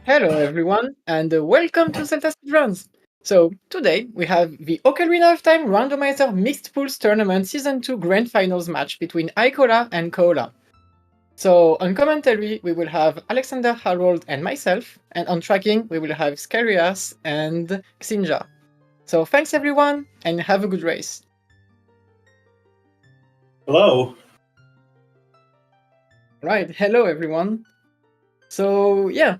Hello everyone, and welcome to ZeldaSpeedRuns. So today we have the Ocarina of Time Randomizer Mixed Pools Tournament Season 2 Grand Finals match between Icola and Kola. So on commentary we will have Alexander, Harold, and myself, and on tracking we will have Scarias and Xinja. So thanks everyone, and have a good race. Hello. Right, hello everyone. So yeah,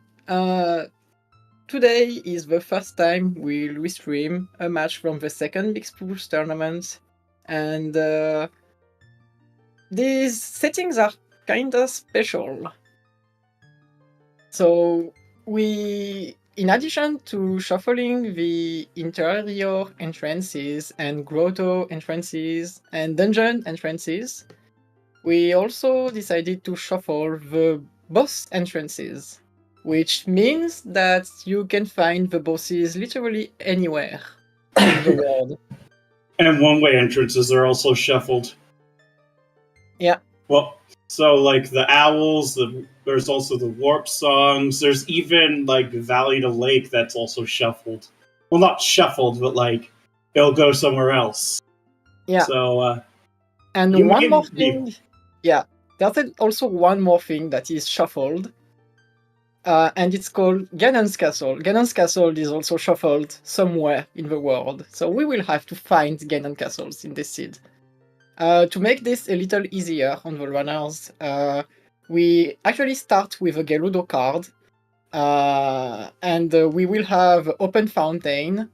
today is the first time we'll restream a match from the second Mixed Pools tournament, and these settings are kinda special. So in addition to shuffling the interior entrances and grotto entrances and dungeon entrances, we also decided to shuffle the boss entrances, which means that you can find the bosses literally anywhere in the world. And one-way entrances are also shuffled. Yeah. Well, so like the owls, there's also the warp songs. There's even like Valley to Lake that's also shuffled. Well, not shuffled, but like it'll go somewhere else. Yeah. So And you one may more be thing. Yeah. There's also one more thing that is shuffled. And it's called Ganon's Castle. Ganon's Castle is also shuffled somewhere in the world. So we will have to find Ganon Castles in this seed. To make this a little easier on the runners, we actually start with a Gerudo card. And we will have Open Fountain,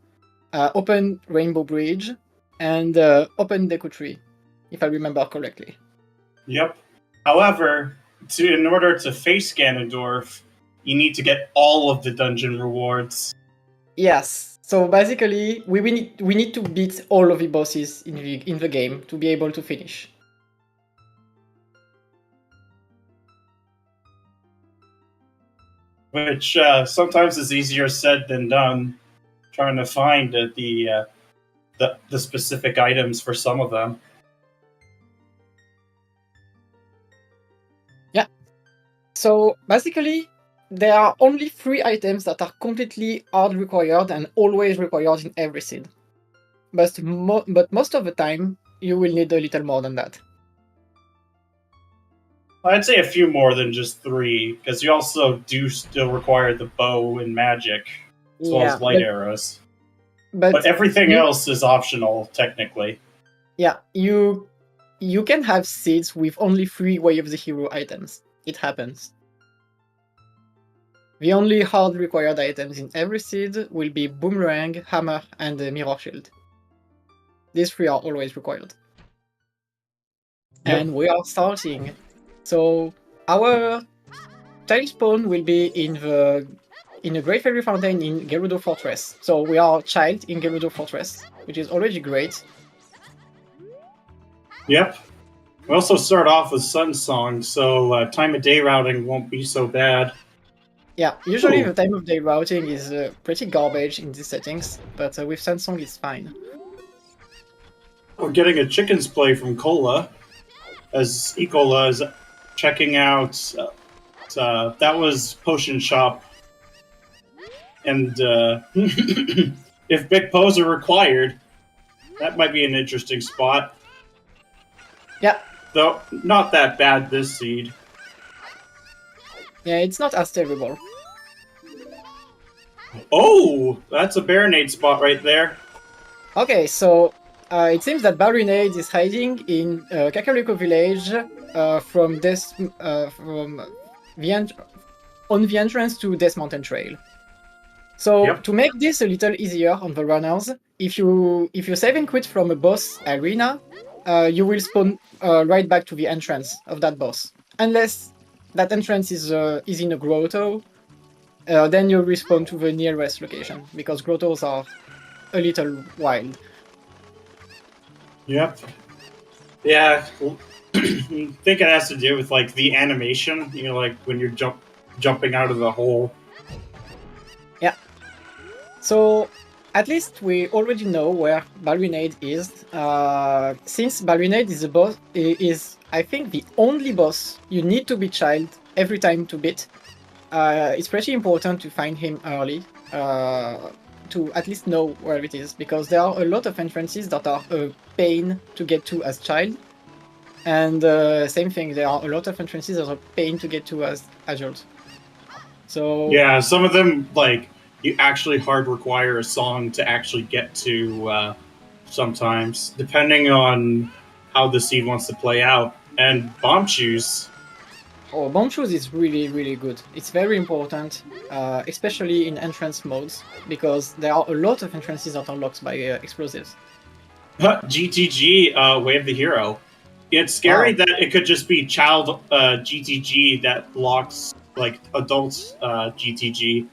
Open Rainbow Bridge, and Open Deku Tree, if I remember correctly. Yep. However, in order to face Ganondorf, you need to get all of the dungeon rewards. Yes. So basically, we need to beat all of the bosses in the game to be able to finish. Which sometimes is easier said than done. Trying to find the specific items for some of them. Yeah. So basically, there are only 3 items that are completely hard required and always required in every seed. But most of the time, you will need a little more than that. I'd say a few more than just 3, because you also do still require the bow and magic, as well as light arrows. But everything else is optional, technically. Yeah, you can have seeds with only 3 Way of the Hero items. It happens. The only hard required items in every seed will be Boomerang, Hammer, and Mirror Shield. These 3 are always required. Yep. And we are starting. So our tile spawn will be in a Great Fairy Fountain in Gerudo Fortress. So we are child in Gerudo Fortress, which is already great. Yep. We also start off with Sun Song, so time of day routing won't be so bad. Yeah, usually the time of day routing is pretty garbage in these settings, but with Sun Song it's fine. We're getting a chicken's play from Cola, as Icola is checking out. That was Potion Shop. And if Big Pose are required, that might be an interesting spot. Yeah. Though not that bad this seed. Yeah, it's not as terrible. Oh, that's a Baronade spot right there. Okay, so it seems that Baronade is hiding in Kakariko Village on the entrance to Death Mountain Trail. So to make this a little easier on the runners, if you save and quit from a boss arena, you will spawn right back to the entrance of that boss. Unless that entrance is in a grotto, then you respawn to the nearest location, because grottos are a little wild. Yep. Yeah. I think it has to do with like the animation, like when you're jumping out of the hole. Yeah. So at least we already know where Baronade is. Since Baronade is is I think the only boss you need to be child every time to beat. it's pretty important to find him early, to at least know where it is, because there are a lot of entrances that are a pain to get to as child, and same thing, there are a lot of entrances that are a pain to get to as adult. So Yeah, some of them, like, you actually hard require a song to actually get to sometimes, depending on how the seed wants to play out. And Bomb Shoes, Bomb Shoes is really, really good. It's very important, especially in entrance modes, because there are a lot of entrances that are locked by explosives. GTG, Wave the Hero. It's scary that it could just be child GTG that blocks, like, adult GTG.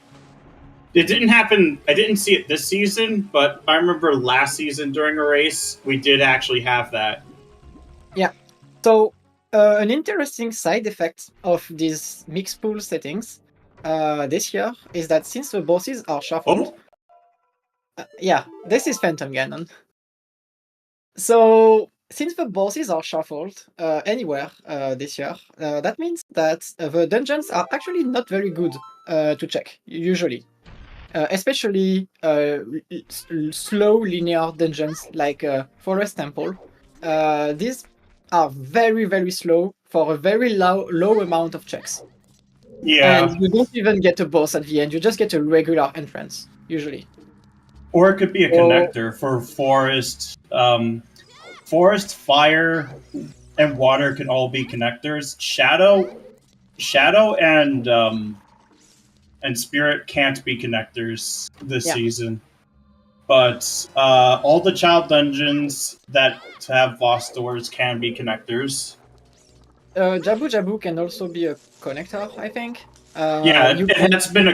It didn't happen. I didn't see it this season, but I remember last season during a race, we did actually have that. Yeah. So an interesting side effect of these mixed pool settings this year is that since the bosses are shuffled, yeah, this is Phantom Ganon. So since the bosses are shuffled anywhere this year, that means that the dungeons are actually not very good to check usually. Especially slow linear dungeons like Forest Temple. These are very, very slow for a very low amount of checks. Yeah. And you don't even get a boss at the end, you just get a regular entrance, usually. Or it could be a connector for forest. Forest, fire, and water can all be connectors. Shadow, and spirit can't be connectors this season. But all the child dungeons that have boss doors can be connectors. Jabu Jabu can also be a connector, I think. Yeah, it's been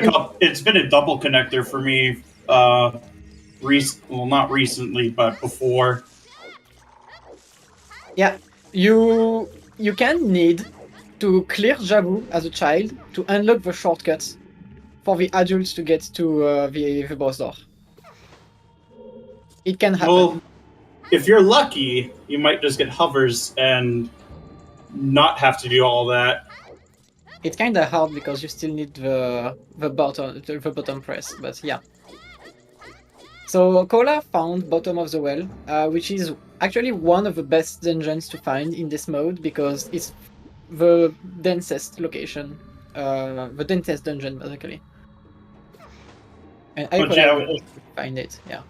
a double connector for me. Well, not recently, but before. Yeah, you can need to clear Jabu as a child to unlock the shortcuts for the adults to get to the boss door. It can happen. Well, if you're lucky, you might just get hovers and not have to do all that. It's kind of hard because you still need the button press, but yeah. So Kola found Bottom of the Well, which is actually one of the best dungeons to find in this mode because it's the densest location, the densest dungeon basically. And Icola will also find it, yeah.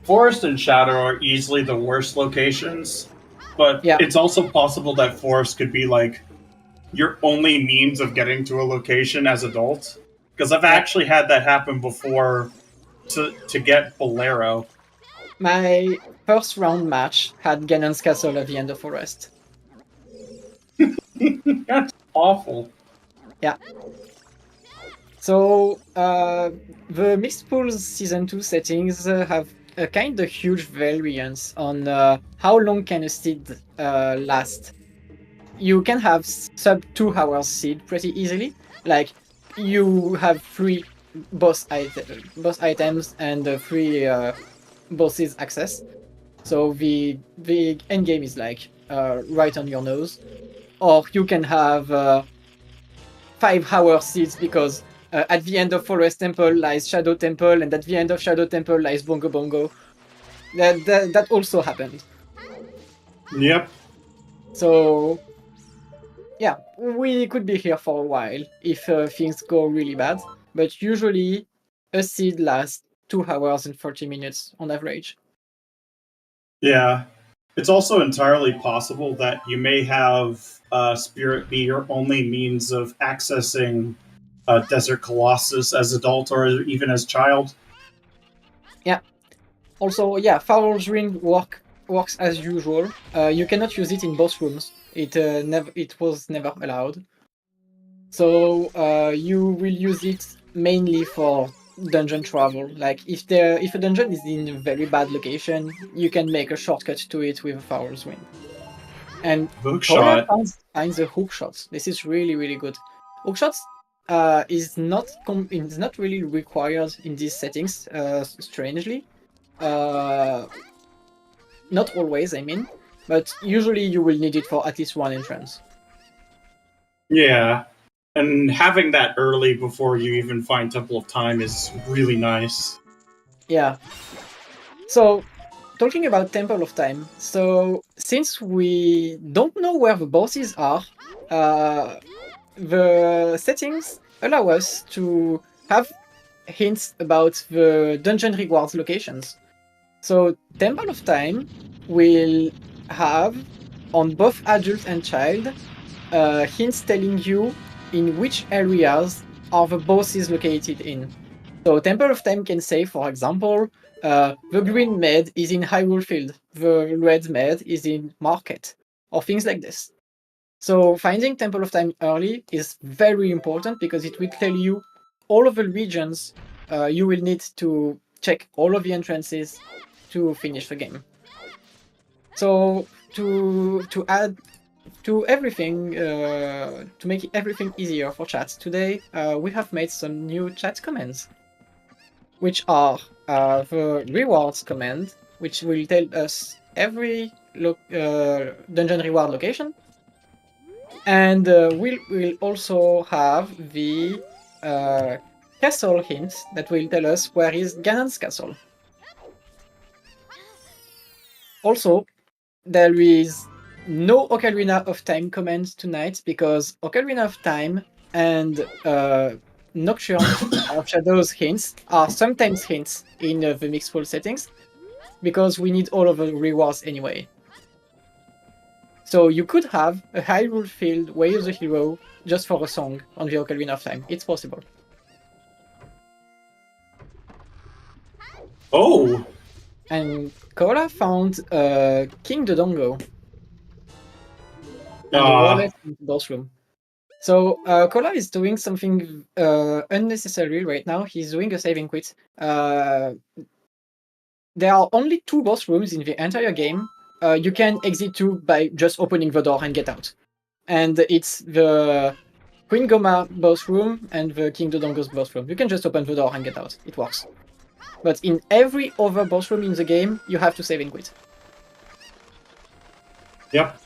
Forest and Shadow are easily the worst locations, but it's also possible that Forest could be like your only means of getting to a location as adult. Because I've actually had that happen before to get Bolero. My first round match had Ganon's Castle at the end of Forest. That's awful. Yeah. So the Mixed Pools Season 2 settings have a kind of huge variance on how long can a seed last. You can have sub 2 hours seed pretty easily. Like you have 3 boss items and 3 bosses access. So the end game is like right on your nose. Or you can have 5-hour seeds because at the end of Forest Temple lies Shadow Temple, and at the end of Shadow Temple lies Bongo Bongo. That also happened. Yep. So, yeah, we could be here for a while if things go really bad, but usually a seed lasts 2 hours and 40 minutes on average. Yeah. It's also entirely possible that you may have Spirit be your only means of accessing Desert Colossus as adult or even as child. Yeah. Also, yeah, Pharaoh's Ring works as usual. You cannot use it in boss rooms. It was never allowed. So you will use it mainly for dungeon travel. Like if a dungeon is in a very bad location, you can make a shortcut to it with a Pharaoh's Ring. And Hookshot finds the hook shots. This is really, really good. Hook shots is not really required in these settings. Strangely, not always. I mean, but usually you will need it for at least one entrance. Yeah. And having that early before you even find Temple of Time is really nice. Yeah. So, talking about Temple of Time, so since we don't know where the bosses are, the settings allow us to have hints about the dungeon rewards locations. So, Temple of Time will have, on both adult and child, hints telling you in which areas are the bosses located in. So Temple of Time can say, for example, the green med is in Hyrule Field, the red med is in Market, or things like this. So finding Temple of Time early is very important because it will tell you all of the regions you will need to check all of the entrances to finish the game. So to add to everything, to make everything easier for chat today, we have made some new chat commands, which are the rewards command, which will tell us every dungeon reward location, and we'll also have the castle hints that will tell us where is Ganon's castle. Also, there is no Ocarina of Time command tonight because Ocarina of Time and Nocturne of Shadows hints are sometimes hints in the mixed pool settings because we need all of the rewards anyway. So you could have a Hyrule Field Way of the Hero just for a song on the Ocarina of Time. It's possible. Oh! And Kola found King Dodongo and the wallet in the boss room. So Kola is doing something unnecessary right now. He's doing a saving quit. There are only 2 boss rooms in the entire game. You can exit to by just opening the door and get out. And it's the Queen Goma boss room and the King Dodongo's boss room. You can just open the door and get out. It works. But in every other boss room in the game, you have to save and quit. Yep.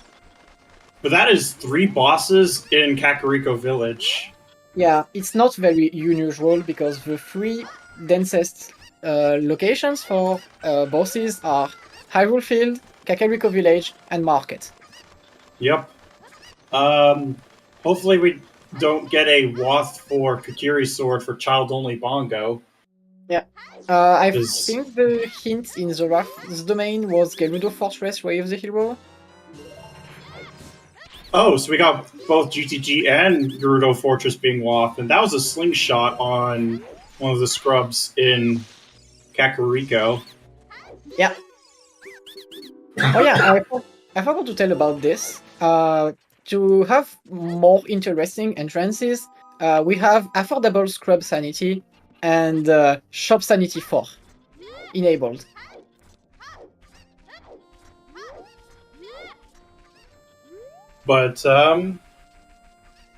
But that is 3 bosses in Kakariko Village. Yeah, it's not very unusual because the 3 densest locations for bosses are Hyrule Field, Kakariko Village, and Market. Yep. Hopefully we don't get a wath for Kokiri's sword for child-only Bongo. Yeah. I think the hint in the Wrath's domain was Gerudo Fortress Way of the Hero. Oh, so we got both GTG and Gerudo Fortress being wath, and that was a slingshot on one of the scrubs in Kakariko. Yeah. Oh yeah, I forgot to tell about this. To have more interesting entrances, we have affordable scrub sanity and shop sanity 4 enabled. But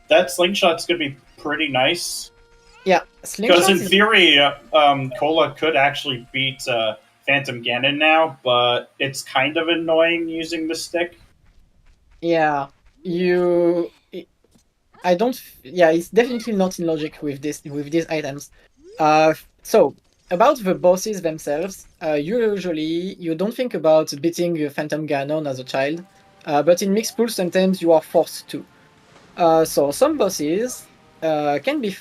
that slingshot's gonna be pretty nice. Yeah, because in theory, Kola could actually beat Phantom Ganon now, but it's kind of annoying using the stick. Yeah, I don't. Yeah, it's definitely not in logic with these items. So about the bosses themselves, usually you don't think about beating Phantom Ganon as a child, but in mixed pool sometimes you are forced to. So some bosses can be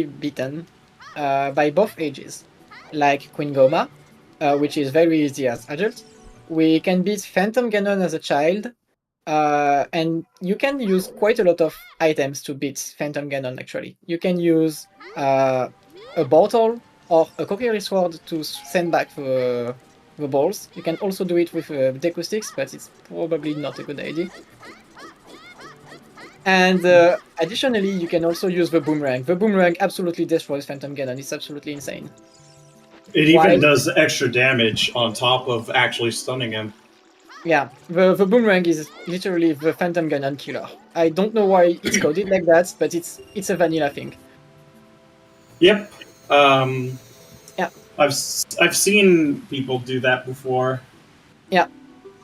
beaten by both ages, like Queen Goma, which is very easy as adult. We can beat Phantom Ganon as a child, and you can use quite a lot of items to beat Phantom Ganon, actually. You can use a bottle or a Kokiri sword to send back the balls. You can also do it with Deku Sticks, but it's probably not a good idea. And additionally, you can also use the boomerang. The boomerang absolutely destroys Phantom Ganon. It's absolutely insane. It even does extra damage on top of actually stunning him. Yeah, the boomerang is literally the Phantom Ganon killer. I don't know why it's coded like that, but it's a vanilla thing. Yep. Yeah. I've seen people do that before. Yeah.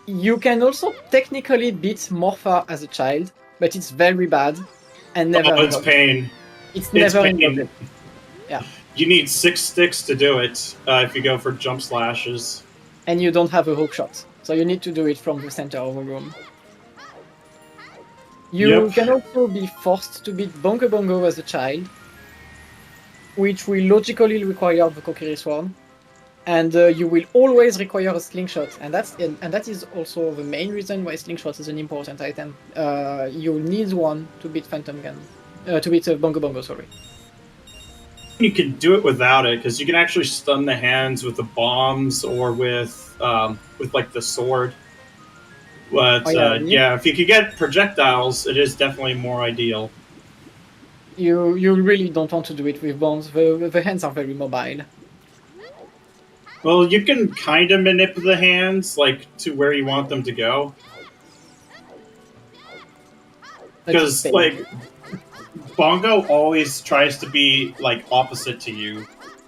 You can also technically beat Morpha as a child, but it's very bad. and never Oh, it's invoke. pain. It's It's never pain. invoked. Yeah. You need 6 sticks to do it if you go for jump slashes. And you don't have a hook shot, so you need to do it from the center of the room. You Yep. can also be forced to beat Bongo Bongo as a child, which will logically require the Kokiri Swarm, and you will always require a slingshot, and that is also the main reason why slingshot is an important item. You need one to beat Phantom Gun, to beat Bongo Bongo. Sorry. You can do it without it because you can actually stun the hands with the bombs or with like the sword. But Oh yeah, really? yeah, if you could get projectiles, it is definitely more ideal. You really don't want to do it with bombs. The hands are very mobile. Well, you can kind of manipulate the hands like to where you want them to go. But it's Because pain. like Bongo always tries to be like opposite to you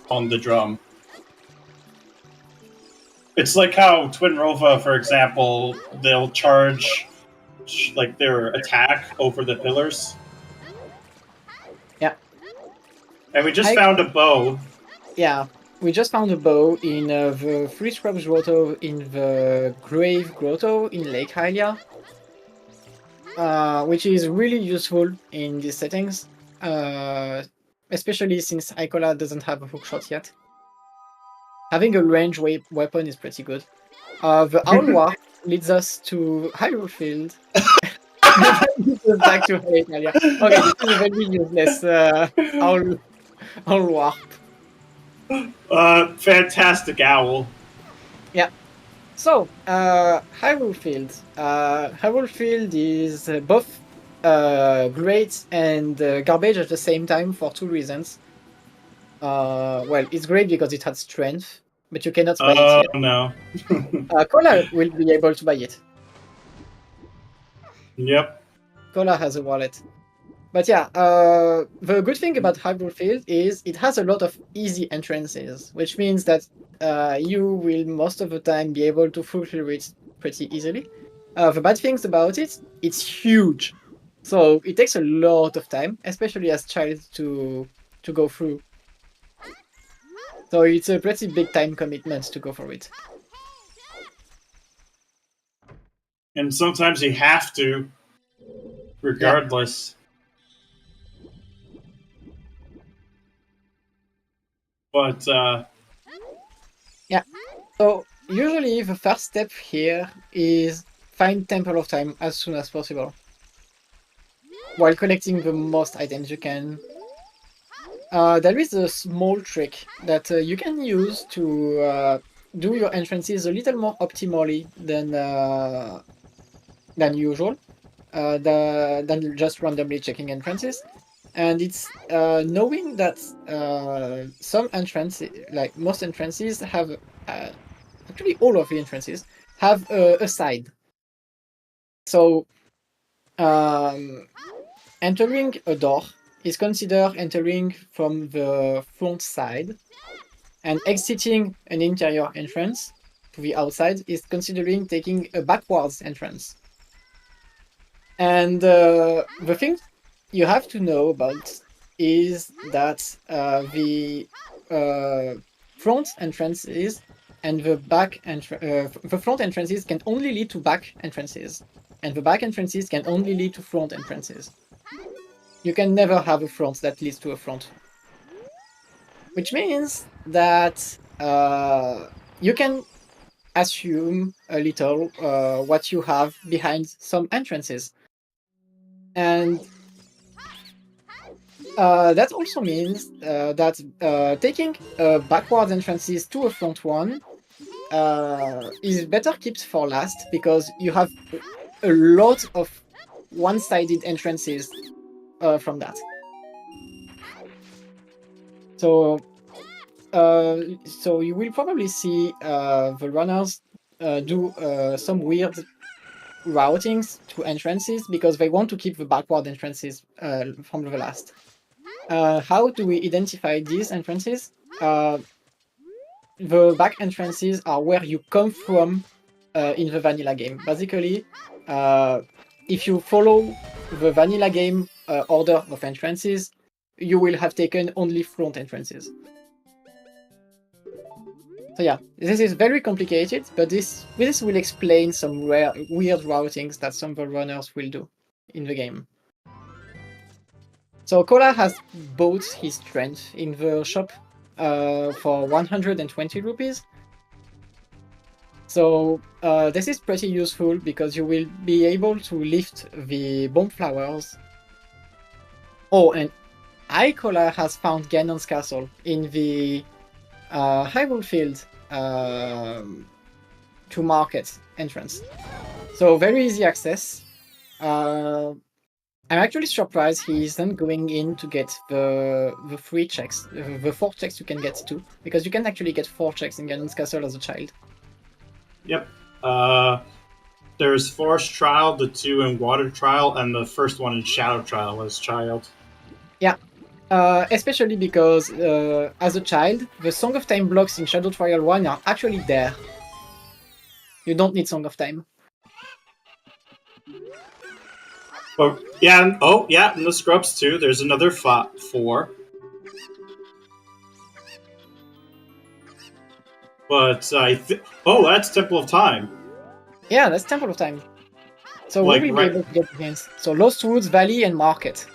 on the drum. It's like how Twin Rova, for example, they'll charge like their attack over the pillars. Yeah. And we just found a bow. Yeah, we just found a bow in the Free Scrubs Grotto in the Grave Grotto in Lake Hylia, which is really useful in these settings, especially since Icola doesn't have a hookshot yet. Having a range weapon is pretty good. The Owl War leads us to Hyrule Field. This goes back to Hylia. Okay, this is a very useless Owl War. Fantastic owl. Yeah. So, Hyrule Field. Hyrule Field is both great and garbage at the same time for two reasons. Well, it's great because it has strength, but you cannot buy it yet. No. Cola will be able to buy it. Yep. Cola has a wallet. But yeah, the good thing about Hyrule Field is it has a lot of easy entrances, which means that you will most of the time be able to fulfill it pretty easily. The bad things about it, it's huge. So it takes a lot of time, especially as child to go through. So it's a pretty big time commitment to go for it. And sometimes you have to, regardless. But yeah. So usually the first step here is find Temple of Time as soon as possible, while collecting the most items you can. There is a small trick that you can use to do your entrances a little more optimally than usual, than just randomly checking entrances. And it's knowing that some entrances, like most entrances, have actually all of the entrances have a side. So entering a door is considered entering from the front side, and exiting an interior entrance to the outside is considering taking a backwards entrance. And the thing you have to know about is that the front entrances and the the front entrances can only lead to back entrances, and the back entrances can only lead to front entrances. You can never have a front that leads to a front, which means that you can assume a little what you have behind some entrances. And that also means that taking backwards entrances to a front one is better kept for last, because you have a lot of one-sided entrances from that. So you will probably see the runners do some weird routings to entrances because they want to keep the backward entrances from the last. How do we identify these entrances? The back entrances are where you come from in the vanilla game. Basically, if you follow the vanilla game order of entrances, you will have taken only front entrances. So yeah, this is very complicated, but this will explain some weird routings that some of the runners will do in the game. So Kola has bought his strength in the shop for 120 rupees. So this is pretty useful because you will be able to lift the bomb flowers. Oh, and Icola has found Ganon's castle in the Hyrule Field to market entrance. So very easy access. I'm actually surprised he isn't going in to get the 3 checks, the 4 checks you can get too, because you can actually get 4 checks in Ganon's castle as a child. Yep. There's Forest Trial, the 2 in Water Trial, and the first one in Shadow Trial as child. Yeah. Especially because as a child, the Song of Time blocks in Shadow Trial 1 are actually there. You don't need Song of Time. Oh yeah, and the Scrubs too. There's another 4. But that's Temple of Time. Yeah, that's Temple of Time. So Like, we will be able to get against. So Lost Woods, Valley, and Market.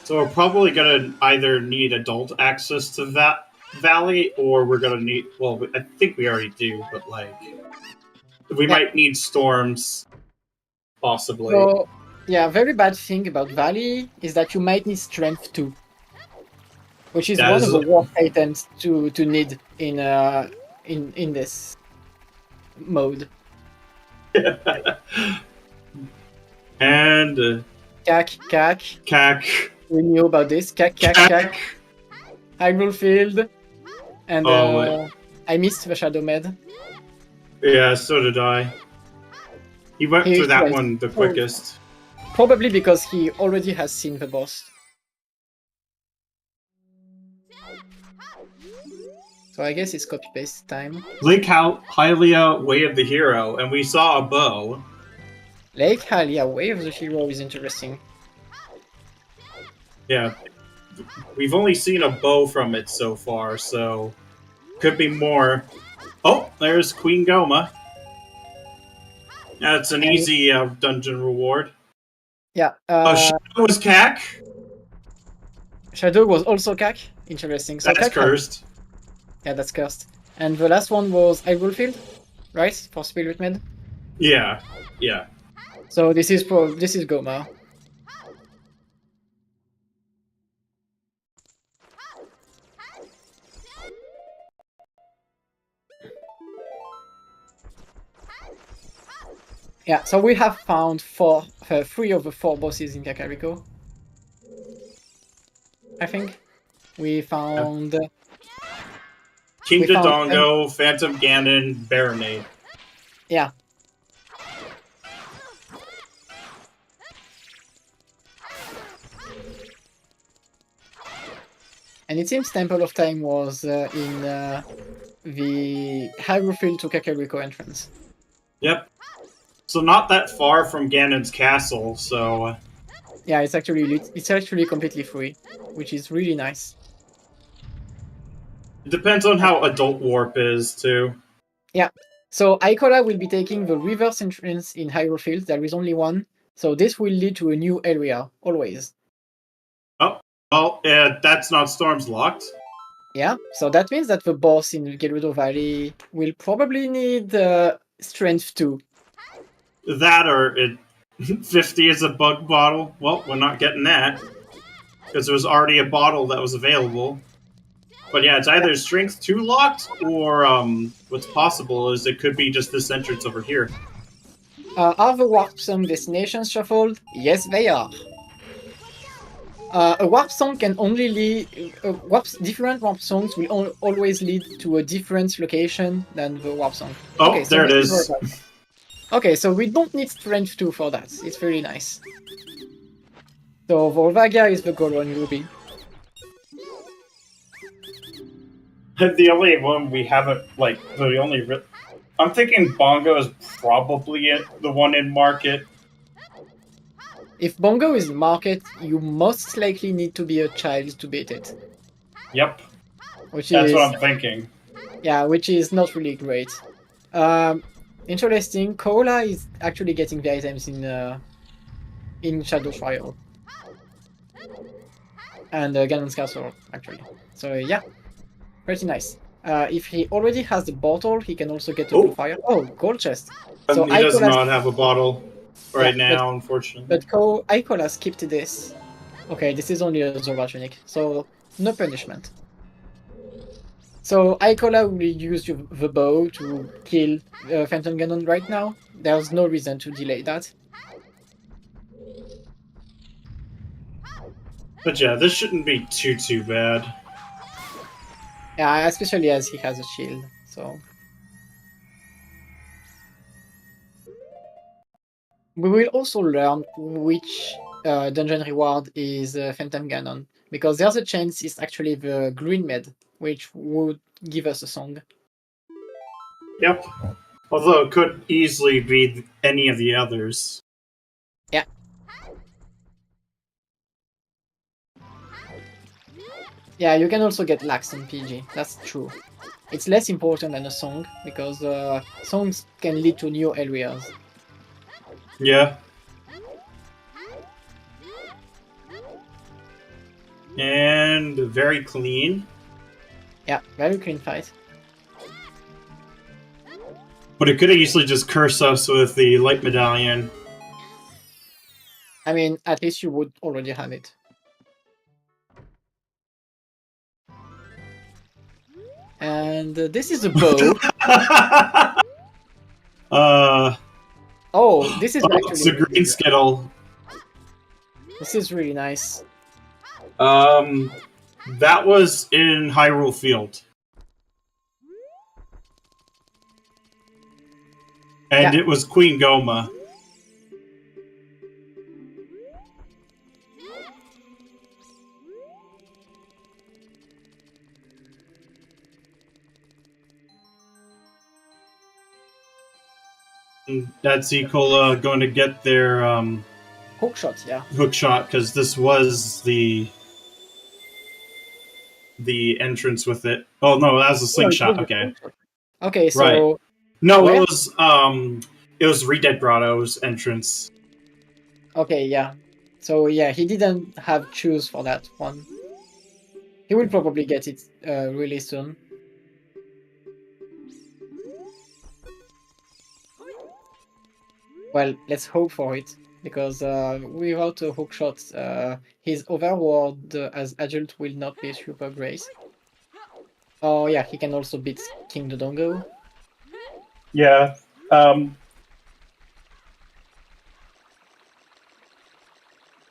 So we're probably gonna either need adult access to that valley, or we're gonna need. Well, I think we already do, but like, we might need storms, possibly. So yeah, very bad thing about Valley is that you might need Strength too, which is one of the worst items to need in this mode. And Cack. We knew about this. Cack. Hyrule Field, and I missed the Shadow Med. Yeah, so did I. He went through that one the quickest. Probably because he already has seen the boss. So I guess it's copy-paste time. Lake Hylia, Way of the Hero, and we saw a bow. Lake Hylia, Way of the Hero is interesting. Yeah. We've only seen a bow from it so far, so could be more. Oh, there's Queen Goma. That's an easy dungeon reward. Yeah. Shadow was Cack. Shadow was also Cack. Interesting. So that's cursed. Yeah, that's cursed. And the last one was Hyrule Field, right? For Spirit Med. Yeah. So this is Goma. Yeah, so we have found 3 of the 4 bosses in Kakariko. I think we found King Dodongo, Phantom Ganon, Baronade. Yeah. And it seems Temple of Time was in the Hyrule Field to Kakariko entrance. Yep. So not that far from Ganon's castle, so... Yeah, it's actually completely free, which is really nice. It depends on how Adult Warp is, too. Yeah. So Icola will be taking the reverse entrance in Hyrule Field. There is only one. So this will lead to a new area, always. Oh, well, that's not Storms locked. Yeah, so that means that the boss in Gerudo Valley will probably need Strength 2. That or 50 is a bug bottle. Well, we're not getting that. Because there was already a bottle that was available. But yeah, it's either Strength 2 locked, or what's possible is it could be just this entrance over here. Are the Warp Song destinations shuffled? Yes, they are. A Warp Song can only lead... different Warp Songs will always lead to a different location than the Warp Song. Oh, okay, so there it is. Okay, so we don't need Strength 2 for that. It's very nice. So Volvagia is the Goron Ruby. The only one we haven't, the only I'm thinking Bongo is probably the one in market. If Bongo is in market, you most likely need to be a child to beat it. Yep, Which that's is what I'm thinking. Yeah, which is not really great. Interesting. Cola is actually getting the items in Shadow Trial and Ganon's Castle actually. So yeah, pretty nice. If he already has the bottle, he can also get a blue fire. Oh, gold chest. So He does Icola, not have a bottle right now, unfortunately. but Icola skipped this. Okay, this is only a Zorba tunic, so no punishment. So Icola will use the bow to kill Phantom Ganon right now. There's no reason to delay that. But yeah, this shouldn't be too bad. Yeah, especially as he has a shield. So we will also learn which dungeon reward is Phantom Ganon, because there's a chance it's actually the Green Med, which would give us a song. Yep. Although it could easily be any of the others. Yeah. Yeah, you can also get Lax on PG. That's true. It's less important than a song, because songs can lead to new areas. Yeah. And very clean. Yeah, very clean fight. But it could easily just curse us with the light medallion. I mean, at least you would already have it. And this is a bow. Oh, this is actually it's a green skittle. This is really nice. That was in Hyrule Field. And it was Queen Goma. And that's Icola going to get their hook shot, yeah. Hook shot, because this was the entrance with it. Oh no, that was a slingshot. Okay. Okay, so right. No, it was Red Dead Grotto's entrance. Okay, yeah. So yeah, he didn't have choose for that one. He will probably get it really soon. Well, let's hope for it, because without a hook shot, his overworld as adult will not be super great. Oh yeah, he can also beat King Dodongo. Yeah. Oh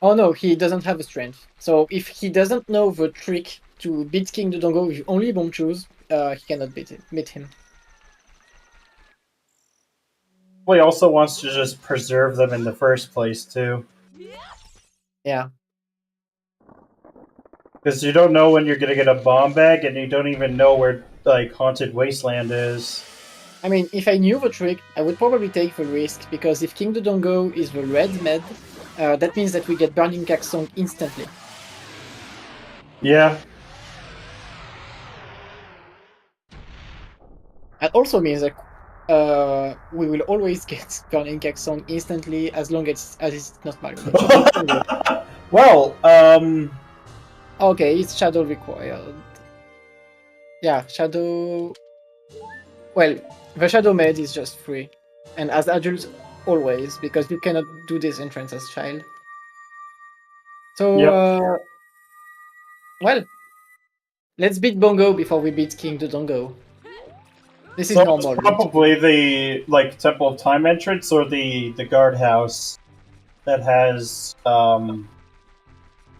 no, he doesn't have a strength. So if he doesn't know the trick to beat King Dodongo with only bomb choose, he cannot beat him. Well, he also wants to just preserve them in the first place, too. Yeah. Because you don't know when you're going to get a bomb bag, and you don't even know where, like, Haunted Wasteland is. I mean, if I knew the trick, I would probably take the risk, because if King Dodongo is the red med, that means that we get Burning Caxsong instantly. Yeah. That also means that we will always get Burning Caxsong instantly as long as it's not Mario. Well, Okay, it's Shadow required. Yeah, Shadow... Well, the Shadow Med is just free. And as adults, always, because you cannot do this entrance as child. So, well, let's beat Bongo before we beat King Dodongo. This is normal. It's probably the Temple of Time entrance or the guardhouse that has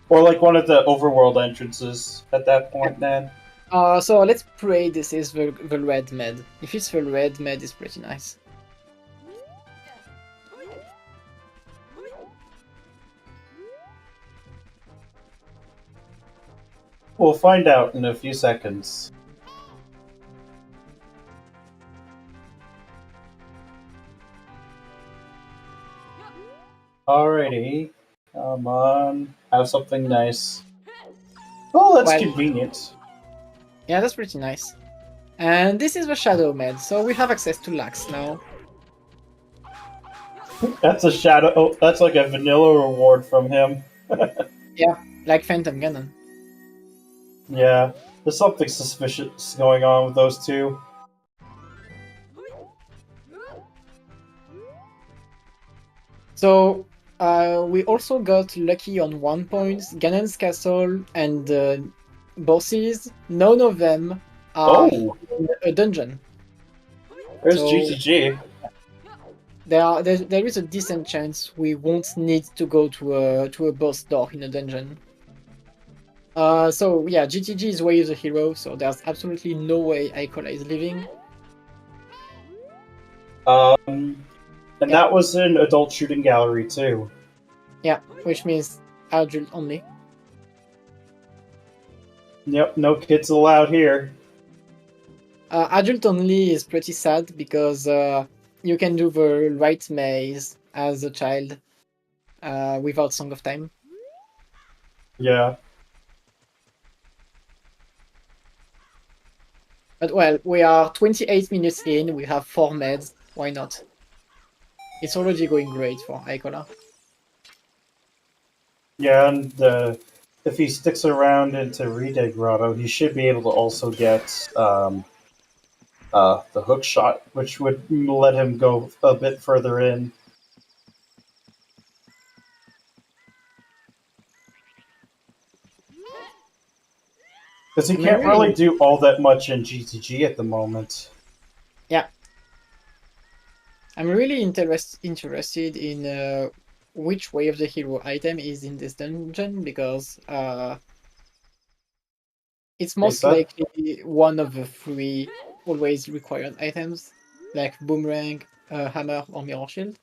or like one of the overworld entrances at that point. Then. So let's pray this is the red med. If it's the red med, it's pretty nice. We'll find out in a few seconds. Alrighty. Come on. Have something nice. Oh, that's Well, convenient. yeah, that's pretty nice. And this is the Shadow Med, so we have access to Lax now. That's a shadow. Oh, that's like a vanilla reward from him. Yeah, like Phantom Ganon. Yeah. There's something suspicious going on with those two. So we also got lucky on 1 point. Ganon's castle and bosses, none of them are Oh! in a dungeon. There's So GTG. there is a decent chance we won't need to go to a boss door in a dungeon. So yeah, GTG is way the hero, so there's absolutely no way Icola is leaving. And Yeah. that was an adult shooting gallery too. Yeah, which means adult only. Yep, no kids allowed here. Adult only is pretty sad because you can do the right maze as a child without Song of Time. Yeah. But well, we are 28 minutes in, we have 4 meds, why not? It's already going great for Icola. Yeah, and if he sticks around into Rede Grotto, he should be able to also get the hook shot, which would let him go a bit further in. Because he can't really do all that much in GTG at the moment. Yeah. I'm really interested in which way of the hero item is in this dungeon, because it's most likely one of the 3 always required items, like Boomerang, Hammer, or Mirror Shield.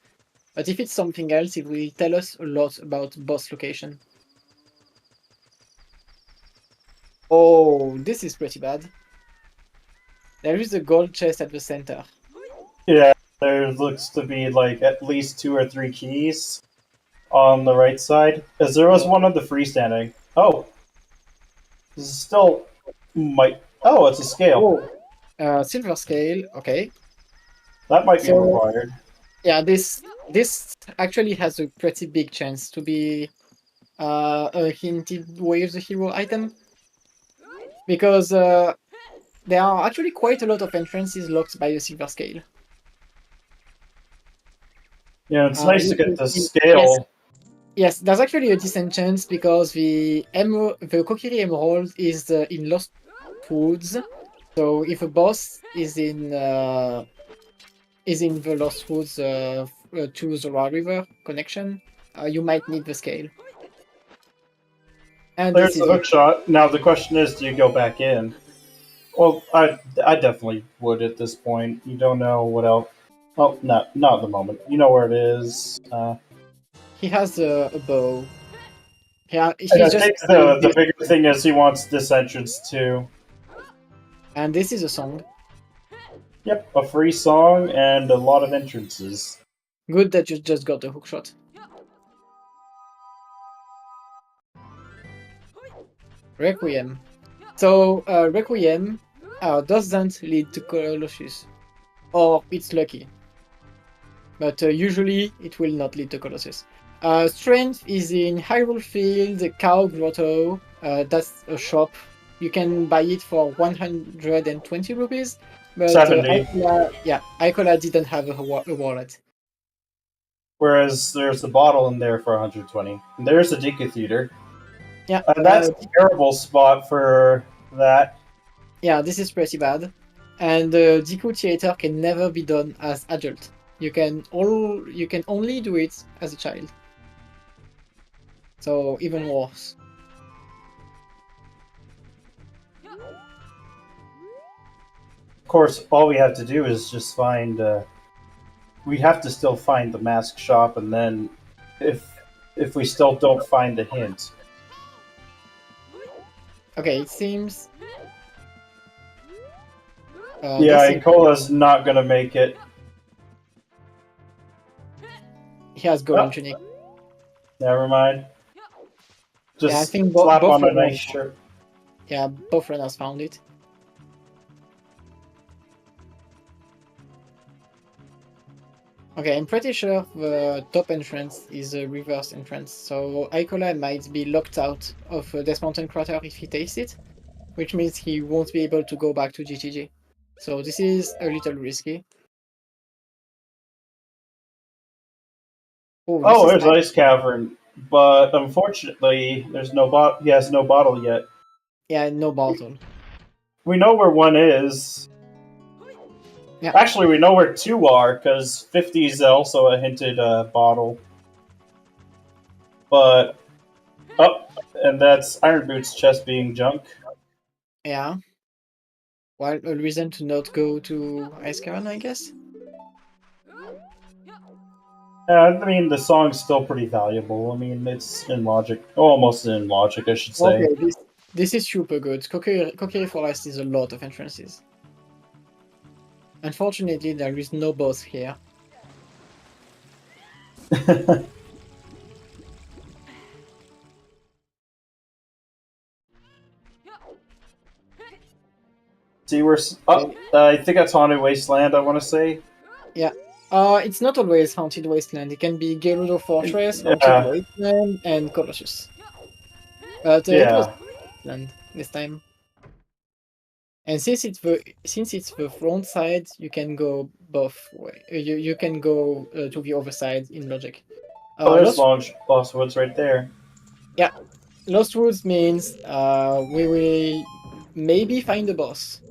But if it's something else, it will tell us a lot about boss location. Oh, this is pretty bad. There is a gold chest at the center. Yeah, there looks to be like at least 2 or 3 keys on the right side. Because there was one on the freestanding. Oh. This is still might. Oh, it's a scale. Oh. Silver scale, okay. That might be required. Yeah, this actually has a pretty big chance to be a hinted way of the hero item, because there are actually quite a lot of entrances locked by a silver scale. Yeah, it's nice to get the scale. Yes, there's actually a decent chance because the Kokiri Emerald is in Lost Woods. So if a boss is in the Lost Woods to the Ra River connection, you might need the scale. And there's the hook shot. Now the question is, do you go back in? Well, I definitely would at this point. You don't know what else. Well, not at the moment. You know where it is. He has a bow. Yeah, I think the bigger thing is he wants this entrance too. And this is a song. Yep, a free song and a lot of entrances. Good that you just got the hook shot. Requiem. So, Requiem doesn't lead to Colossus. Or it's lucky. But usually it will not lead to Colossus. Strength is in Hyrule Field, Cow Grotto. That's a shop. You can buy it for 120 rupees. But 70. Icola didn't have a wallet. Whereas there's the bottle in there for 120. And there's the Deku Theater. Yeah. That's a terrible spot for that. Yeah, this is pretty bad. And the Deku Theater can never be done as adult. You can only do it as a child. So even worse. Of course, all we have to do is just find. We have to still find the mask shop, and then if we still don't find the hint. Okay, it seems. Yeah, Icola's not gonna make it. He has golden tunic. Never mind. Yeah, I Just think slap both on a nice runners. shirt. Yeah, both runners found it. Okay, I'm pretty sure the top entrance is a reverse entrance, so Icola might be locked out of Death Mountain Crater if he takes it, which means he won't be able to go back to GTG. So this is a little risky. Oh, this Oh, is there's nice. Ice Cavern, but unfortunately, there's no He has no bottle yet. Yeah, no bottle. We know where one is. Yeah. Actually, we know where two are because 50 is also a hinted bottle. But and that's Iron Boots' chest being junk. Yeah. Well, a reason to not go to Ice Cavern, I guess. I mean, the song's still pretty valuable. I mean, it's in logic, almost in logic, I should say. Okay, this is super good. Kokiri Forest is a lot of entrances. Unfortunately, there is no boss here. See, I think that's Haunted Wasteland. I want to say. Yeah. It's not always Haunted Wasteland. It can be Gerudo Fortress, Haunted Yeah, Wasteland, and Colossus. But it was yeah. Wasteland this time. And since it's the front side, you can go both way. You can go to the other side in logic. Oh, there's Lost Lost Woods right there. Lost Woods means we will maybe find a boss.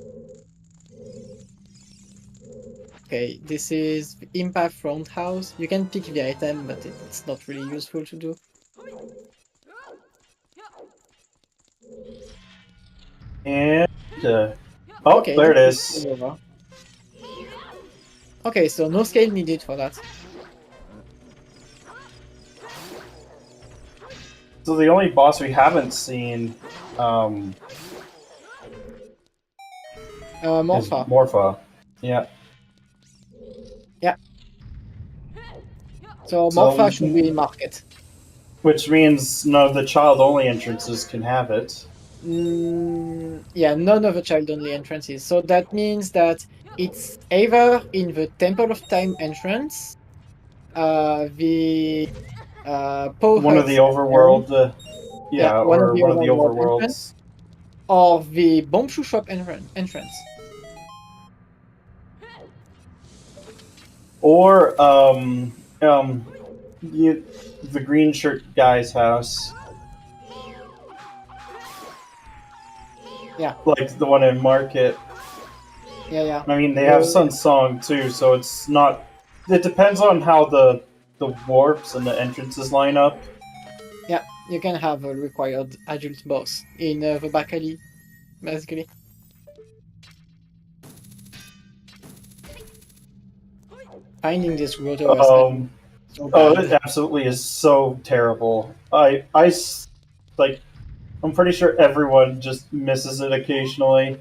Okay, this is Impact Front House. You can pick the item, but it's not really useful to do. And Okay, there it this is. is over. Okay, so no scale needed for that. So the only boss we haven't seen is Morpha. Morpha. Yeah. Yeah. So So, Morpha should be market. which means none of the child-only entrances can have it. Yeah, none of the child-only entrances. So that means that it's either in the Temple of Time entrance, the Poe One of Hut the room, overworld, one of or the one of the overworld entrance, overworlds, or the Bombshoe Shop entrance. or the green shirt guy's house. Yeah. Like the one in Market. Yeah. I mean, they have Sun Song too, so it's not. It depends on how the warps and the entrances line up. Yeah, you can have a required adult boss in the back alley, basically. Finding this grotto is so Oh, bad. it absolutely is so terrible. Like, I'm pretty sure everyone just misses it occasionally.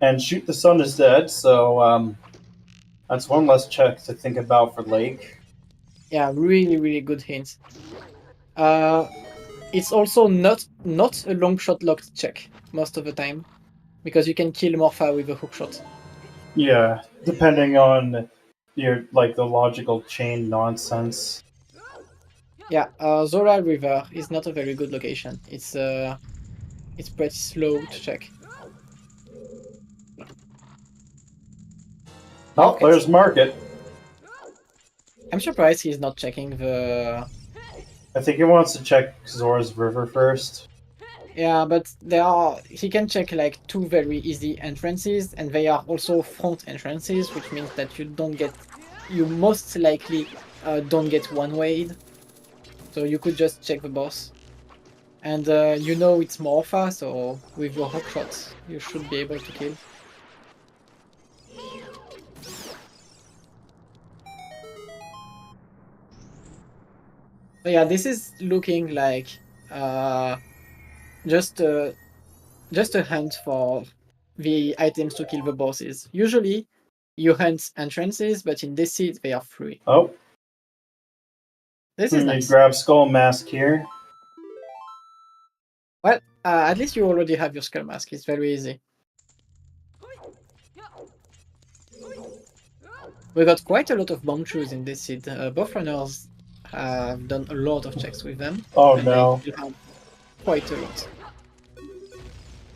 And Shoot the Sun is dead, so that's one less check to think about for Lake. Yeah, really good hint. It's also not a long shot locked check most of the time, because you can kill Morpha with a hook shot. Yeah, depending on your the logical chain nonsense. Yeah, Zora River is not a very good location. It's pretty slow to check. Oh, Market. there's Market. I'm surprised he's not checking the. I think he wants to check Zora's River first. Yeah, but he can check like two very easy entrances, and they are also front entrances, which means that you most likely don't get one-wayed. So you could just check the boss. And you know it's Morpha, so with your hook shots, you should be able to kill. So yeah, this is looking like just a hunt for the items to kill the bosses. Usually, you hunt entrances, but in this seed they are free. Oh, This is You nice. grab Skull Mask here. Well, at least you already have your skull mask. It's very easy. We got quite a lot of bomb shoes in this seed. Both runners have done a lot of checks with them. Oh and no. They still have quite a lot.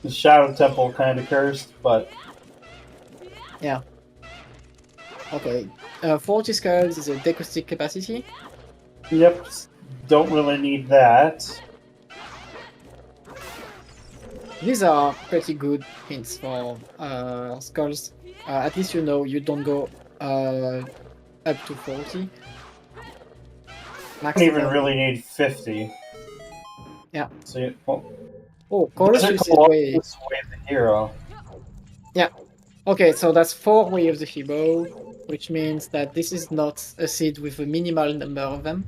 The Shadow Temple kind of cursed, but Yeah. Okay. 40 skulls is a decaustic capacity. yep, don't really need that. These are pretty good hints for skulls. At least you know you don't go up to 40. I don't even really need 50. Yeah. So, Oh, Colossus is way... This way the hero. Yeah. Okay, so that's 4 waves of the hero, which means that this is not a seed with a minimal number of them.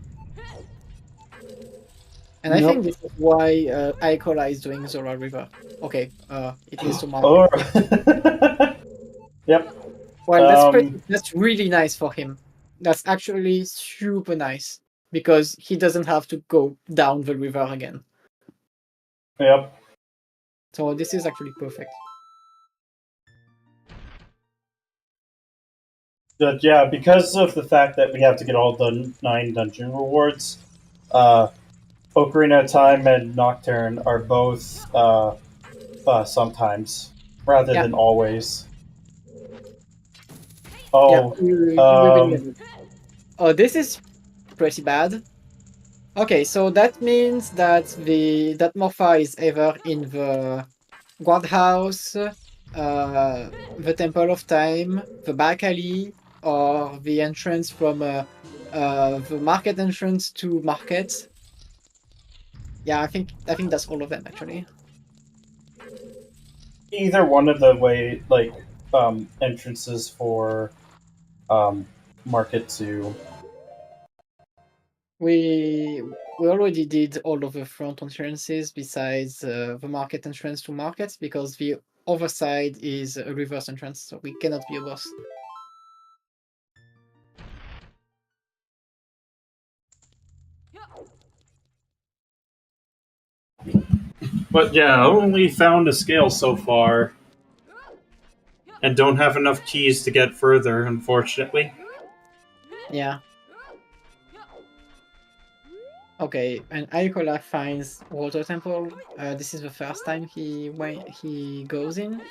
And I think this is why Icola is doing Zora River. Okay, it needs to mark. Oh. Yep. Well, that's really nice for him. That's actually super nice because he doesn't have to go down the river again. Yep. So this is actually perfect. But yeah, because of the fact that we have to get all the 9 dungeon rewards, Ocarina of Time and Nocturne are both sometimes, rather than always. Oh, oh, this is pretty bad. Okay, so that means that that Morpha is either in the guardhouse, the Temple of Time, the back alley, or the entrance from the market entrance to market. Yeah, I think that's all of them actually. Either one of the entrances for market to. We already did all of the front entrances besides the market entrance to markets because the other side is a reverse entrance, so we cannot be a boss. But yeah, I only found a scale so far. And don't have enough keys to get further, unfortunately. Yeah. Okay, and Icola finds Water Temple. This is the first time he goes in.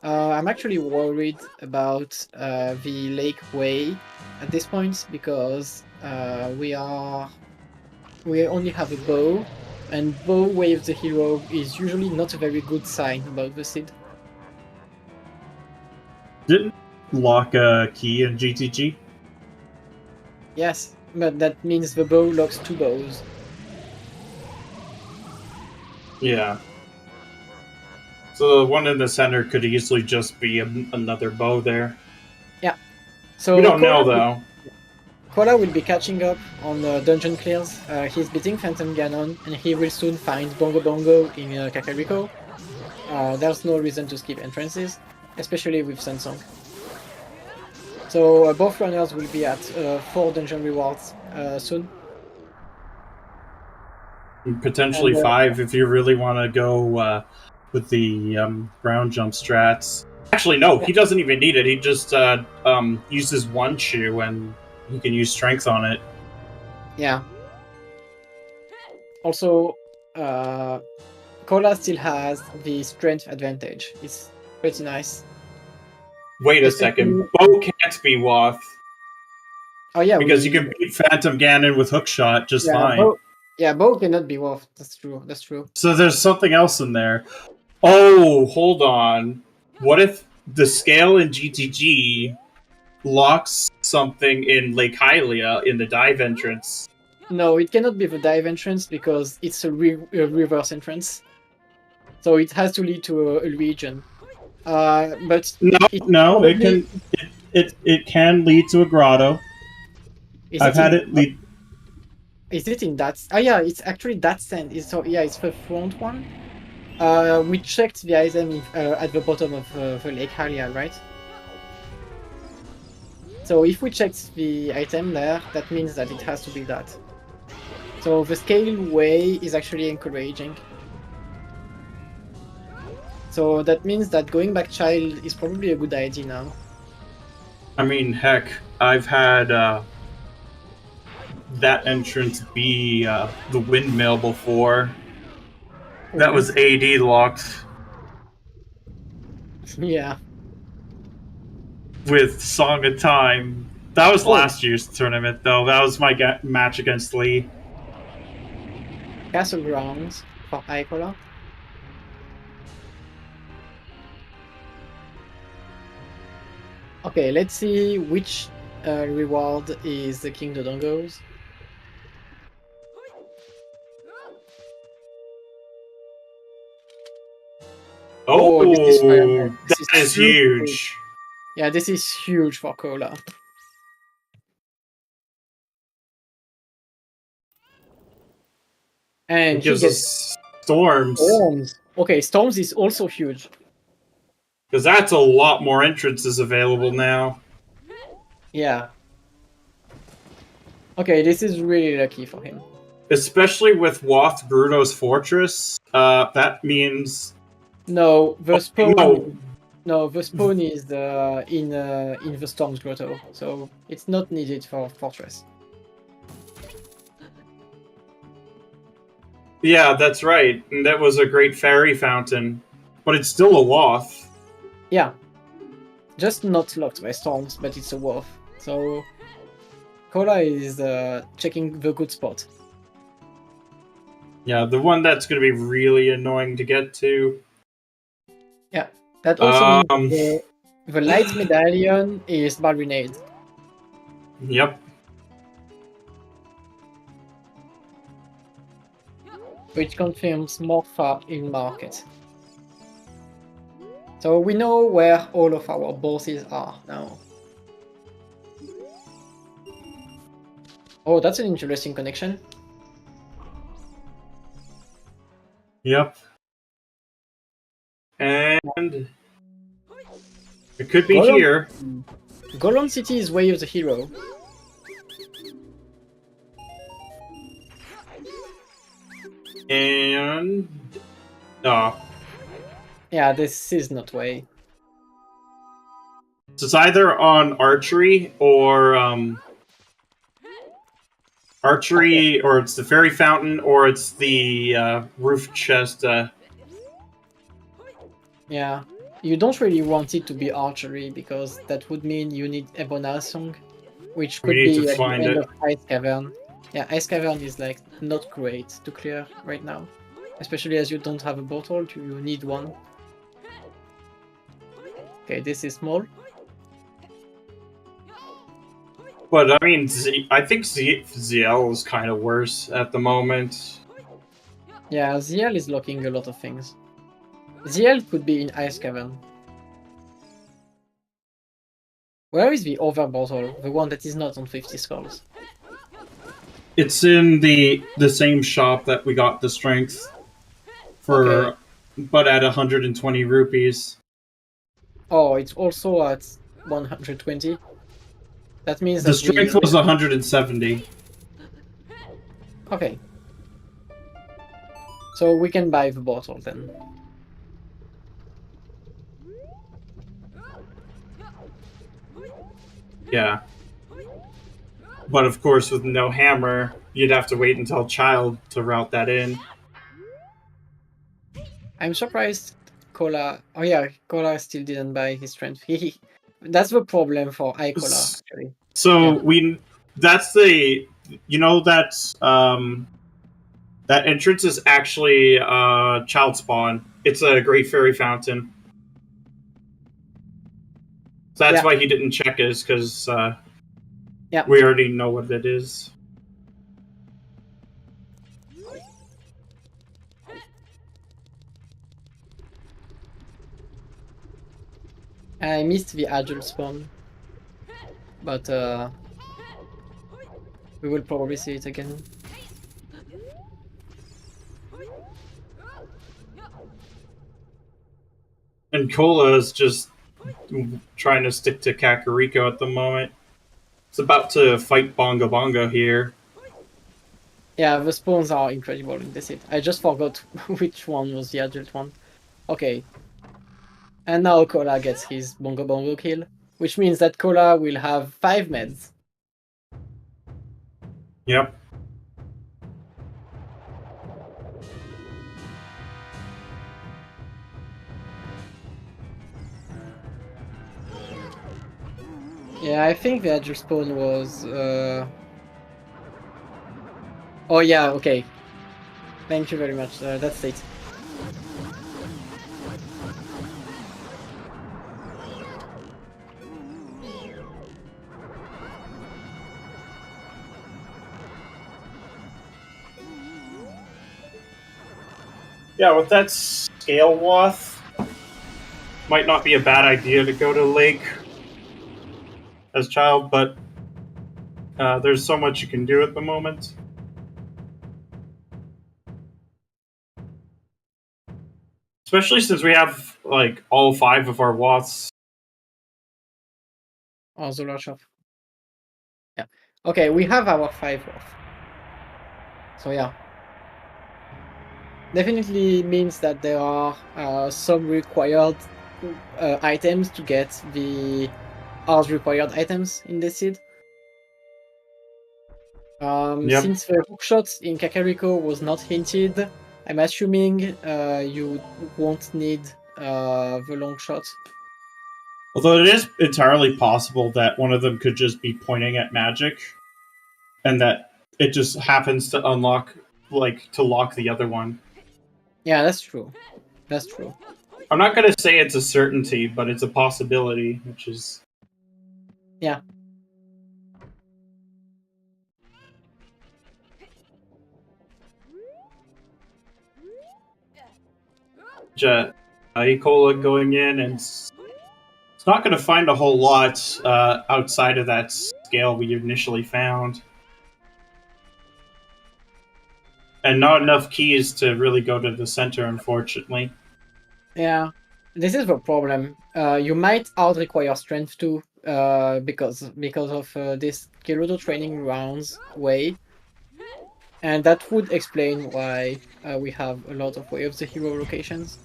I'm actually worried about the Lake Way at this point because we only have a bow, and bow waves the hero is usually not a very good sign about the seed. Didn't lock a key in GTG? Yes, but that means the bow locks 2 bows. Yeah. So the one in the center could easily just be another bow there. Yeah. So we don't know though. Kola will be catching up on dungeon clears. He's beating Phantom Ganon, and he will soon find Bongo Bongo in Kakariko. There's no reason to skip entrances, especially with Sunsong. So both runners will be at 4 dungeon rewards soon. Potentially 5 if you really want to go with the ground jump strats. Actually, no, he doesn't even need it. He just uses 1 shoe and he can use strength on it. Yeah. Also, Kola still has the strength advantage. It's pretty nice. Wait a second. Bow can't be Woth. Oh yeah, because you can beat Phantom Ganon with hookshot just fine. Bow cannot be Woth. That's true. That's true. So there's something else in there. Oh, hold on. What if the scale in GTG locks something in Lake Hylia in the dive entrance? No, it cannot be the dive entrance because it's a reverse entrance. So it has to lead to a region. But it can lead to a grotto. I've had it lead. Is it in that? Oh yeah, it's actually that stand. It's the front one. We checked the item at the bottom of the Lake Hylia, right? So if we check the item there, that means that it has to be that. So the scale way is actually encouraging. So that means that going back child is probably a good idea now. I mean, heck, I've had that entrance be the windmill before. That was AD locked Yeah. with Song of Time. That was last year's tournament, though. That was my match against Lee. Castle grounds for Icola. Okay, let's see which reward is the King Dodongo's. Oh, that is huge. Yeah, this is huge for Cola. And it gives he gets us storms. Okay, storms is also huge. Because that's a lot more entrances available now. Yeah. Okay, this is really lucky for him. Especially with Wath Bruto's Fortress. That means... No, the spawn... No, the spawn is in the Storm's Grotto, so it's not needed for Fortress. Yeah, that's right. And that was a great fairy fountain. But it's still a Wath. Yeah. Just not locked by storms, but it's a Wath. So Cola is checking the good spot. Yeah, the one that's going to be really annoying to get to. Yeah, that also means the light medallion is Ball Grenade. Yep. Which confirms more far in market. So we know where all of our bosses are now. Oh, that's an interesting connection. Yep. And it could be here. Golem City is Way of the Hero. And... Yeah, this is not Way. So it's either on Archery or... Archery, or it's the Fairy Fountain, or it's the Roof Chest. Yeah, you don't really want it to be Archery, because that would mean you need Ebonasong, which could be at the end of Ice Cavern. Yeah, Ice Cavern is like not great to clear right now. Especially as you don't have a bottle, you need one. Okay, this is small. But I mean, I think ZL is kind of worse at the moment. Yeah, ZL is locking a lot of things. ZL could be in Ice Cavern. Where is the other bottle? The one that is not on 50 skulls? It's in the same shop that we got the strength for, but at 120 rupees. Oh, it's also at 120. That means the strength was 170. Okay. So we can buy the bottle then. Yeah. But of course, with no hammer, you'd have to wait until Child to route that in. I'm surprised Cola... Oh yeah, Cola still didn't buy his strength. That's the problem for Icola, actually. So that's the... You know that that entrance is actually Child Spawn. It's a Great Fairy Fountain. So that's why he didn't check us, because we already know what it is. I missed the Agile spawn, but we will probably see it again. And Cola is just trying to stick to Kakariko at the moment. It's about to fight Bonga Bonga here. Yeah, the spawns are incredible in this hit. I just forgot which one was the adult one. Okay. And now Cola gets his Bongo Bongo kill, which means that Cola will have 5 meds. Yep. Yeah, I think the adult spawn was... Oh yeah, okay. Thank you very much, that's it. Yeah, with that scale wath, might not be a bad idea to go to Lake as child, but there's so much you can do at the moment. Especially since we have, like, all 5 of our waths. Oh, the launch of... Yeah. Okay, we have our 5 off. So yeah. Definitely means that there are some required items to get the as required items in the seed. Yep. Since the hookshot in Kakariko was not hinted, I'm assuming you won't need the long shot. Although it is entirely possible that one of them could just be pointing at magic, and that it just happens to unlock, like, to lock the other one. Yeah, that's true. That's true. I'm not gonna say it's a certainty, but it's a possibility, which is... Yeah. Icola going in, and it's not going to find a whole lot outside of that scale we initially found. And not enough keys to really go to the center, unfortunately. Yeah. This is the problem. You might out-require strength too, because of this Gerudo training rounds way. And that would explain why we have a lot of Way of the Hero locations.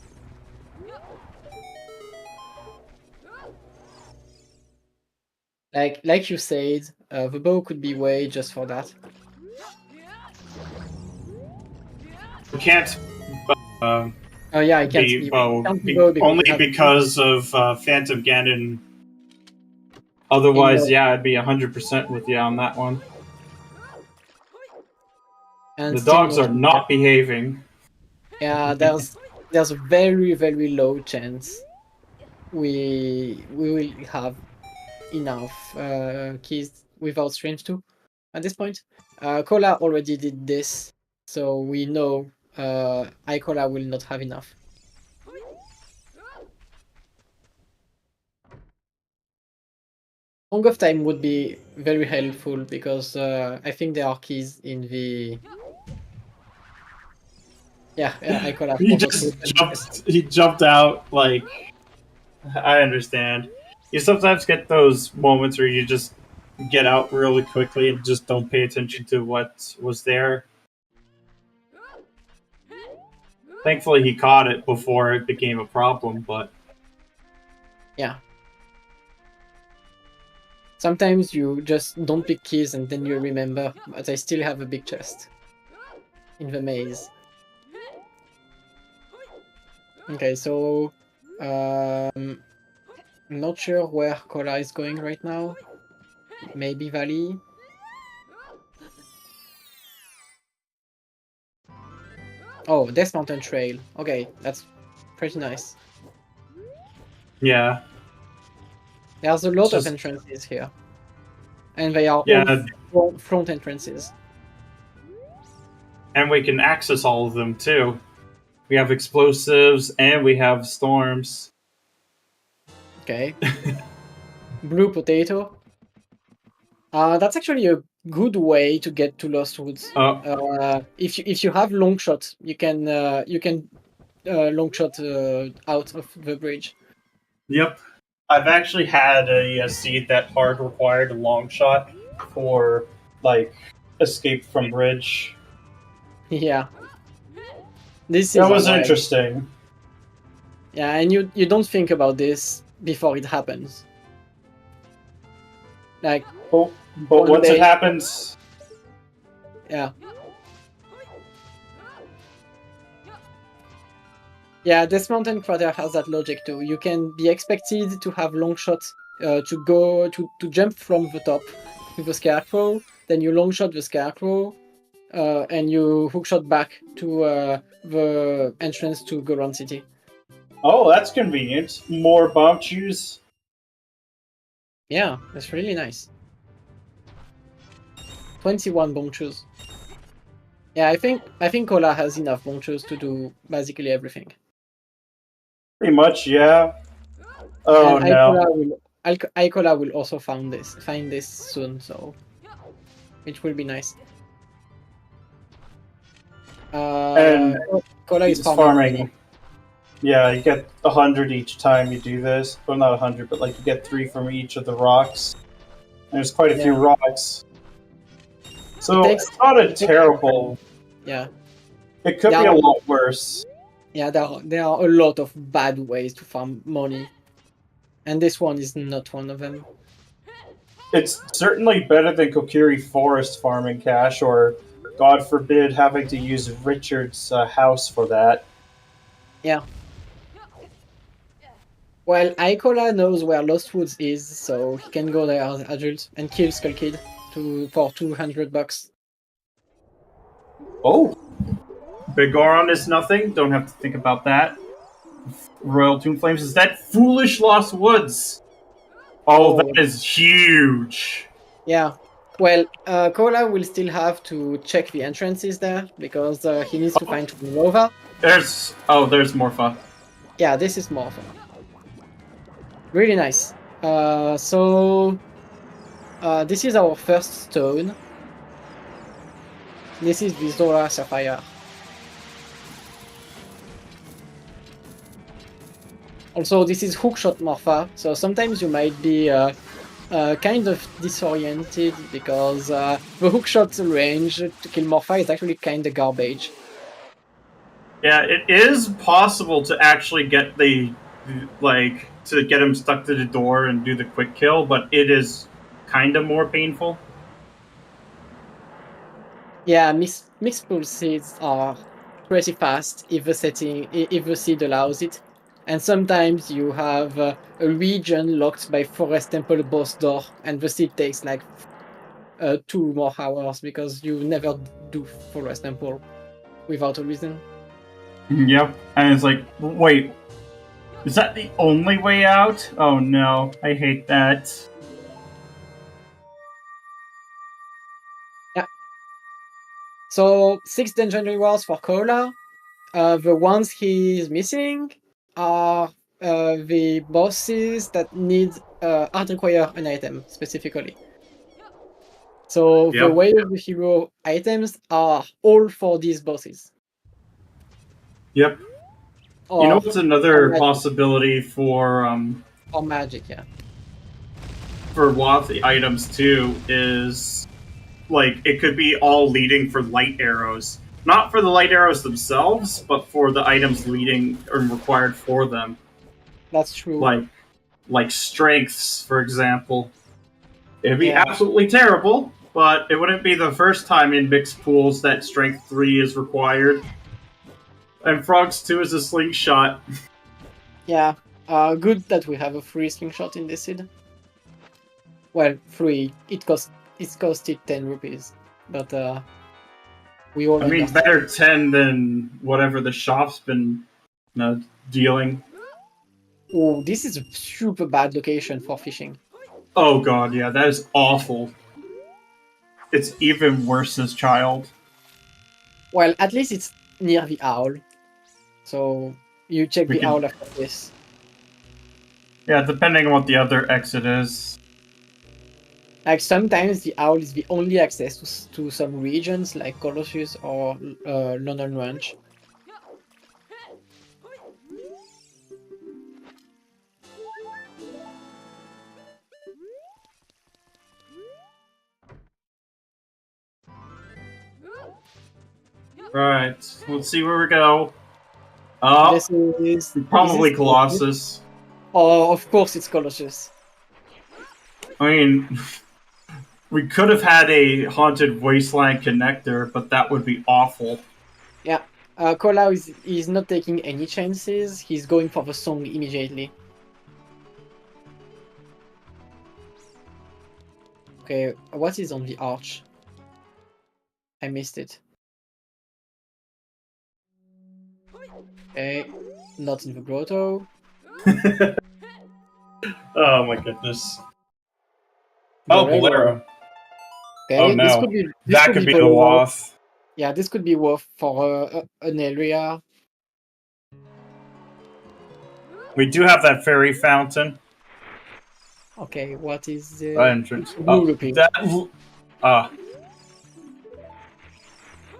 Like you said, the bow could be way just for that. We can't Oh yeah, I can't be be bow, can't be bow because only we have because of Phantom Ganon. Otherwise, yeah, I'd be 100% with you on that one. and The dogs are not behaving. Yeah, there's a very very low chance we will have enough keys without strength 2 at this point. Cola already did this, so we know Icola will not have enough. Song of Time would be very helpful because I think there are keys in the... Yeah, Icola. He jumped out, like... I understand. You sometimes get those moments where you just get out really quickly and just don't pay attention to what was there. Thankfully, he caught it before it became a problem, but... Yeah. Sometimes you just don't pick keys and then you remember, but I still have a big chest in the maze. Okay, so... I'm not sure where Cola is going right now. Maybe Valley? Oh, Death Mountain Trail. Okay, that's pretty nice. Yeah. There's a lot of entrances here. And they are all front entrances. And we can access all of them, too. We have explosives, and we have storms. Okay. Blue Potato. That's actually a good way to get to Lost Woods. If you have long shot, you can long shot out of the bridge. Yep. I've actually had a seed that hard required a long shot for like escape from bridge. Yeah. This That is was annoying. interesting. Yeah, and you don't think about this before it happens. Like, But one once it day, happens, yeah. Yeah, this mountain crater has that logic too. You can be expected to have long shots to jump from the top to the scarecrow, then you long shot the scarecrow, and you hookshot back to the entrance to Goron City. oh, that's convenient. More bomb chews. Yeah, that's really nice. 21 bonchus. Yeah, I think Kola has enough bonchus to do basically everything. Pretty much, yeah. Oh And no. Icola will also find this soon, so it will be nice. And Kola is it's farming right now. farming. Yeah, you get 100 each time you do this. Well, not 100, but like you get 3 from each of the rocks. And there's quite a few Yeah. rocks. So takes- it's not a it takes- terrible. Yeah. It could Yeah. be a lot worse. Yeah, there are a lot of bad ways to farm money, and this one is not one of them. It's certainly better than Kokiri Forest farming cash, or God forbid having to use Richard's house for that. Yeah. Well, Icola knows where Lost Woods is, so he can go there as an adult and kill Skull Kid for $200. Oh, Big Goron is nothing. Don't have to think about that. Royal Tomb Flames is that foolish Lost Woods. Oh, that is huge. Yeah. Well, Kola will still have to check the entrances there because he needs to find Nova. There's Morpha. Yeah, this is Morpha. Really nice. So this is our first stone. This is the Zora Sapphire. Also, this is hookshot Morpha, so sometimes you might be kind of disoriented because the hookshot range to kill Morpha is actually kind of garbage. Yeah, it is possible to actually get to get him stuck to the door and do the quick kill, but it is kind of more painful. Yeah, mixed pulses are pretty fast if the seed allows it, and sometimes you have a region locked by Forest Temple boss door, and the seed takes like 2 more hours because you never do Forest Temple without a reason. Yep, and it's like, wait, is that the only way out? Oh no, I hate that. Yeah. So 6 dungeon rewards for Kola. The ones he's missing are the bosses that require an item specifically. So the way of the hero items are all for these bosses. Yep. You know what's another possibility for magic, yeah. For WoW items too is like it could be all leading for light arrows. Not for the light arrows themselves, but for the items leading or required for them. That's true. Like strengths, for example. It'd be absolutely terrible, but it wouldn't be the first time in mixed pools that strength 3 is required. And Frogs 2 is a slingshot. Yeah, good that we have a free slingshot in this seed. Well, free. It costed 10 rupees, but we all. I mean, better 10 than whatever the shop's been dealing. Oh, this is a super bad location for fishing. Oh god, yeah, that is awful. It's even worse as child. Well, at least it's near the owl. So you check the owl after this. Yeah, depending on what the other exit is. Like sometimes the owl is the only access to some regions like Colossus or London Ranch. Alright, let's see where we go. Oh, This is probably this Colossus. Oh, of course it's Colossus. I mean, we could have had a Haunted Wasteland connector, but that would be awful. Yeah, Kola is not taking any chances. He's going for the song immediately. Okay, what is on the arch? I missed it. Okay, not in the grotto. Oh my goodness. Oh, Bolero. Okay, Oh no. this That could be the Bolero. Wath. Yeah, this could be worth for an area. We do have that fairy fountain. Okay, what is the Entrance.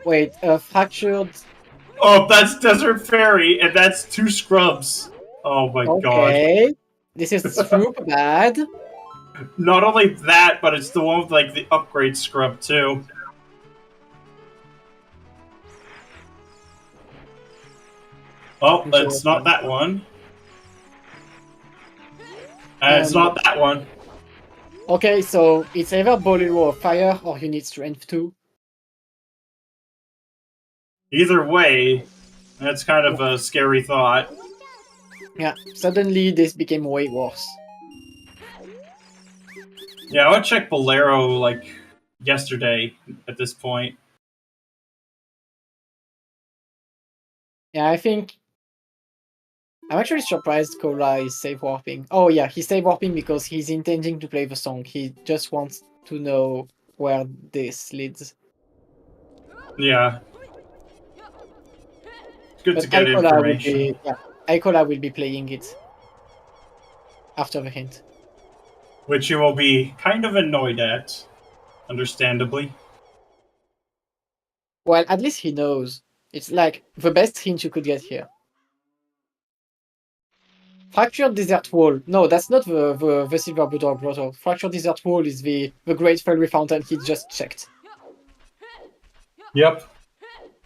Wait, fractured. Oh, that's Desert Fairy, and that's 2 scrubs. Oh my god. Okay, this is super bad. Not only that, but it's the one with like the upgrade scrub too. Oh, it's not that one. And it's not that one. Okay, so it's either Bolero or Fire, or you need Strength 2. Either way, that's kind of a scary thought. Yeah, suddenly this became way worse. Yeah, I would check Bolero like yesterday at this point. Yeah, I think I'm actually surprised Kola is save warping. Oh yeah, he's save warping because he's intending to play the song. He just wants to know where this leads. Yeah. Good to get information. Icola will be playing it after the hint. Which you will be kind of annoyed at, understandably. Well, at least he knows. It's like the best hint you could get here. Fractured Desert Wall. No, that's not the Silver Bulldog Grotto. Fractured Desert Wall is the Great Fairy Fountain he just checked. Yep.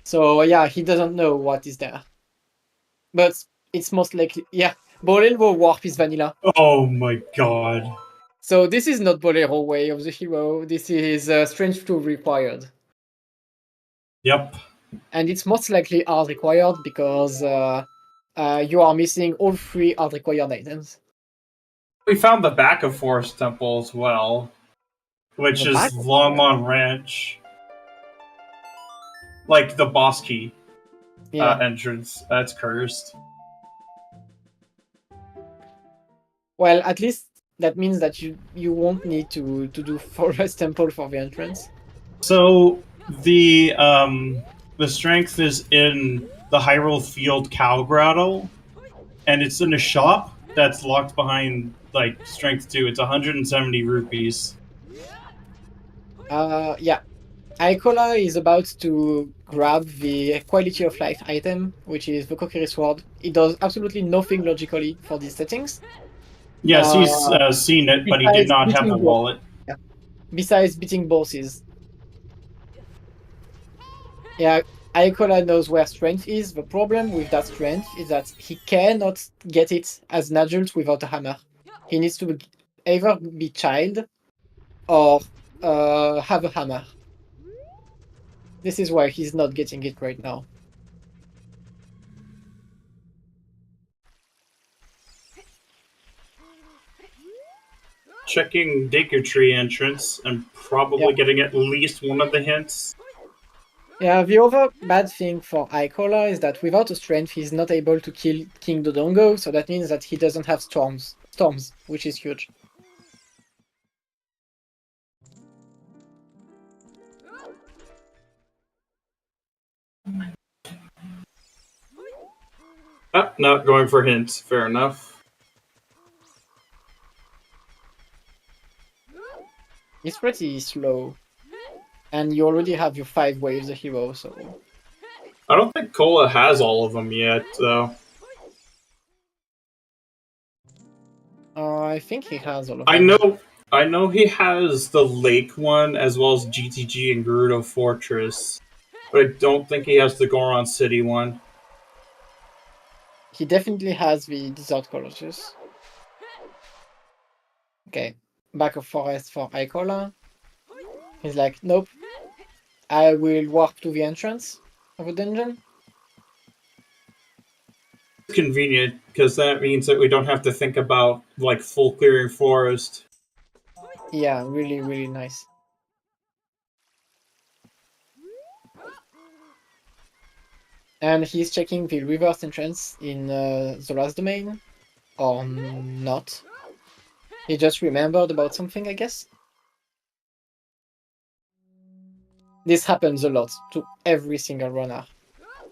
So yeah, he doesn't know what is there. But it's most likely... Yeah, Bolero Warp is vanilla. Oh my god. So this is not Bolero way of the hero. This is Strength 2 required. Yep. And it's most likely hard required because you are missing all 3 hard required items. We found the back of Forest Temple as well, which is Longmont Ranch. Like the boss key entrance. That's cursed. Well, at least that means that you won't need to do Forest Temple for the entrance. So the strength is in the Hyrule Field Cow Grotto, and it's in a shop that's locked behind like strength 2. It's 170 rupees. Yeah. Icola is about to grab the quality of life item, which is the Kokiri Sword. It does absolutely nothing logically for these settings. Yes, he's seen it, but he did not have the wallet. Yeah. Besides beating bosses. Yeah, Icola knows where strength is. The problem with that strength is that he cannot get it as an adult without a hammer. He needs to either be child or have a hammer. This is why he's not getting it right now. Checking Deku Tree entrance and probably getting at least one of the hints. Yeah, the other bad thing for Icola is that without a strength, he's not able to kill King Dodongo, so that means that he doesn't have storms, which is huge. Not going for hints. Fair enough. It's pretty slow. And you already have your 5 waves a hero, so... I don't think Kola has all of them yet, though. I think he has all of them. I know he has the Lake one, as well as GTG and Gerudo Fortress. but I don't think he has the Goron City one. He definitely has the Desert Colossus. Okay, back of forest for Icola. He's like, nope, I will warp to the entrance of the dungeon. It's convenient because that means that we don't have to think about like full clearing forest. Yeah, really, really nice. And he's checking the reverse entrance in Zola's domain, or not. He just remembered about something, I guess. This happens a lot to every single runner.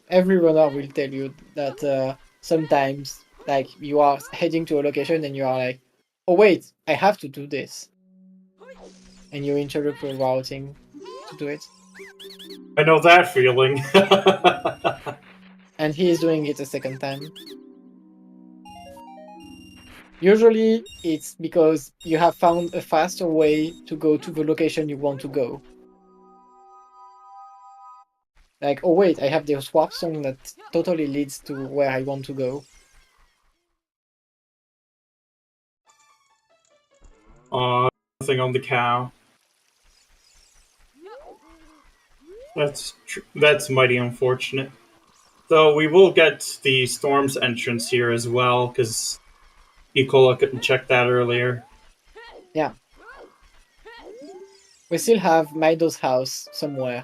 Every runner will tell you that sometimes, like, you are heading to a location and you are like, oh wait, I have to do this. And you interrupt your routing to do it. I know that feeling. And he is doing it a second time. Usually, it's because you have found a faster way to go to the location you want to go. Like, oh wait, I have the swap song that totally leads to where I want to go. Nothing on the cow. That's mighty unfortunate. Though we will get the storm's entrance here as well, because Icola couldn't check that earlier. Yeah. We still have Maido's house somewhere.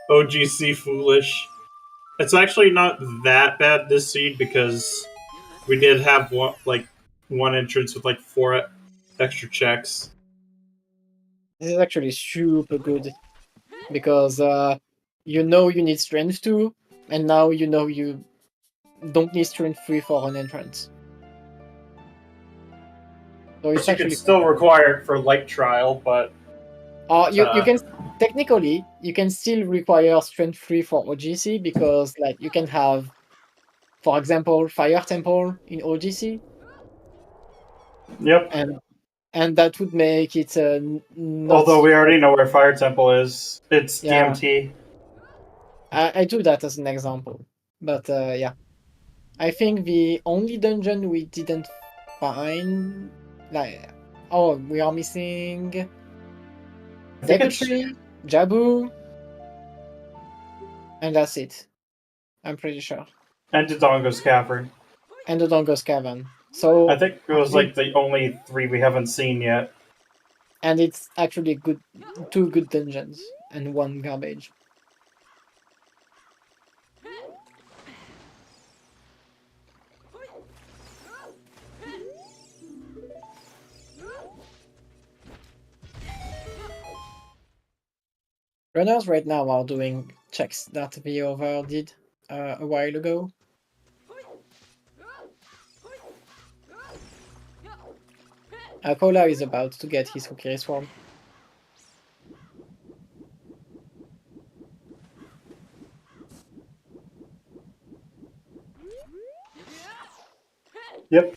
OGC foolish. It's actually not that bad this seed because we did have one entrance with like 4 extra checks. This is actually super good because you know you need strength 2, and now you know you don't need strength 3 for an entrance. So Of it's course, you can actually still require it for light trial, but you can technically you can still require strength 3 for OGC because like you can have, for example, Fire Temple in OGC. Yep. And that would make it not. Although we already know where Fire Temple is, it's Yeah. DMT. I do that as an example, but yeah, I think the only dungeon we didn't find, like, oh, we are missing Deku Jabu, and that's it. I'm pretty sure. And Dodongo's Cavern. And the Dongo's Cavern. So I think it was like the only 3 we haven't seen yet. and it's actually good, 2 good dungeons and 1 garbage. Runners right now are doing checks that the other did a while ago. Icola is about to get his Kokiri Swarm. Yep.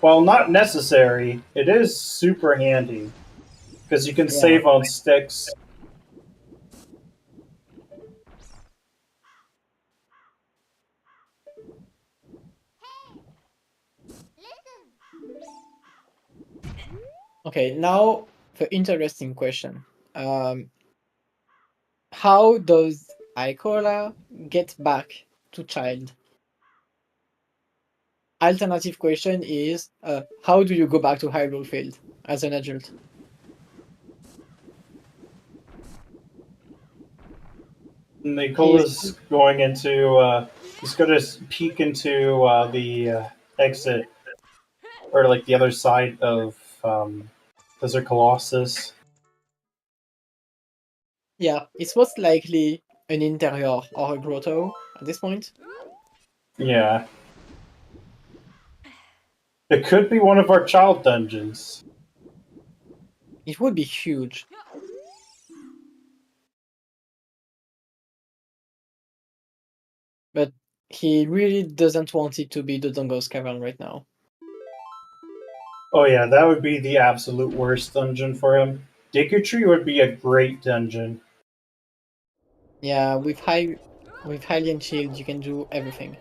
While not necessary, it is super handy. Because you can save on sticks. Okay, now the interesting question. How does Icola get back to child? Alternative question is, how do you go back to Hyrule Field as an adult? Nicola's going into, he's going to peek into the exit, or like the other side of Desert Colossus. Yeah, it's most likely an interior or a grotto at this point. Yeah. It could be one of our child dungeons. It would be huge. But he really doesn't want it to be the Dongo's Cavern right now. Oh yeah, that would be the absolute worst dungeon for him. Deku Tree would be a great dungeon. Yeah, with Hylian shield, you can do everything.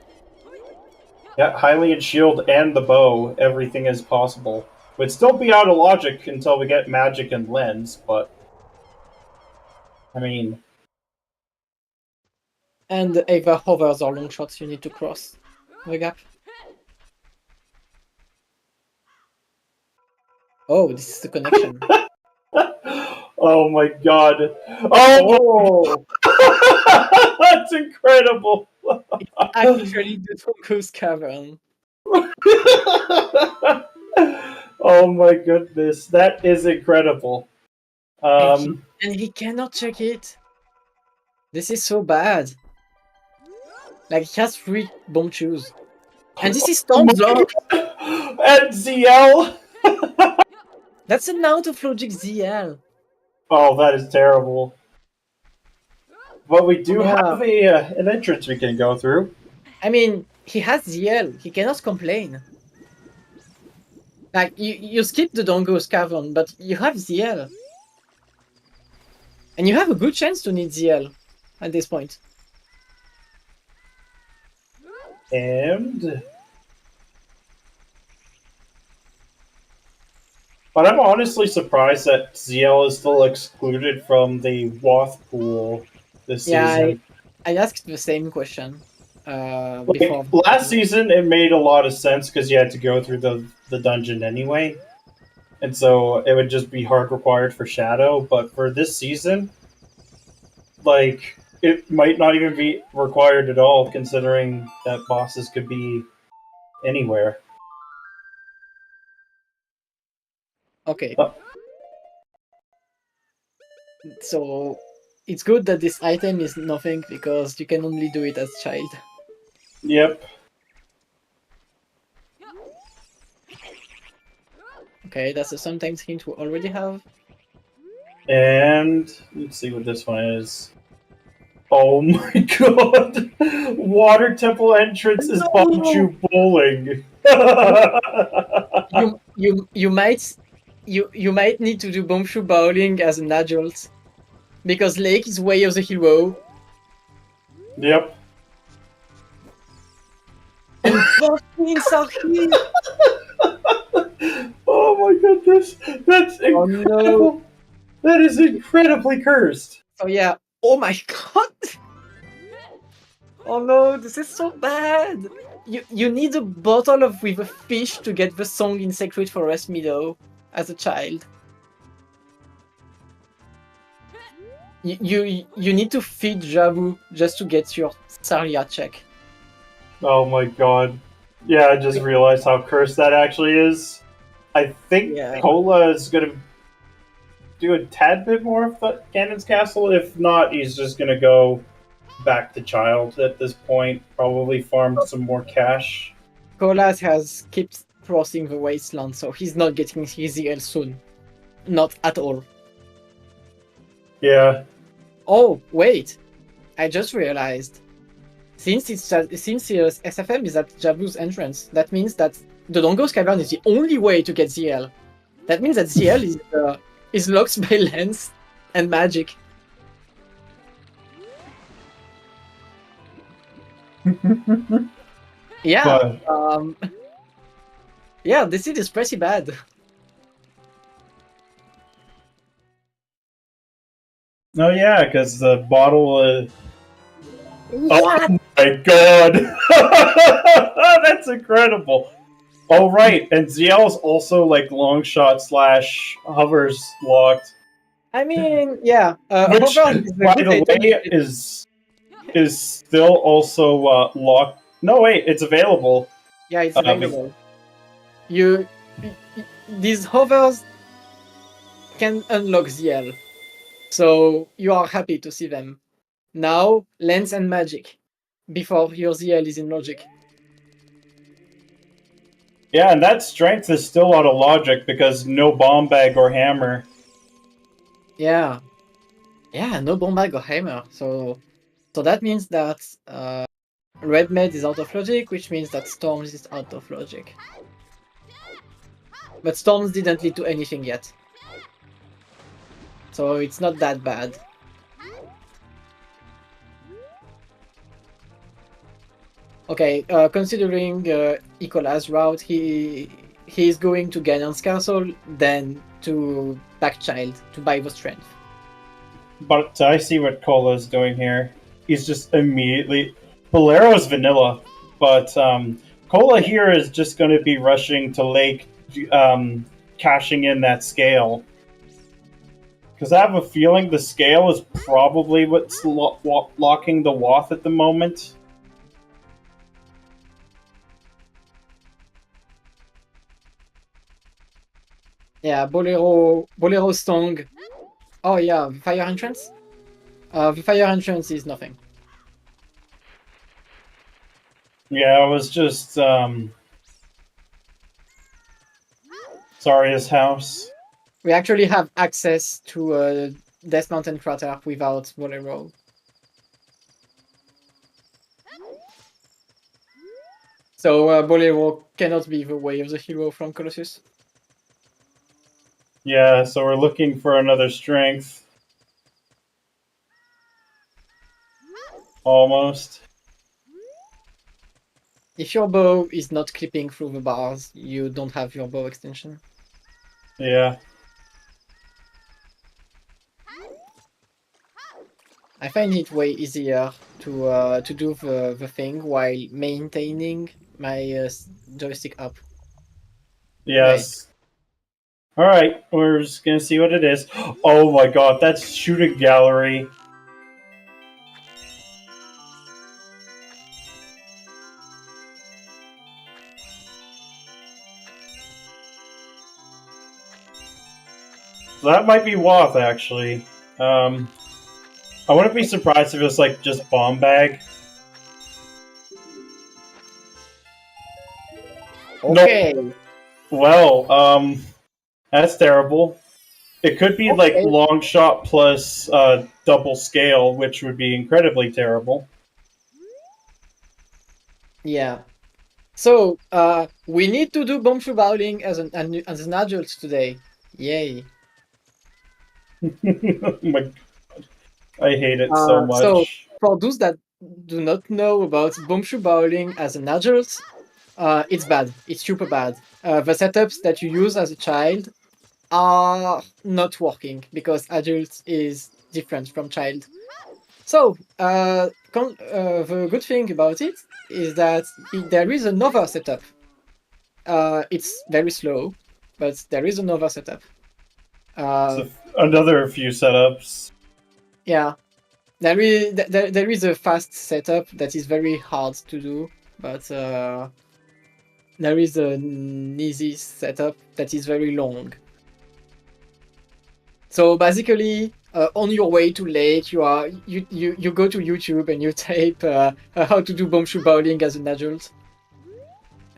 Yeah, Hylian shield and the bow, everything is possible. Would still be out of logic until we get magic and lens, but I mean, And either hovers or long shots you need to cross the gap. Oh, this is the connection. oh my god! Oh, Oh, that's incredible! it's actually the Tonko's cavern. oh my goodness, that is incredible. And he cannot check it. This is so bad. Like, he has 3 bomb shoes. And this is Storm's Lock. and ZL. That's an out of logic ZL. Oh, that is terrible. But we do Yeah. have an entrance we can go through. I mean, he has ZL. He cannot complain. Like, you skip the Dongo's cavern, but you have ZL. And you have a good chance to need ZL at this point. And but I'm honestly surprised that ZL is still excluded from the Woth pool this season. I asked the same question Like, before. last season, it made a lot of sense because you had to go through the dungeon anyway, and so it would just be hard required for Shadow. But for this season, like, it might not even be required at all, considering that bosses could be anywhere. Okay. Oh. So it's good that this item is nothing because you can only do it as child. Yep. Okay, that's a sometimes hint we already have. And let's see what this one is. Oh my god! Water temple entrance is No! Bonju bowling. You might need to do Bombshoe Bowling as an adult. Because Lake is way of the hero. Yep. And both things are here! Oh my goodness! That's Oh incredible! no! That is incredibly cursed! So yeah, oh my god! Oh no, this is so bad! You need a bottle of with a fish to get the song in Sacred Forest Meadow as a child. You need to feed Jabu just to get your Saria check. Oh my god. Yeah, I just realized how cursed that actually is. I think Yeah. Cola is gonna do a tad bit more of the Cannon's Castle. If not, he's just gonna go back to Child at this point. Probably farm some more cash. Colas has kept crossing the wasteland, so he's not getting his EL soon. Not at all. Yeah. Oh, wait! I just realized. Since SFM is at Jabu's entrance, that means that the Dongo's Cavern is the only way to get ZL. That means that ZL is locked by lens and magic. Yeah. Yeah, this is pretty bad. Oh yeah, because the bottle. What? Oh my god! That's incredible. Oh right, and ZL is also like long shot / hovers locked. I mean, yeah. Which, by the way, is still also locked. No wait, it's available. Yeah, it's available. These hovers can unlock ZL, so you are happy to see them. Now, lens and magic, before your ZL is in logic. Yeah, and that strength is still out of logic because no bomb bag or hammer. Yeah. Yeah, no bomb bag or hammer. So that means that Red Med is out of logic, which means that Storms is out of logic. But Storms didn't lead to anything yet. So it's not that bad. Okay, considering Icola's route, he is going to Ganon's castle, then to Backchild to buy the strength. But I see what Cola's doing here. He's just immediately. Bolero's vanilla, but Cola here is just going to be rushing to Lake, cashing in that scale. Because I have a feeling the scale is probably what's locking the Wath at the moment. Yeah, Bolero song. Oh yeah, fire entrance. The fire entrance is nothing. Yeah, I was just Zarya's house. We actually have access to Death Mountain Crater without Bolero. So Bolero cannot be the way of the hero from Colossus. Yeah, so we're looking for another strength. Almost. If your bow is not clipping through the bars, you don't have your bow extension. Yeah. I find it way easier to do the thing while maintaining my joystick up. Yes. Alright, we're just gonna see what it is. Oh my god, that's shooting gallery. That might be Wath, actually. I wouldn't be surprised if it was like just bomb bag. Okay. No. Well, that's terrible. It could be like Okay. long shot plus double scale, which would be incredibly terrible. Yeah. So we need to do Bombshoe Bowling as an adult today. Yay. Oh my god. I hate it so much. So for those that do not know about Bombshoe Bowling as an adult, it's bad. It's super bad. The setups that you use as a child are not working because adult is different from child. So the good thing about it is that there is another setup. It's very slow, but there is another setup. So another few setups. Yeah, there is a fast setup that is very hard to do, but there is an easy setup that is very long. So basically, on your way to lake, you go to YouTube and you type how to do Bombshoe Bowling as an adult,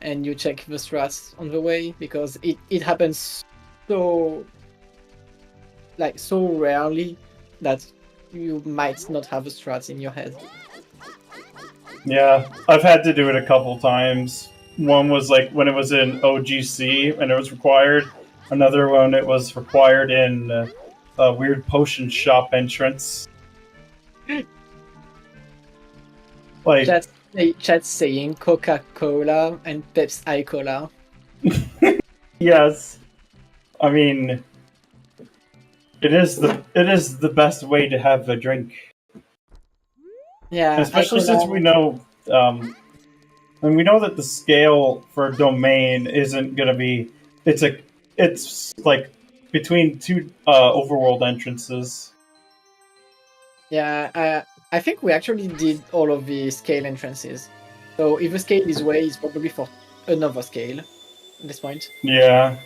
and you check the strats on the way because it happens so rarely that you might not have a strat in your head. Yeah, I've had to do it a couple times. One was like when it was in OGC and it was required. Another one it was required in a weird potion shop entrance. Like Chat saying Coca-Cola and Pepsi Icola. yes, I mean it is the best way to have a drink. Yeah, Especially Icola. since we know, and we know that the scale for domain isn't gonna be. It's like between two overworld entrances. Yeah, I think we actually did all of the scale entrances. So if the scale is way, it's probably for another scale at this point. Yeah.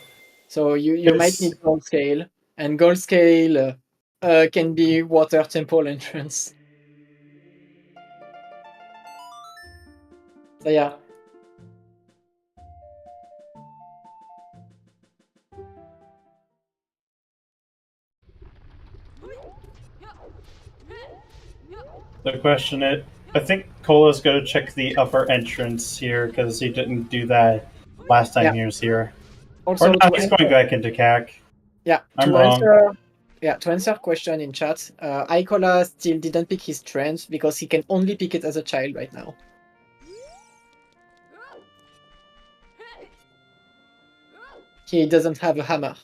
So you might need gold scale, and gold scale can be water temple entrance. So yeah. The question is, I think Cola's gonna check the upper entrance here because he didn't do that last time he was here. Also, Or not, he's going back into CAC. Yeah, I'm to wrong. answer question in chat, Icola still didn't pick his strength because he can only pick it as a child right now. he doesn't have a hammer.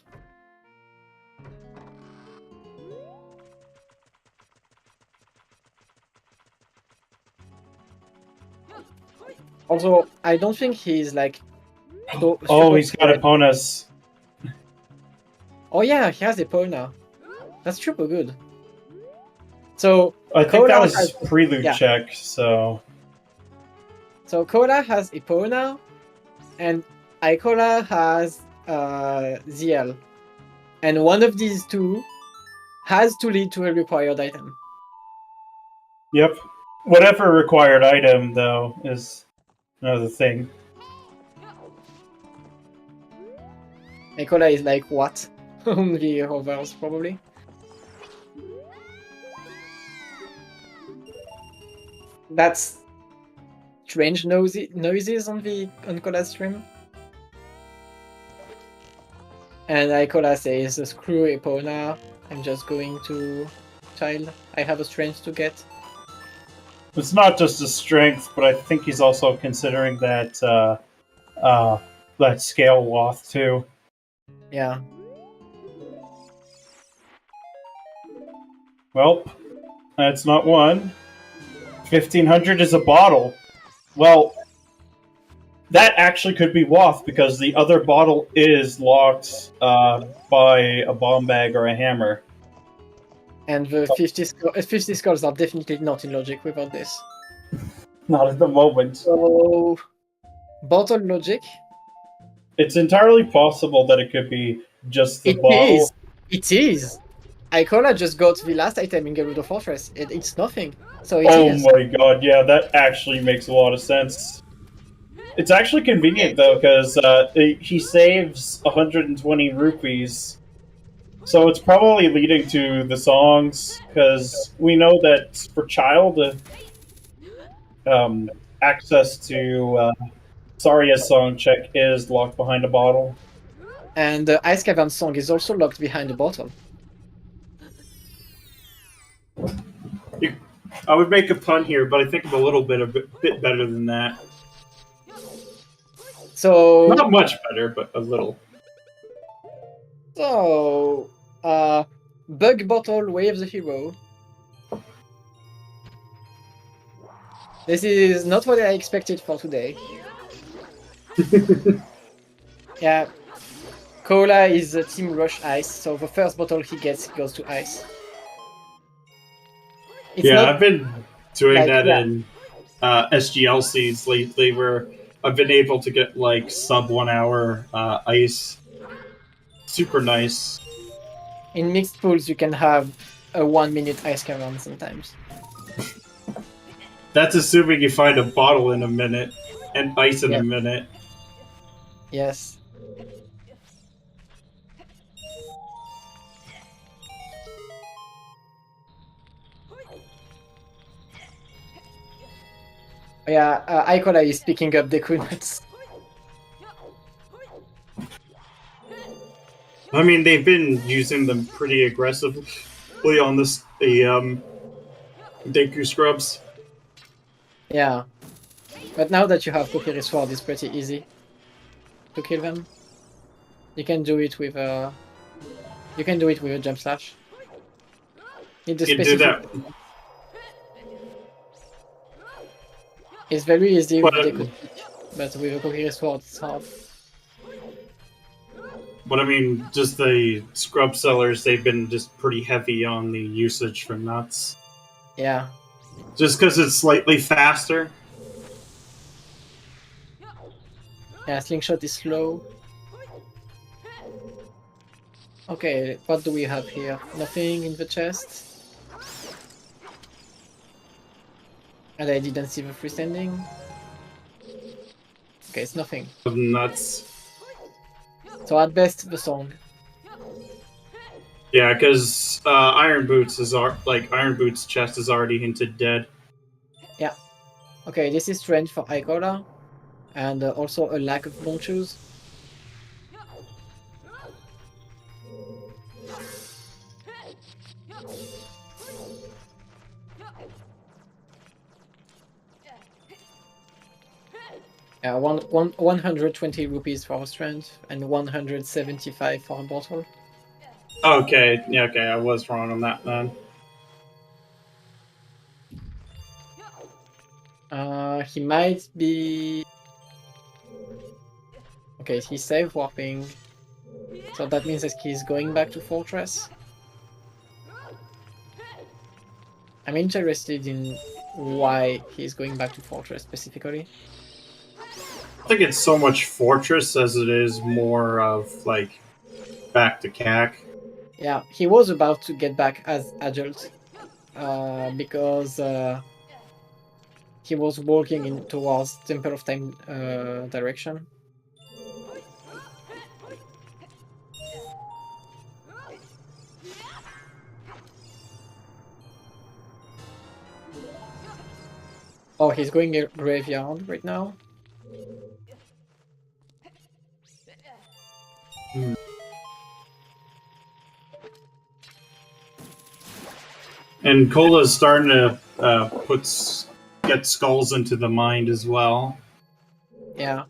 Also, I don't think he's like. Oh, he's got Eponas. Oh yeah, he has Epona. That's super good. So I think Cola that was has, prelude yeah. check, so... So Cola has Epona, and Icola has ZL. And one of these two has to lead to a required item. Yep. Whatever required item, though, is another thing. Icola is like what? On the hovers, probably. That's strange noises on Cola's stream. And Icola says, screw Epona, I'm just going to child. I have a strength to get. It's not just his strength, but I think he's also considering that that scale wath too. Yeah. Well, that's not one. 1500 is a bottle. Well, that actually could be wath because the other bottle is locked by a bomb bag or a hammer. And the 50 skulls are definitely not in logic without this. Not at the moment. So, bottle logic? It's entirely possible that it could be just the bottle. It is! Icola just got the last item in Gerudo Fortress. It's nothing. So it is. Oh my god, yeah, that actually makes a lot of sense. It's actually convenient, though, because he saves 120 rupees. So it's probably leading to the songs, because we know that for child, access to Saria's song check is locked behind a bottle. And the Ice Cavern song is also locked behind a bottle. I would make a pun here, but I think I'm a bit better than that. So not much better, but a little. So, Bug Bottle Wave the Hero. This is not what I expected for today. Yeah. Cola is Team Rush Ice, so the first bottle he gets goes to Ice. I've been doing that in SGL seeds lately, where I've been able to get like sub 1 hour ice. Super nice. In mixed pools, you can have a 1 minute ice cavern sometimes. That's assuming you find a bottle in a minute and ice in a minute. Yes. Yeah, Icola is picking up the nuts. I mean, they've been using them pretty aggressively on the Deku scrubs. Yeah. But now that you have Kokiri Sword, it's pretty easy to kill them. You can do it with a... You can do it with a jump slash. You can do that. It's very easy with Deku, but with a Kokiri Sword, it's hard. But I mean, just the scrub sellers, they've been just pretty heavy on the usage for nuts. Yeah. Just because it's slightly faster. Yeah, Slingshot is slow. Okay, what do we have here? Nothing in the chest. And I didn't see the freestanding. Okay, it's nothing. Nuts. So at best, the song. Yeah, because Iron Boots chest is already hinted dead. Yeah. Okay, this is strange for Icola, and also a lack of bonchus. Yeah, 120 rupees for a strength and 175 for a bottle. Okay, yeah, okay, I was wrong on that then. He might be. Okay, he's safe warping. So that means that he's going back to Fortress. I'm interested in why he's going back to Fortress specifically. I think it's so much Fortress as it is more of, like, back to CAC. Yeah, he was about to get back as adult because he was walking in towards Temple of Time direction. Oh, he's going a graveyard right now. And Cola's starting to get skulls into the mind as well. Yeah.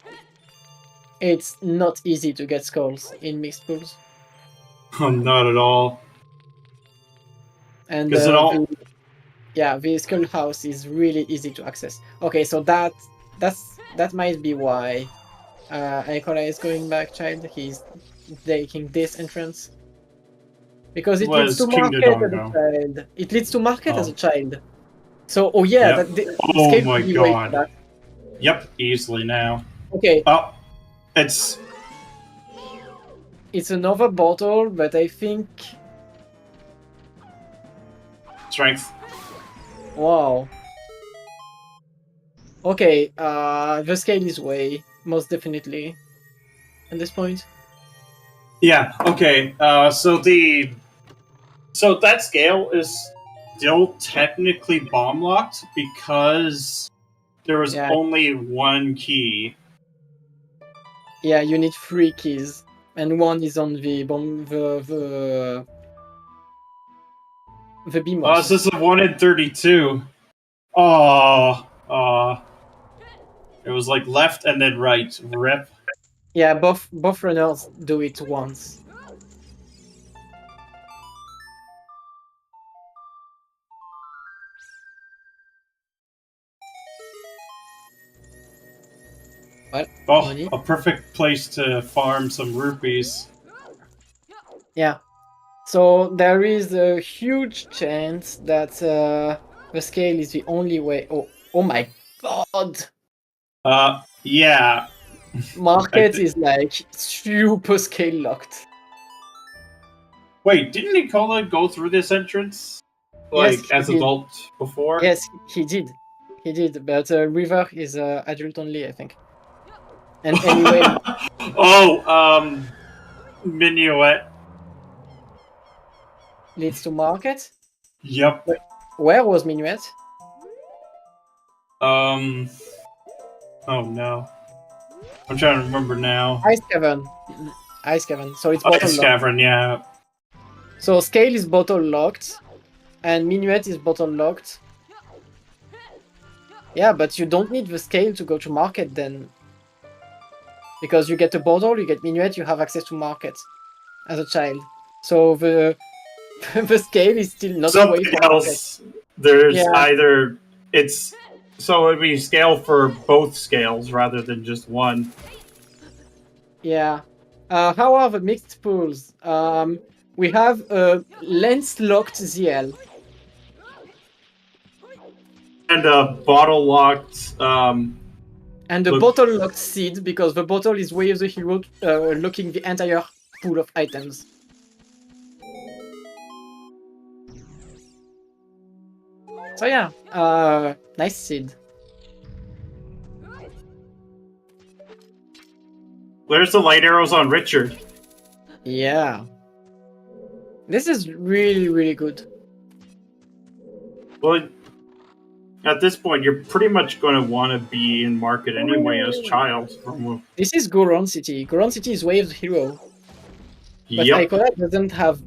It's not easy to get skulls in mixed pools. Not at all. And Because the skull house is really easy to access. Okay, so that might be why Icola is going back, child. He's taking this entrance. Because it leads to market as a child. It leads to market as a child. So, oh yeah, Yep. oh my god. Yep, easily now. Okay. Oh, it's another bottle, but I think strength. Wow. Okay, the scale is way, most definitely, at this point. Yeah, okay. So that scale is still technically bomb locked because there was only one key. Yeah, you need 3 keys, and one is on the bomb the BMOS. Oh, this is a 1 in 32. Oh. It was like left and then right. Rip. Yeah, both runners do it once. What? Oh, Money? a perfect place to farm some rupees. Yeah. So there is a huge chance that the scale is the only way. Oh my god! Yeah. Market is like super scale locked. Wait, didn't Icola go through this entrance? Like, yes, as adult before? Yes, he did. He did, but River is adult only, I think. And anyway... Minuet. Leads to market? Yep. Where was Minuet? Oh no. I'm trying to remember now. Ice Cavern. So it's bottle Ice Cavern, yeah. So scale is bottle locked, and Minuet is bottle locked. Yeah, but you don't need the scale to go to market then. Because you get a bottle, you get Minuet, you have access to market as a child. So the scale is still not something else. There's either it's so it'd be scale for both scales rather than just one. Yeah. How are the mixed pools? We have a lens locked ZL. And a bottle locked and a bottle locked seed, because the bottle is way of the hero locking the entire pool of items. So yeah, nice seed. Where's the light arrows on Richard? Yeah. This is really, really good. Well, at this point, you're pretty much going to want to be in market anyway as child. This is Goron City. Goron City is way of the hero. But Icola doesn't have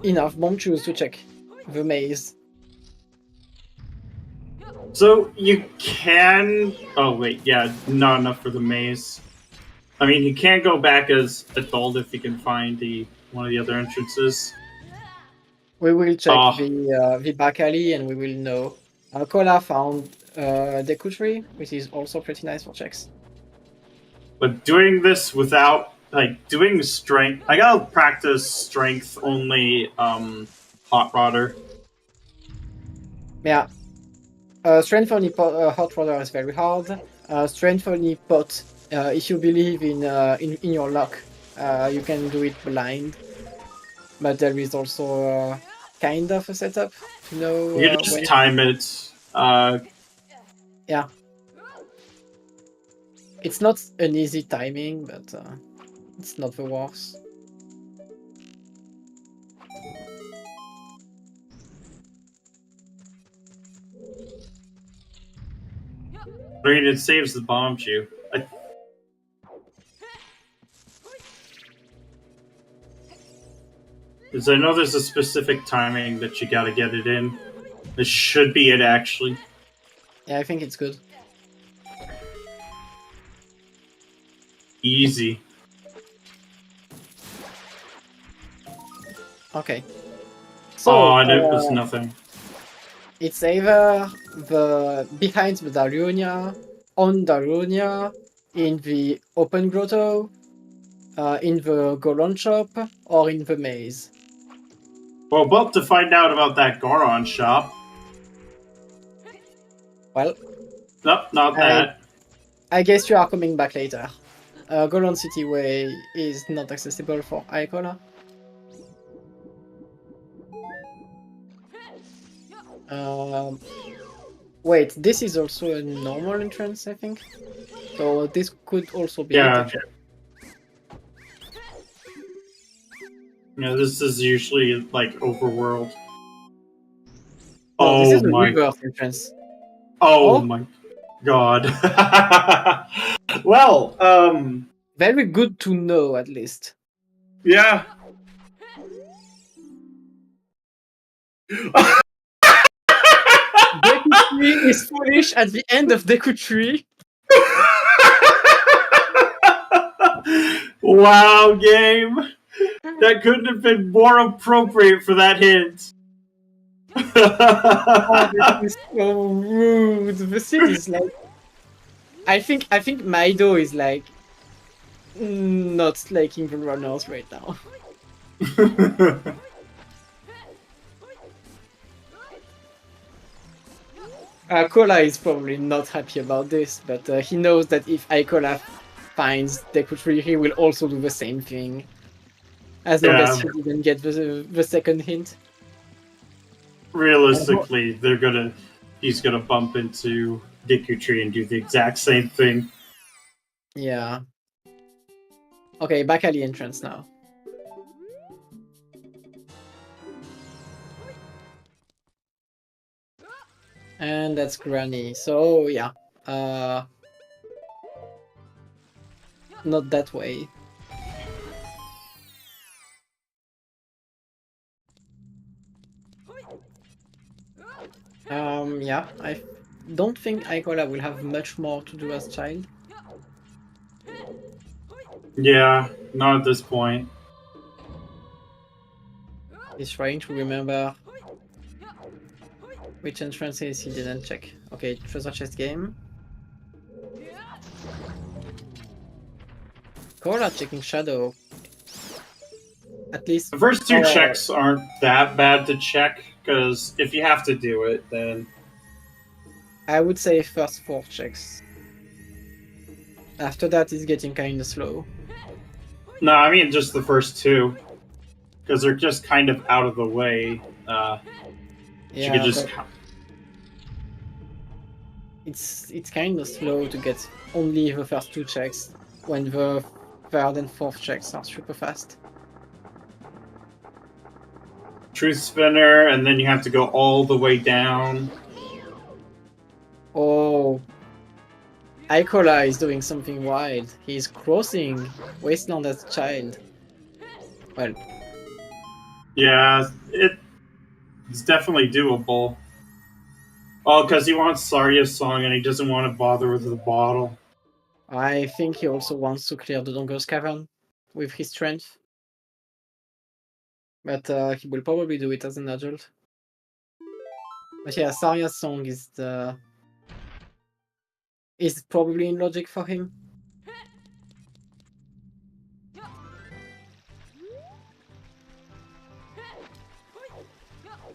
enough bomb shoes to check the maze. So you can. Oh wait, yeah, not enough for the maze. I mean, he can go back as adult if he can find one of the other entrances. We will check Oh, the back alley and we will know. Kola found Deku Tree, which is also pretty nice for checks. but doing this without doing strength, I gotta practice strength only. Hot rodder. Yeah. Strength only hot rodder is very hard. Strength only pot. If you believe in your luck, you can do it blind. But there is also kind of a setup to know You can just when. time it. Yeah. It's not an easy timing, but it's not the worst. I mean, it saves the bomb you. Because I know there's a specific timing that you gotta get it in. This should be it, actually. Yeah, I think it's good. Easy. Okay. So, Oh, and it was nothing. it's either behind the Darunia, on Darunia, in the open grotto, in the Goron shop, or in the maze. We're about to find out about that Goron shop. Well, Nope, not that. I guess you are coming back later. Goron City Way is not accessible for Icola. Wait, this is also a normal entrance, I think. So this could also be Yeah. it, actually. Yeah, this is usually like overworld. No, this is a my! rebirth entrance. Oh Oh. my god! Well, Very good to know, at least. yeah. Deku Tree is foolish at the end of Deku Tree. Wow, game. That couldn't have been more appropriate for that hint. Oh, this is so rude. The scene is like, I think Maido is like not liking the runners right now. Kola is probably not happy about this, but he knows that if Icola finds Deku Tree, he will also do the same thing. As long as he didn't get the second hint. Realistically, he's gonna bump into Deku Tree and do the exact same thing. Yeah. Okay, back alley entrance now. And that's Granny. So yeah. Not that way. Yeah, I don't think Icola will have much more to do as child. Yeah, not at this point. He's trying to remember which entrances he didn't check. Okay, treasure chest game. Kola checking shadow. At least The first two checks aren't that bad to check, because if you have to do it, then I would say first 4 checks. After that, it's getting kind of slow. no, I mean just the first 2, because they're just kind of out of the way. Yeah, you could just. It's kind of slow to get only the first 2 checks when the third and fourth checks are super fast. Truth spinner, and then you have to go all the way down. Oh, Icola is doing something wild. He's crossing Wasteland as a child. Well, yeah, it's definitely doable. Oh, because he wants Sarya's song and he doesn't want to bother with the bottle. I think he also wants to clear the Dongo's cavern with his strength. But he will probably do it as an adult. But yeah, Sarya's song is probably in logic for him.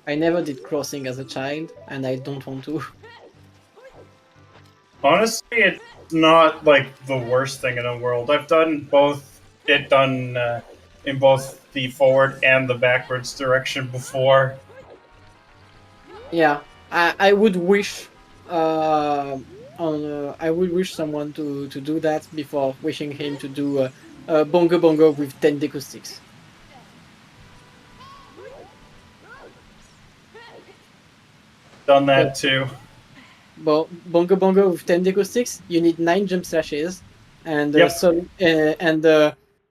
I never did crossing as a child, and I don't want to. Honestly, it's not like the worst thing in the world. I've done both. In both the forward and the backwards direction before. Yeah, I would wish I would wish someone to do that before wishing him to do bongo bongo with 10 deco sticks. Done that too. But bongo bongo with 10 deco sticks, you need 9 jump slashes, and Yep.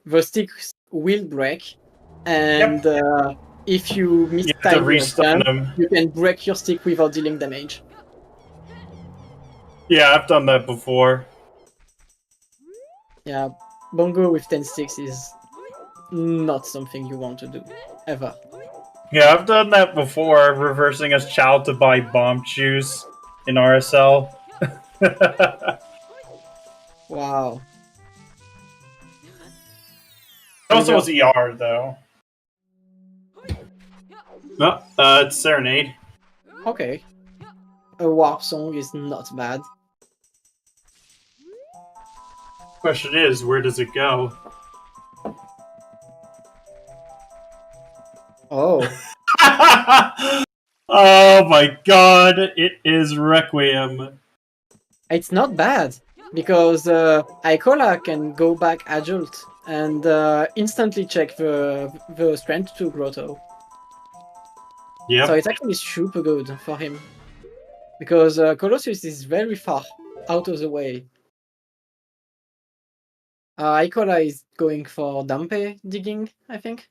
the sticks will break, and if you miss You have to time your restun jump, them. you can break your stick without dealing damage. Yeah, I've done that before. Yeah, bongo with 10 sticks is not something you want to do, ever. Yeah, I've done that before, reversing as child to buy bomb shoes in RSL. Wow. It also was ER, though. No, it's Serenade. Okay. A warp song is not bad. Question is, where does it go? Oh. Oh my god, it is Requiem. It's not bad, because Icola can go back adult and instantly check the strength 2 grotto. Yep. So it's actually super good for him. Because Colossus is very far out of the way. Icola is going for Dampe digging, I think.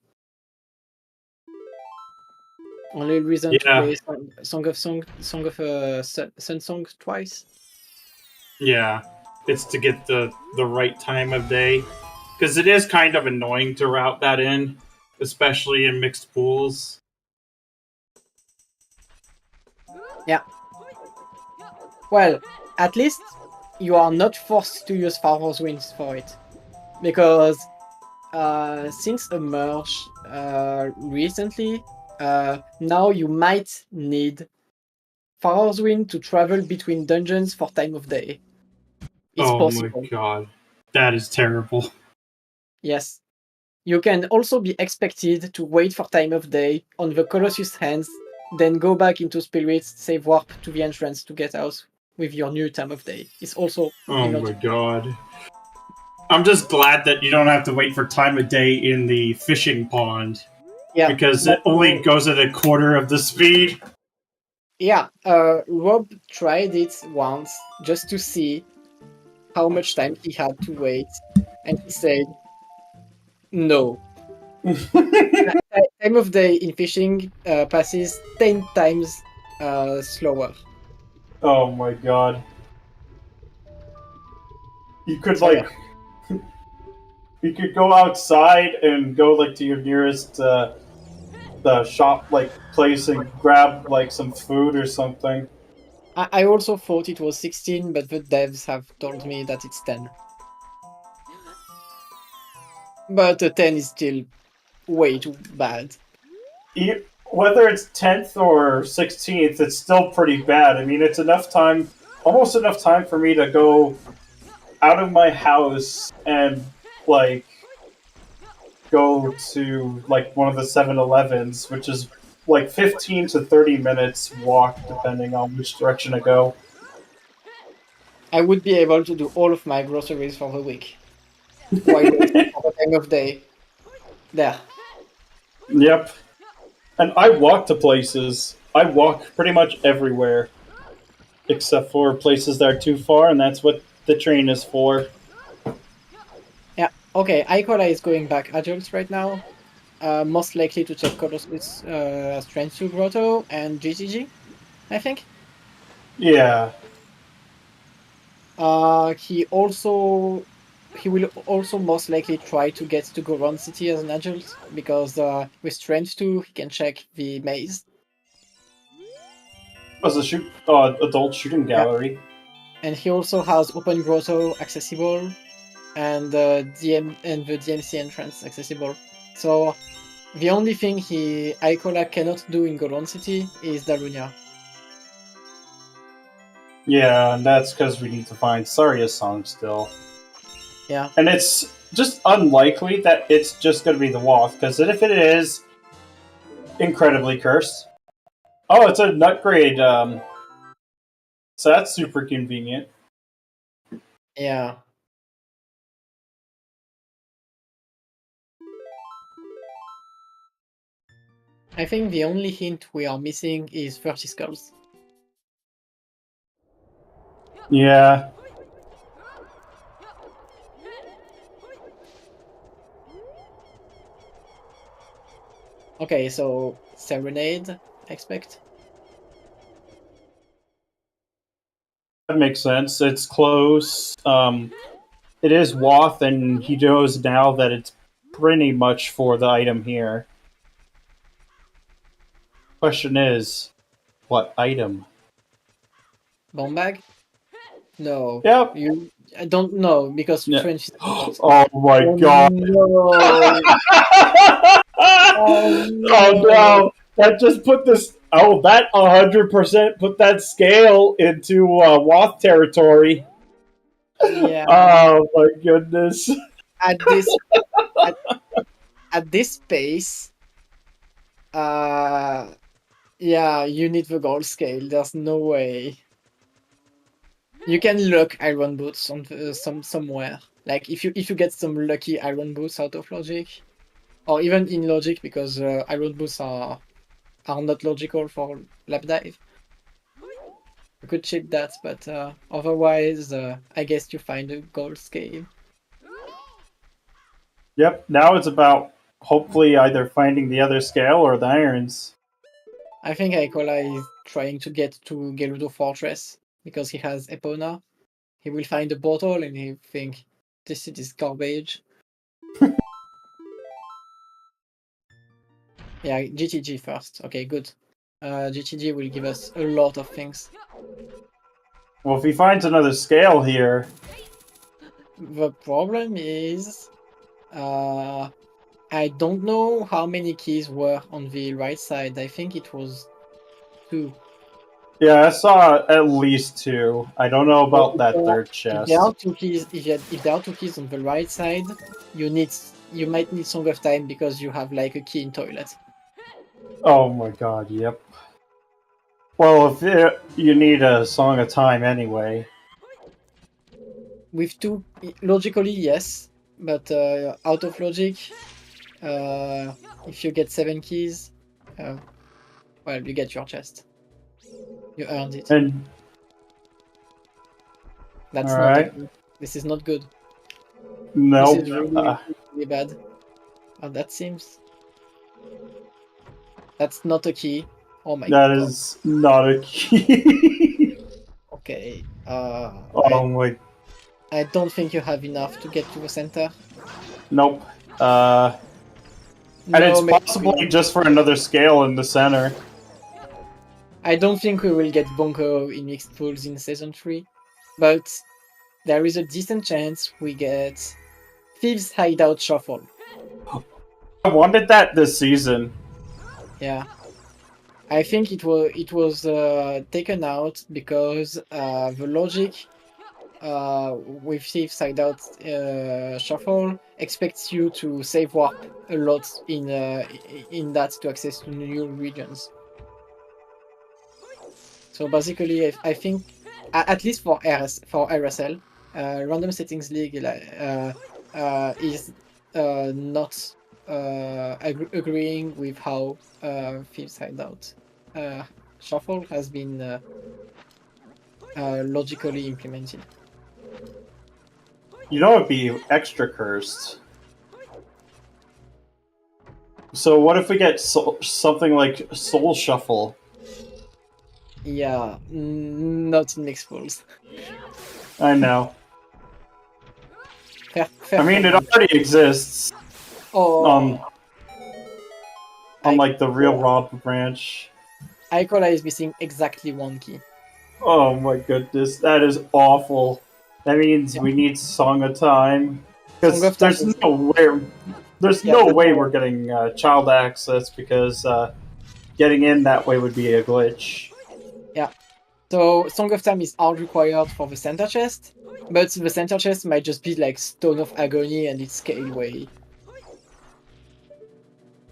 Only reason to play Song of Sun Song twice. Yeah, it's to get the right time of day. Because it is kind of annoying to route that in, especially in mixed pools. Yeah. Well, at least you are not forced to use Farmer's Winds for it. Because since a merge recently, now you might need Farmer's Wind to travel between dungeons for time of day. It's possible. My god. That is terrible. Yes. You can also be expected to wait for time of day on the Colossus hands, then go back into Spirits, save warp to the entrance to get out with your new time of day. It's also my god. I'm just glad that you don't have to wait for time of day in the fishing pond. Yeah. Because it only goes at a quarter of the speed. Yeah, Rob tried it once just to see how much time he had to wait, and he said, no. Time of day in fishing passes 10 times slower. Oh my god. You could, you could go outside and go, to your nearest, the shop, place and grab, some food or something. I also thought it was 16, but the devs have told me that it's 10. But 10 is still way too bad. Whether it's 10th or 16th, it's still pretty bad. I mean, it's almost enough time for me to go out of my house and, go to, one of the 7-Elevens, which is, 15 to 30 minutes walk, depending on which direction I go. I would be able to do all of my groceries for the week. While waiting for the time of day. There. Yep. And I walk to places. I walk pretty much everywhere. Except for places that are too far, and that's what the train is for. Yeah, okay, Icola is going back adults right now. Most likely to check Colossus Strength 2 Grotto and GTG, I think. Yeah. He will also most likely try to get to Goron City as an adult because with Strength 2 he can check the maze. As a adult shooting Yeah. gallery. And he also has Open Grotto accessible and the DMC entrance accessible. So the only thing Icola cannot do in Goron City is Darunia. Yeah, and that's because we need to find Saria's song still. Yeah. And it's just unlikely that it's just going to be the Wath, because if it is, incredibly cursed. Oh, it's a nut grade, so that's super convenient. Yeah. I think the only hint we are missing is 30 skulls. Yeah. Okay, so Serenade, I expect. That makes sense. It's close. It is Wath, and he knows now that it's pretty much for the item here. Question is, what item? Bomb bag? No. Yep. I don't know because Yeah. French is Oh my Oh god. no. Oh Oh no! That just put this. Oh, that 100% put that scale into Wath territory. Yeah. Oh my goodness. At this at this pace, yeah, you need the gold scale. There's no way. You can look iron boots on somewhere. Like if you get some lucky iron boots out of logic, or even in logic because iron boots are not logical for lap dive. You could cheat that, but otherwise, I guess you find a gold scale. Yep, now it's about hopefully either finding the other scale or the irons. I think Icola is trying to get to Gerudo Fortress because he has Epona. He will find a bottle and he think this is garbage. Yeah, GTG first. Okay, good. GTG will give us a lot of things. Well, if he finds another scale here, The problem is, I don't know how many keys were on the right side. I think it was 2. yeah, I saw at least 2. I don't know about that third If chest. there are 2 keys, if there are 2 keys on the right side, you might need Song of Time because you have like a key in toilet. Oh my god, yep. Well, you need a Song of Time anyway. With 2, logically yes, but out of logic, if you get 7 keys, well, you get your chest. You earned it. And That's not alright. okay. This is not good. Nope. This is really bad. That seems. That's not a key. Oh my god. That is not a key. Okay. Oh my. I don't think you have enough to get to the center. Nope. And it's possibly just for another scale in the center. I don't think we will get Bonko in mixed pools in season 3, but there is a decent chance we get Thieves Hideout Shuffle. I wanted that this season. Yeah. I think it was taken out because the logic with Thieves Hideout Shuffle expects you to save warp a lot in that to access to new regions. So basically, I think at least for RSL, Random Settings League is not agreeing with how Thieves Hideout Shuffle has been logically implemented. You know it'd be extra cursed. So what if we get something like Soul Shuffle? Yeah, not in mixed pools. I know. Fair I mean, it comment. already exists Oh, on I- like the real Rob branch. Icola is missing exactly one key. Oh my goodness, that is awful. That means Yeah. we need Song of Time Song because of Time there's is yeah, no the way door. we're getting child access because getting in that way would be a glitch. Yeah. So Song of Time is hard required for the center chest, but the center chest might just be like Stone of Agony and it's scale way.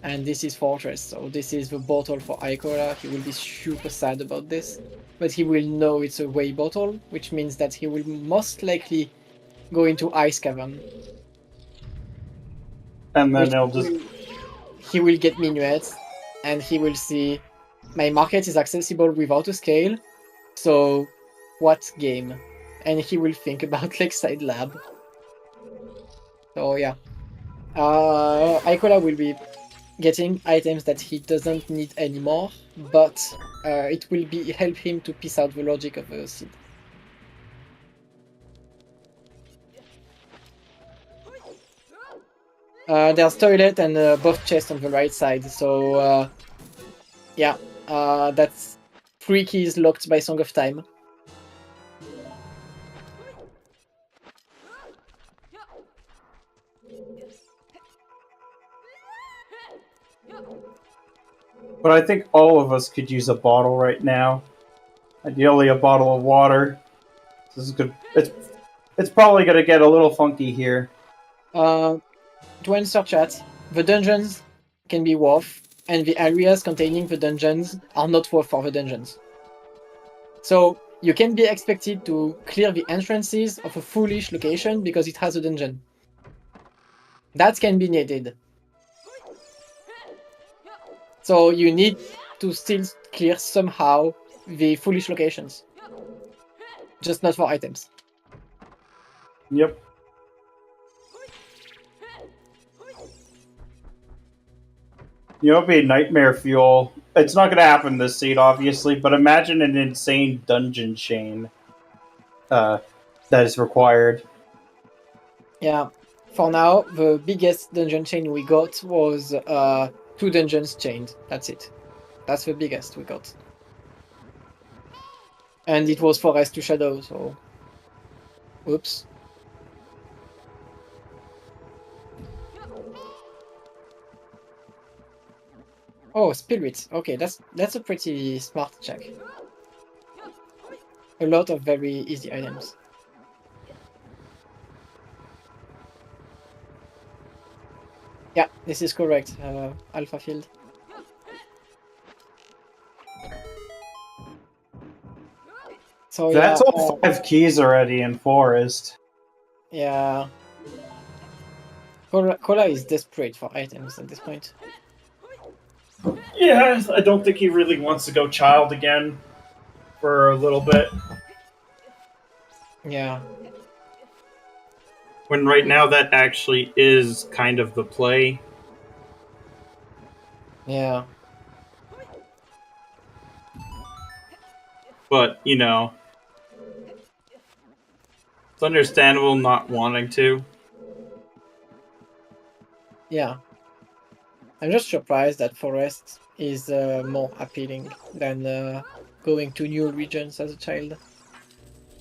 And this is Fortress, so this is the bottle for Icola. He will be super sad about this, but he will know it's a way bottle, which means that he will most likely go into Ice Cavern. And then Which it'll just he will get minuets, and he will see my market is accessible without a scale, so what game? And he will think about Lakeside Lab. So yeah, Icola will be getting items that he doesn't need anymore, but it will be help him to piece out the logic of the seed. There's toilet and both chests on the right side, so yeah, that's 3 keys locked by Song of Time. But I think all of us could use a bottle right now. Ideally, a bottle of water. This is good. It's probably gonna get a little funky here. To answer chat, the dungeons can be worth, and the areas containing the dungeons are not worth for the dungeons. So you can be expected to clear the entrances of a foolish location because it has a dungeon. That can be needed. So you need to still clear somehow the foolish locations. Just not for items. Yep. You know, it'd be nightmare fuel. It's not gonna happen this seed, obviously, but imagine an insane dungeon chain that is required. Yeah. For now, the biggest dungeon chain we got was 2 dungeons chained. That's it. That's the biggest we got. And it was Forest to Shadow, so... Oops. Oh, Spirit. Okay, that's a pretty smart check. A lot of very easy items. Yeah, this is correct, Alpha Field. So That's yeah, all 5 keys already in Forest. yeah. Cola is desperate for items at this point. Yeah, I don't think he really wants to go child again for a little bit. Yeah. When right now that actually is kind of the play. Yeah. But, you know, it's understandable not wanting to. Yeah. I'm just surprised that Forest is more appealing than going to new regions as a child.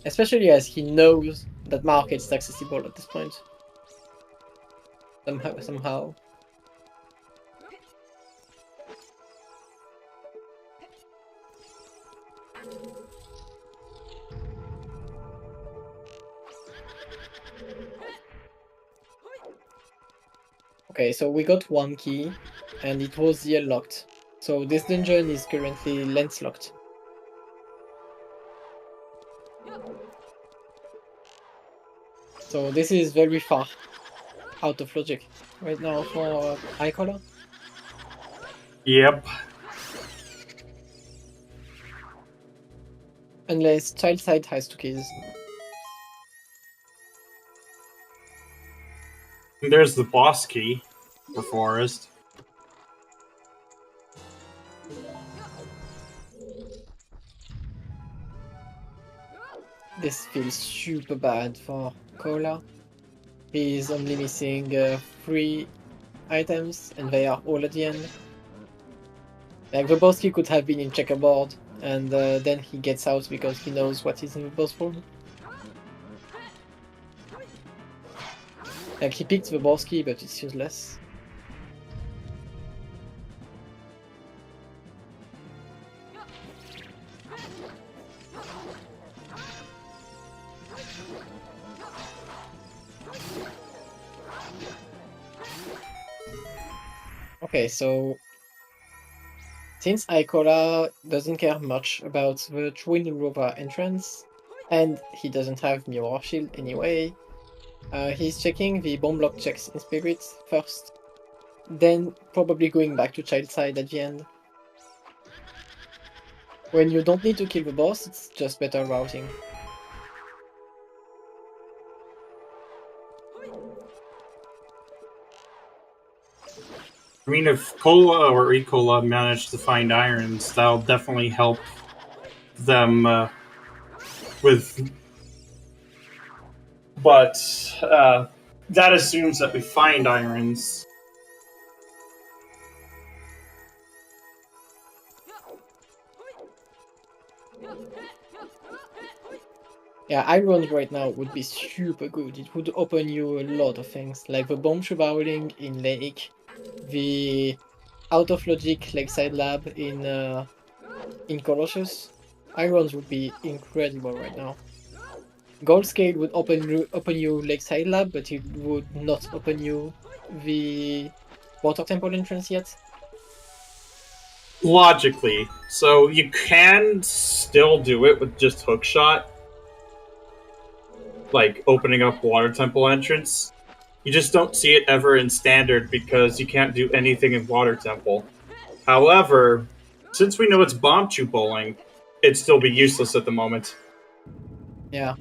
Especially as he knows that market is accessible at this point. Somehow. Okay, so we got 1 key, and it was the locked. So this dungeon is currently lens locked. So this is very far out of logic right now for Icola. Yep. Unless child side has 2 keys. There's the boss key for Forest. This feels super bad for Cola. He's only missing 3 items, and they are all at the end. Like, the boss key could have been in checkerboard, and then he gets out because he knows what is in the boss room. Like, he picked the boss key, but it's useless. Okay, so since Icola doesn't care much about the Twin Rover entrance, and he doesn't have Mirror Shield anyway, he's checking the bomb block checks in Spirit first, then probably going back to Child Side at the end. When you don't need to kill the boss, it's just better routing. I mean, if Cola or Icola manage to find irons, that'll definitely help them with. But that assumes that we find irons. Yeah, Iron right now would be super good. It would open you a lot of things, like the bomb showering in Lake, the out of logic Lakeside Lab in Colossus. Irons would be incredible right now. Gold Scale would open you Lakeside Lab, but it would not open you the Water Temple entrance yet. Logically, so you can still do it with just hookshot, like opening up Water Temple entrance. You just don't see it ever in standard because you can't do anything in Water Temple. However, since we know it's bomb chew bowling, it'd still be useless at the moment. Yeah.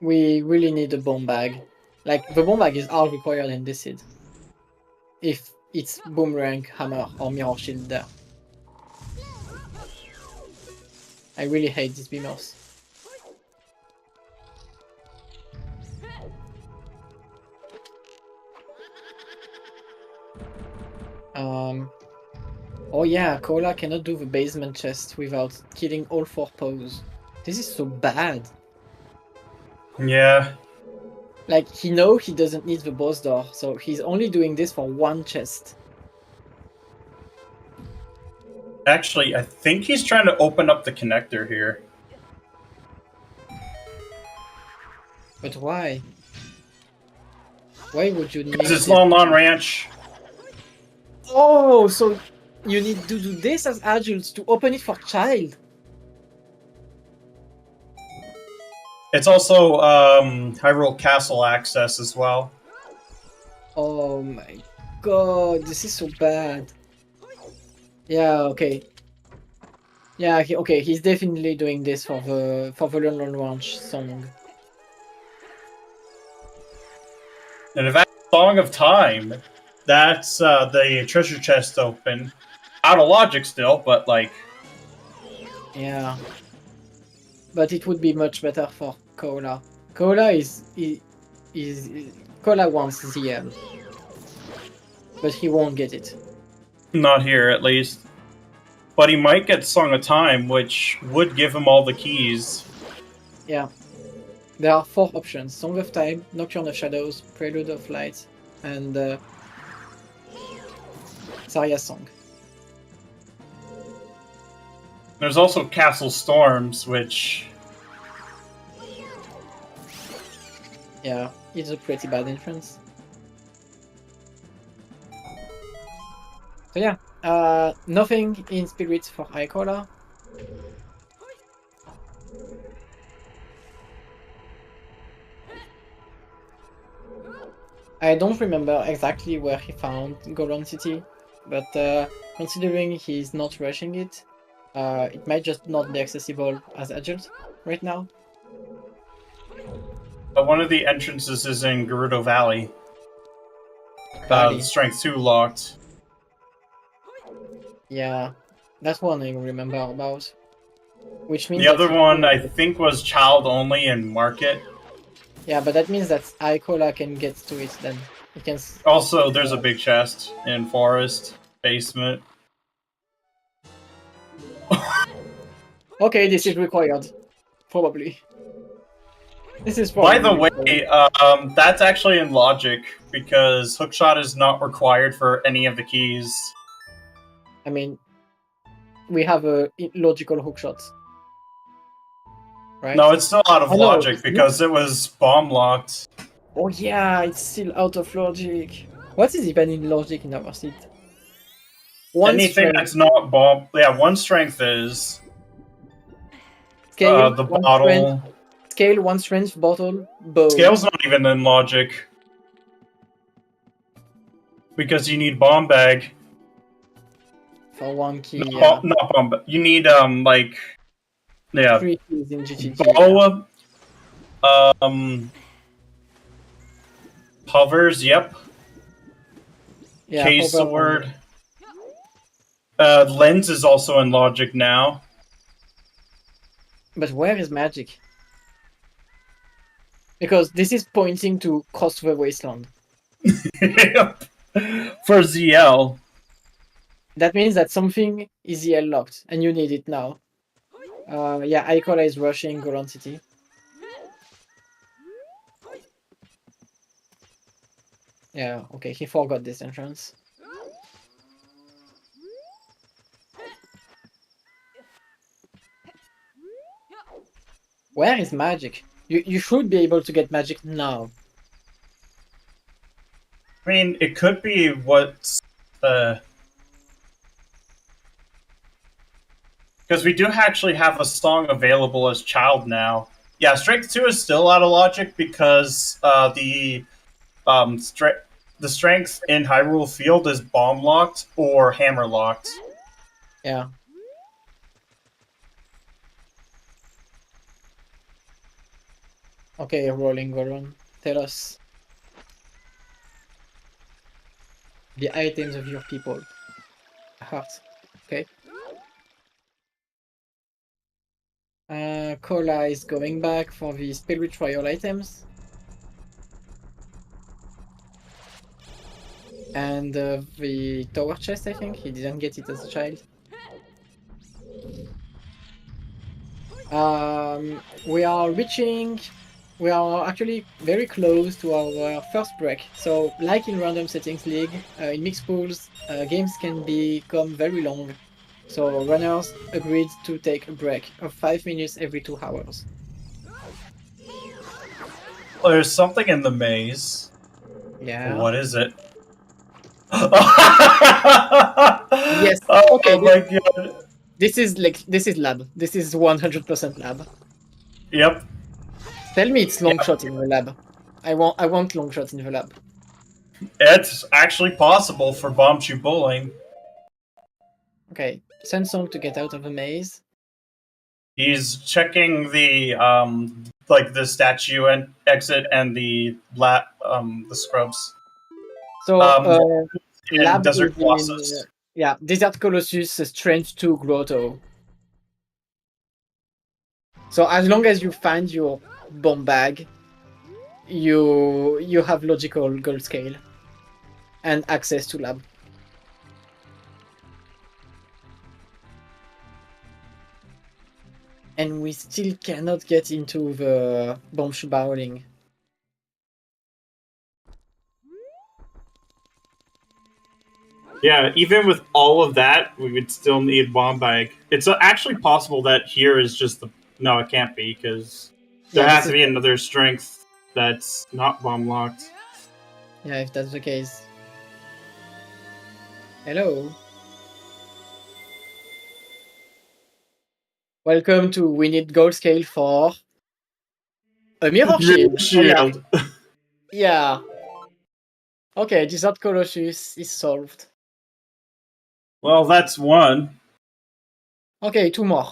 We really need a bomb bag. Like, the bomb bag is all required in this seed. If it's Boomerang, Hammer, or Mirror Shield there. I really hate these beamers. Oh yeah, Cola cannot do the basement chest without killing all 4 pose. This is so bad. Yeah. Like, he knows he doesn't need the boss door, so he's only doing this for 1 chest. Actually, I think he's trying to open up the connector here. But why? Why would you need Because it's this? Lon Lon Ranch. Oh, so you need to do this as adults to open it for child. It's also Hyrule Castle access as well. Oh my god, this is so bad. Yeah, okay. Yeah, okay, he's definitely doing this for the Lon Lon Ranch song. And if that's Song of Time, that's the treasure chest open. Out of logic still, but like... Yeah. But it would be much better for Cola. Cola Cola wants ZL. But he won't get it. Not here, at least. But he might get Song of Time, which would give him all the keys. Yeah. There are 4 options. Song of Time, Nocturne of Shadows, Prelude of Light, and Zarya's Song. There's also Castle Storms, which... Yeah, it's a pretty bad entrance. So yeah, nothing in Spirit for Icola. I don't remember exactly where he found Goron City, but considering he's not rushing it, it might just not be accessible as adult right now. One of the entrances is in Gerudo Valley. Strength 2 locked. Yeah, that's one I remember about. which means The other that one I think was child only and market. yeah, but that means that Icola can get to it then. It can. Also, there's a big chest in forest basement. Okay, this is required. Probably. This is By probably the way, that's actually in logic because hookshot is not required for any of the keys. I mean, we have a logical hookshot. Right? No, it's still out of Oh, no, logic it's because it was bomb locked. Oh yeah, it's still out of logic. What is even in logic in our seat? Anything strength, that's not bomb, yeah, one strength is scale, the one bottle. strength, scale, one strength, bottle, bow. Scale's not even in logic because you need bomb bag. For one key, Not, yeah. not bomb. You need like yeah, 3 keys in GTG. bow. Hovers. Yep. Yeah, Case hover sword. Lens is also in logic now. But where is magic? Because this is pointing to Cross the Wasteland. Yep. For ZL. That means that something is EL locked, and you need it now. Yeah, Icola is rushing Golan City. Yeah, okay, he forgot this entrance. Where is magic? You should be able to get magic now. I mean, it could be what's because we do actually have a song available as child now. Yeah, Strength 2 is still out of logic because the strength in Hyrule Field is bomb locked or hammer locked. Yeah. Okay, rolling Goron. Tell us the items of your people. Heart. Okay. Kola is going back for the Spirit Trial items. And the tower chest, I think. He didn't get it as a child. We are actually very close to our first break. So, like in Random Settings League, in mixed pools, games can become very long. So, runners agreed to take a break of 5 minutes every 2 hours. Well, there's something in the maze. Yeah. What is it? Yes. Oh Okay. my god. This is lab. This is 100% lab. Yep. Tell me it's long shot in the lab. I want long shot in the lab. It's actually possible for Bombchu Bowling. Okay, send Song to get out of the maze. He's checking the like the statue and exit and the scrubs. So lab Desert is Colossus. yeah, Desert Colossus Strength 2 Grotto. So as long as you find your bomb bag, you have logical gold scale and access to lab. And we still cannot get into the bomb bowling. Yeah, even with all of that, we would still need bomb bag. It's actually possible that here is just the no, it can't be because there has to be another strength that's not bomb locked. Yeah, if that's the case. Hello. Welcome to We Need Gold Scale for a Mirror Shield. Yeah. Okay, Desert Colossus is solved. Well, that's one. Okay, 2 more.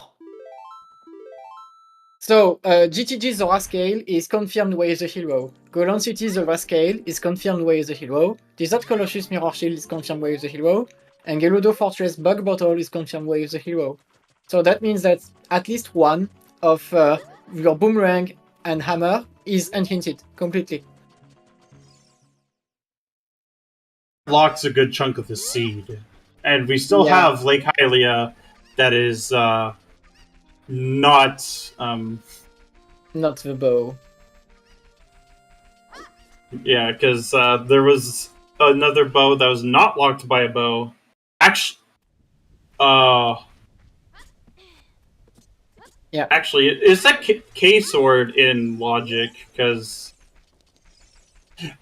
So, GTG Zora Scale is confirmed with the hero. Golan City Zora Scale is confirmed with the hero. Desert Colossus Mirror Shield is confirmed with the hero. And Gerudo Fortress Bug Bottle is confirmed with the hero. So that means that at least one of your boomerang and hammer is unhinted completely. Locks a good chunk of the seed. And we still Yeah. have Lake Hylia that is not Not the bow. yeah, because there was another bow that was not locked by a bow. Actually, Yeah. actually, is that K sword in logic? Because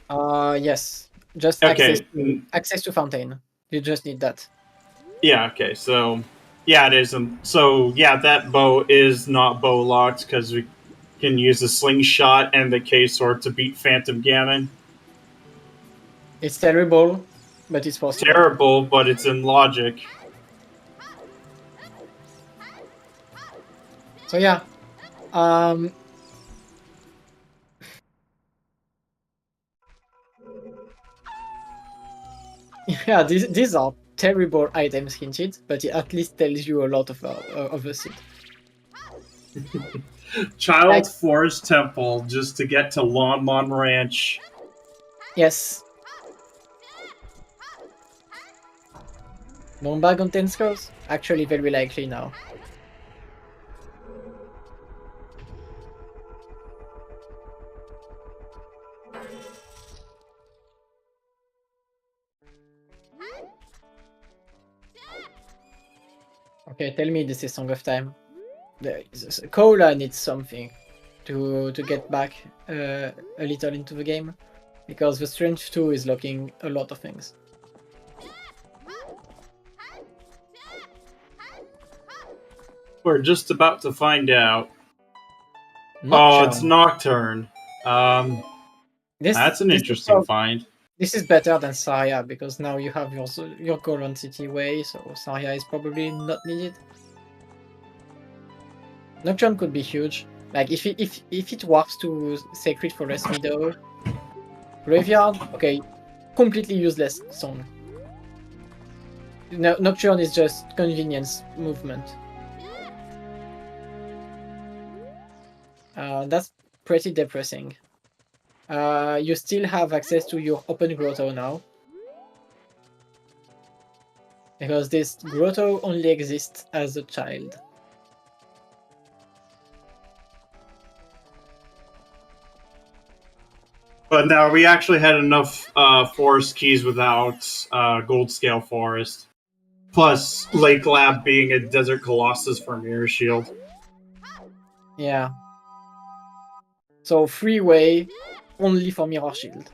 Yes. Just okay, access to fountain. You just need that. yeah, okay, so yeah, it is. So yeah, that bow is not bow locked because we can use the slingshot and the K sword to beat Phantom Ganon. It's terrible, but it's possible. Terrible, but it's in logic. So yeah. Yeah, these are terrible items hinted, but it at least tells you a lot of the seed. Child Like, Forest Temple just to get to Lon Mon Ranch. yes. Mombag on 10 scores? Actually very likely now. Okay, tell me this is Song of Time. Cola needs something to get back a little into the game, because the Strength 2 is locking a lot of things. We're just about to find out. Nocturne. It's Nocturne. That's an interesting find. This is better than Saria, because now you have your goal on City Way, so Saria is probably not needed. Nocturne could be huge. Like if it warps to Sacred Forest Meadow, Graveyard, okay, completely useless song. Nocturne is just convenience movement. That's pretty depressing. You still have access to your open grotto now, because this grotto only exists as a child. But now we actually had enough forest keys without Gold Scale Forest. Plus, Lake Lab being a Desert Colossus for Mirror Shield. Yeah. So freeway only for Mirror Shield.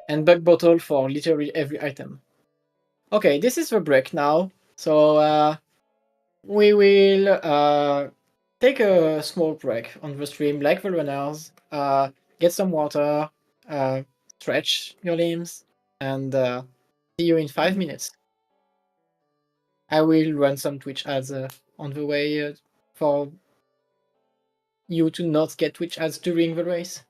And Bug Bottle for literally every item. Okay, this is the break now. So we will take a small break on the stream like the runners. Get some water, stretch your limbs, and see you in 5 minutes. I will run some Twitch ads on the way for you to not get Twitch ads during the race.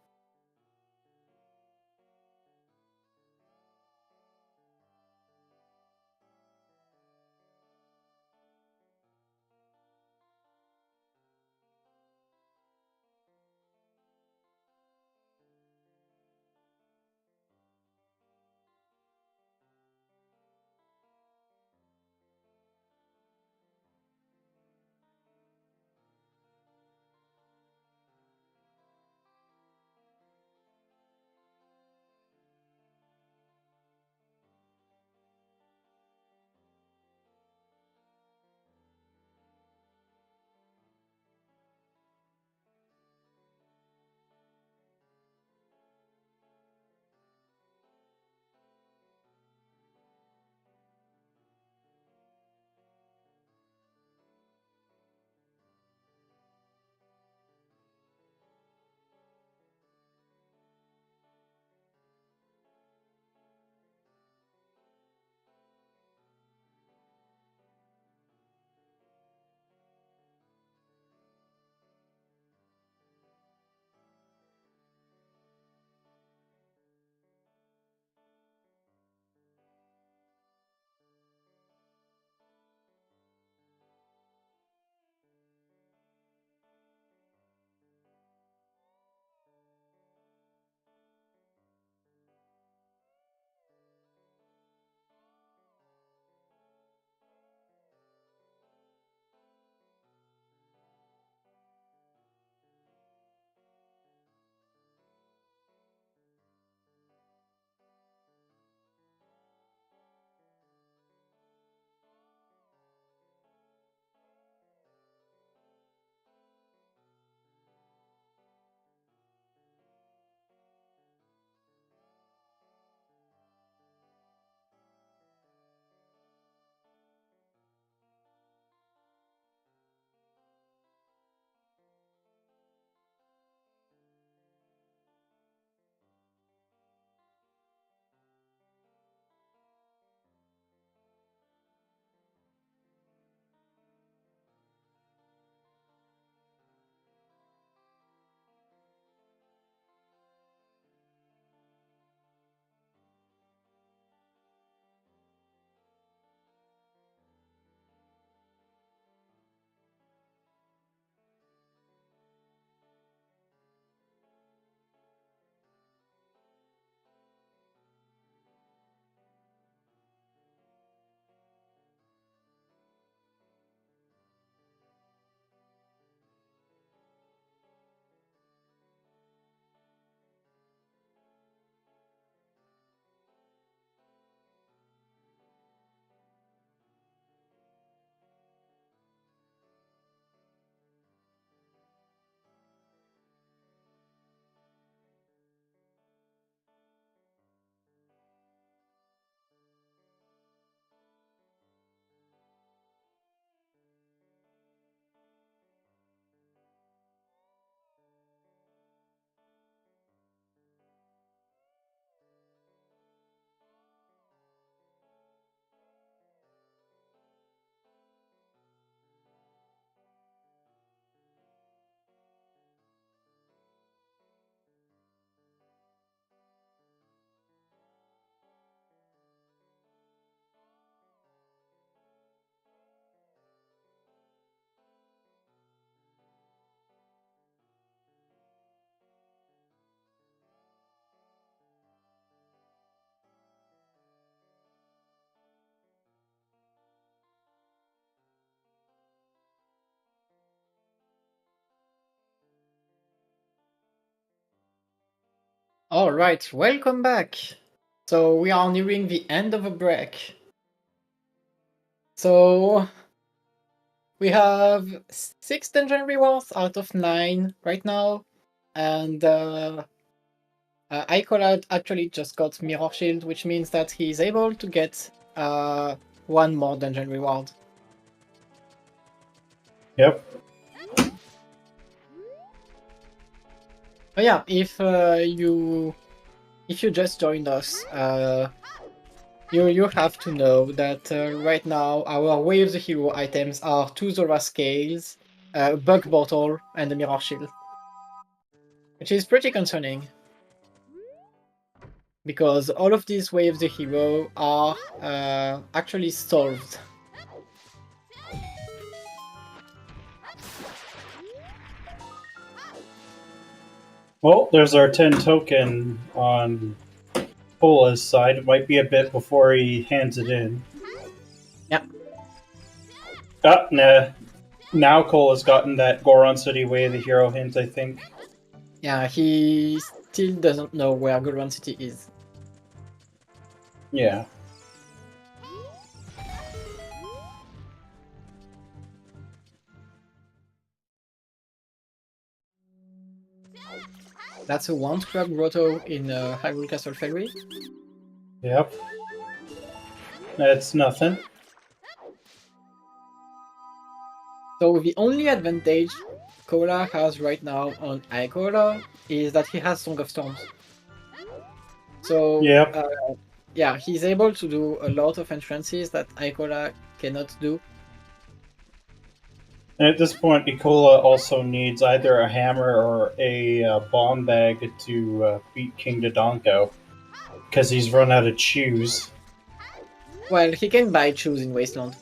All right, welcome back. So we are nearing the end of a break. So we have 6 dungeon rewards out of 9 right now, and Icola actually just got Mirror Shield, which means that he is able to get 1 more dungeon reward. Yep. But yeah, if you just joined us, you have to know that right now our Way of the Hero items are 2 Zora Scales, a Bug Bottle, and a Mirror Shield. Which is pretty concerning. Because all of these Way of the Hero are actually solved. Well, there's our 10 token on Cola's side. It might be a bit before he hands it in. Yeah. Nah. Now Cola's gotten that Goron City Way of the Hero hint, I think. Yeah, he still doesn't know where Goron City is. Yeah. That's a 1 Scrap Grotto in Hyrule Castle Fairy. Yep. That's nothing. So the only advantage Cola has right now on Icola is that he has Song of Storms. So Yep. yeah, he's able to do a lot of entrances that Icola cannot do. And at this point, Icola also needs either a hammer or a bomb bag to beat King Dodongo. Because he's run out of chews. Well, he can buy shoes in Wasteland.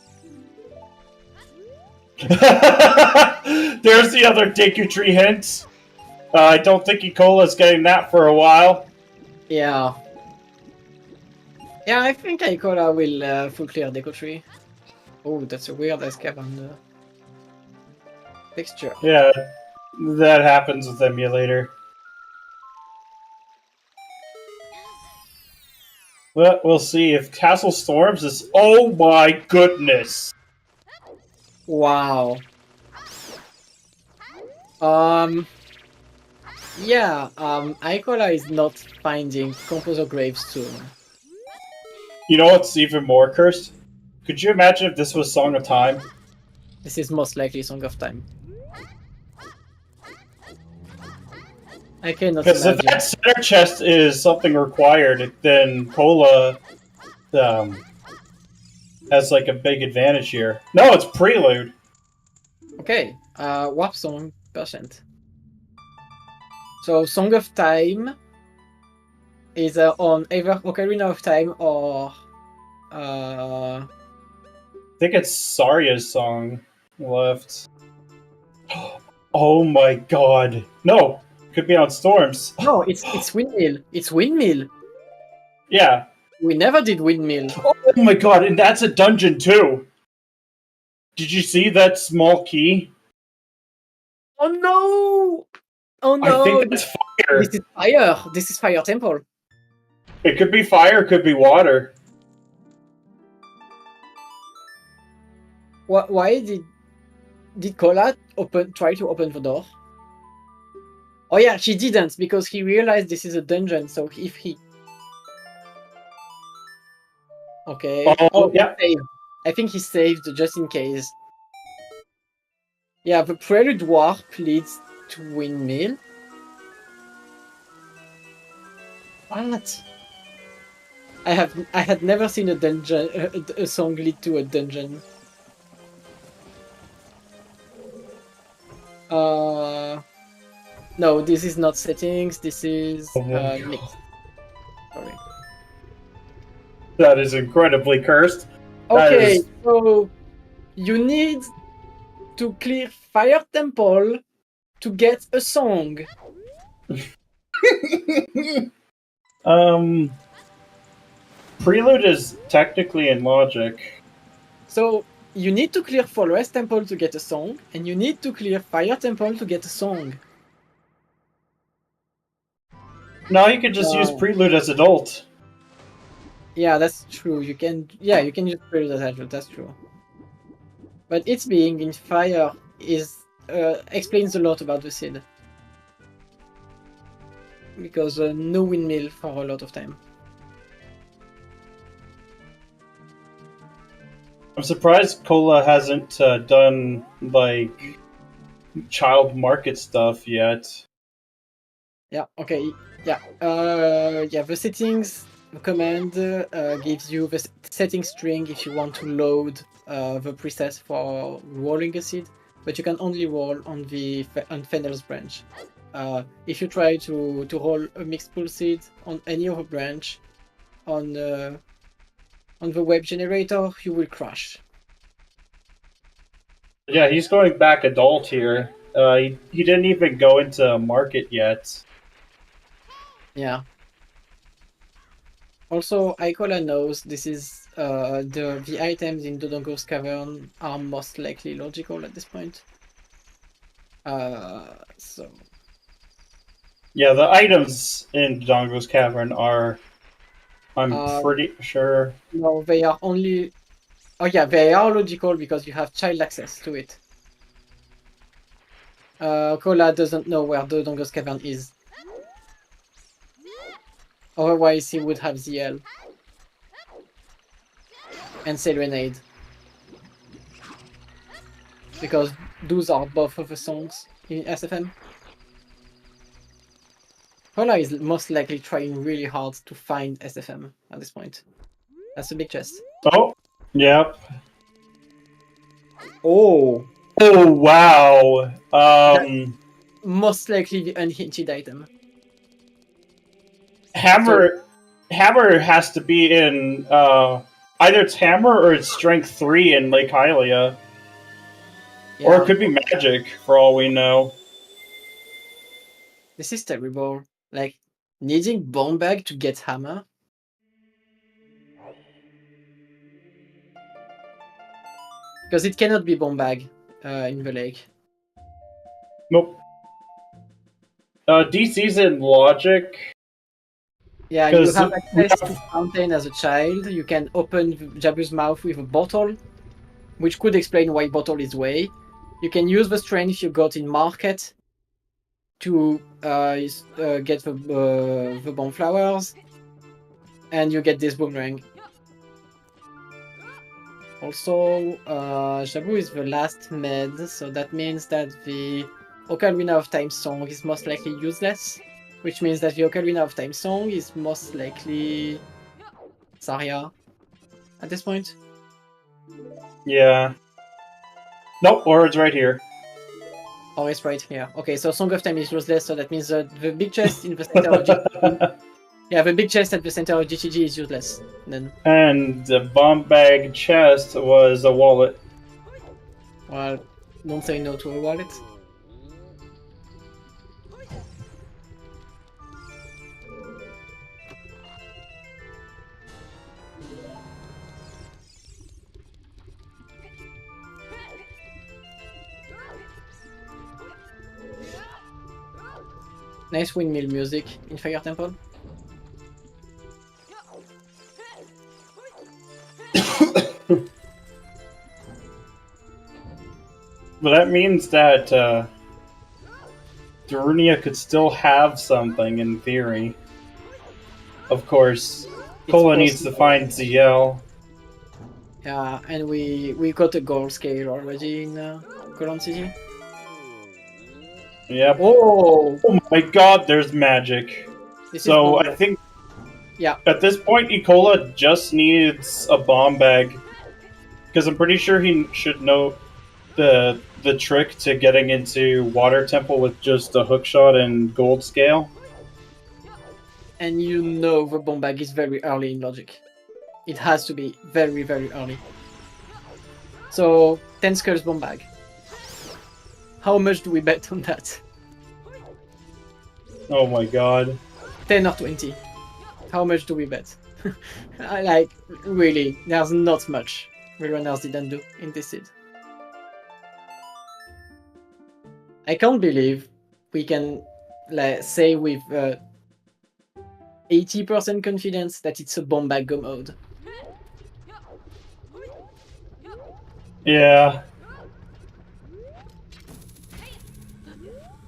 There's the other Deku Tree hint. I don't think Icola's getting that for a while. Yeah. Yeah, I think Icola will full clear Deku Tree. Oh, that's a weird escape on the texture. Yeah, that happens with emulator. But we'll see if Castle Storms is. Oh my goodness! Wow. Yeah, Icola is not finding Composer Graves soon. You know what's even more cursed? Could you imagine if this was Song of Time? This is most likely Song of Time. I cannot Because if imagine. that center chest is something required, then Cola has like a big advantage here. No, it's Prelude. Okay, Warp Song percent. So Song of Time is on either Ocarina of Time or I think it's Saria's song left. Oh my god. No, could be on Storms. no, it's Windmill. It's Windmill. Yeah. We never did Windmill. Oh my god, and that's a dungeon too. Did you see that small key? Oh no! Oh no! I think that's fire. This is fire. This is Fire Temple. It could be fire, it could be water. Why did Cola try to open the door? Oh yeah, she didn't because he realized this is a dungeon. So if he, okay, Oh yeah. he saved. I think he saved just in case. Yeah, the Prelude Warp leads to Windmill. What? I had never seen a dungeon a song lead to a dungeon. No, this is not settings. This is mix. Sorry. That is incredibly cursed. Okay, so you need to clear Fire Temple to get a song. Prelude is technically in logic. So you need to clear Forest Temple to get a song, and you need to clear Fire Temple to get a song. No, you could just use Prelude as adult. Yeah, that's true. You can use Prelude as adult. That's true. But its being in fire is explains a lot about the seed. Because no windmill for a lot of time. I'm surprised Cola hasn't done like child market stuff yet. Yeah. Okay. Yeah. Yeah. The settings command gives you the setting string if you want to load the preset for rolling a seed, but you can only roll on the Fennel's branch. If you try to roll a mixed pool seed on any other branch on the web generator, you will crash. Yeah, he's going back adult here. He didn't even go into market yet. Yeah. Also, Icola knows this is the items in Dodongo's cavern are most likely logical at this point. So Yeah, the items in Dodongo's cavern are, I'm pretty sure. no, they are only. Oh yeah, they are logical because you have child access to it. Cola doesn't know where Dodongo's cavern is. Otherwise, he would have ZL and Serenade. Because those are both of the songs in SFM. Cola is most likely trying really hard to find SFM at this point. That's a big chest. Oh, yep. Oh! Oh, wow. Most likely the unhinted item. Hammer has to be in either it's Hammer or it's Strength 3 in Lake Hylia. Yeah. Or it could be Magic, for all we know. This is terrible. Like, needing Bone Bag to get Hammer? Because it cannot be Bone Bag in the lake. Nope. DC's in Logic. Yeah, you have access to Fountain as a child. You can open Jabu's mouth with a bottle, which could explain why bottle is way. You can use the strength you got in market to get the bomb flowers, and you get this boomerang. Also, Jabu is the last med, so that means that the Ocarina of Time song is most likely useless, which means that the Ocarina of Time song is most likely Zarya at this point. Yeah. Nope, or it's right here. Oh, it's right here. Okay, so Song of Time is useless, so that means that the big chest in the center of GTG... Yeah, the big chest at the center of GTG is useless. Then. And the bomb bag chest was a wallet. Well, don't say no to a wallet. Nice windmill music in Fire Temple. But that means that Darunia could still have something in theory. Of course, Cola needs to find ZL. Yeah, and we got a goal scale already in Colon City. Yep. Oh my god, there's magic. So I think at this point Icola just needs a bomb bag. Because I'm pretty sure he should know the trick to getting into Water Temple with just a hookshot and gold scale. And you know the bomb bag is very early in Logic. It has to be very, very early. So 10 skulls bomb bag. How much do we bet on that? Oh my god. 10 or 20. How much do we bet? Like, really, there's not much the runners didn't do in this seed. I can't believe we can say with 80% confidence that it's a bomb bag go mode. Yeah.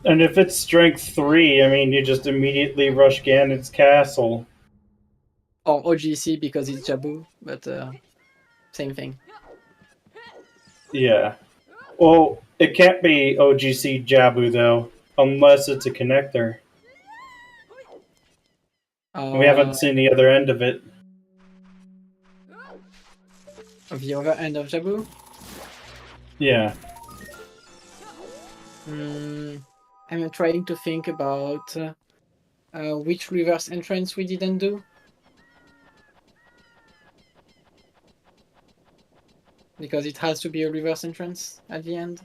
And if it's strength 3, I mean, you just immediately rush Ganon's castle. Or OGC because it's Jabu, but same thing. Yeah. Well, it can't be OGC Jabu, though, unless it's a connector. We haven't seen the other end of it. Of the other end of Jabu? Yeah. I'm trying to think about which reverse entrance we didn't do. Because it has to be a reverse entrance at the end.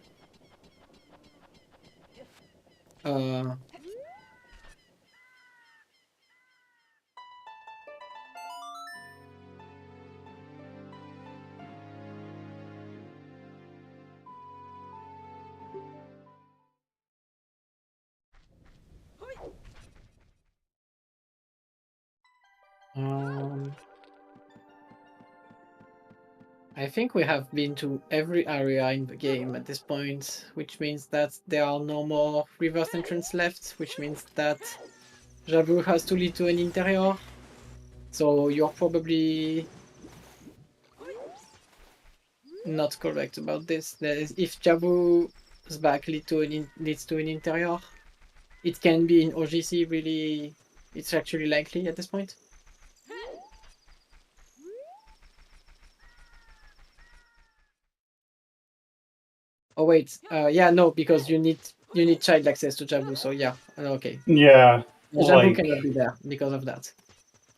I think we have been to every area in the game at this point, which means that there are no more reverse entrance left, which means that Jabu has to lead to an interior. So you're probably not correct about this. If Jabu's back leads to an interior, it can be in OGC. Really, it's actually likely at this point. Oh wait, yeah, no, because you need child access to Jabu. So yeah, okay. Yeah. Jabu cannot be there because of that.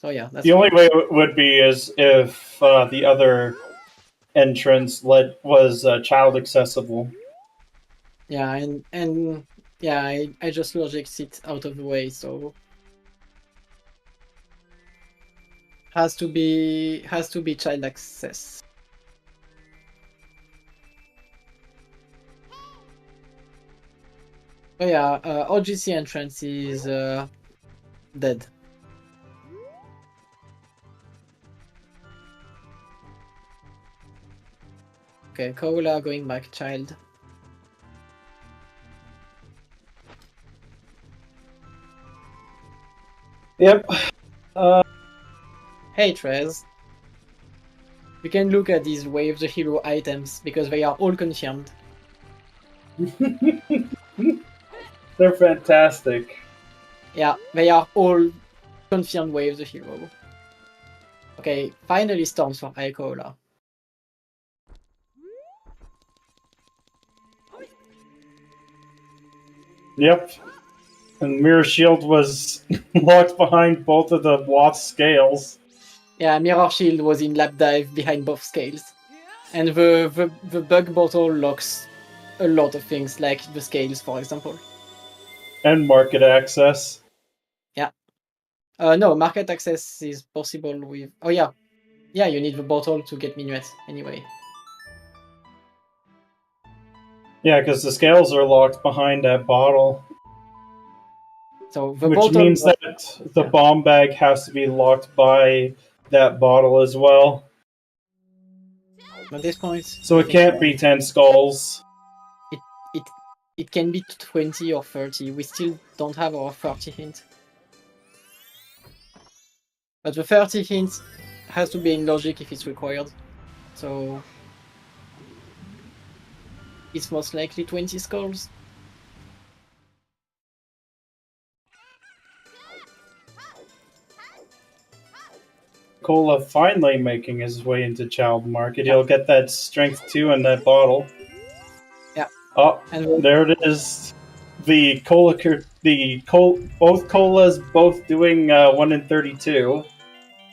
So yeah, that's the only way it would be is if the other entrance was child accessible. Yeah, and yeah, I just logics it out of the way, so has to be child access. Oh yeah, OGC entrance is dead. Okay, Koula going back child. Yep. Hey Trez. We can look at these Wave the Hero items because they are all confirmed. They're fantastic. Yeah, they are all confirmed Wave the Hero. Okay, finally Storms for Icola. Yep. And Mirror Shield was locked behind both of the Watt scales. Yeah, Mirror Shield was in lap dive behind both scales. And the bug bottle locks a lot of things, like the scales, for example. And market access. Yeah. No, market access is possible with... Oh yeah. Yeah, you need the bottle to get minuets, anyway. Yeah, because the scales are locked behind that bottle. So the Which bottle means that the bomb bag has to be locked by that bottle as well. At this point... So it can't be 10 skulls. It can be 20 or 30. We still don't have our 30 hint. But the 30 hint has to be in logic if it's required. So it's most likely 20 skulls. Cola finally making his way into child market. He'll get that strength 2 in that bottle. Yeah. Oh, and there it is. The cola, both colas, both doing 1 in 32.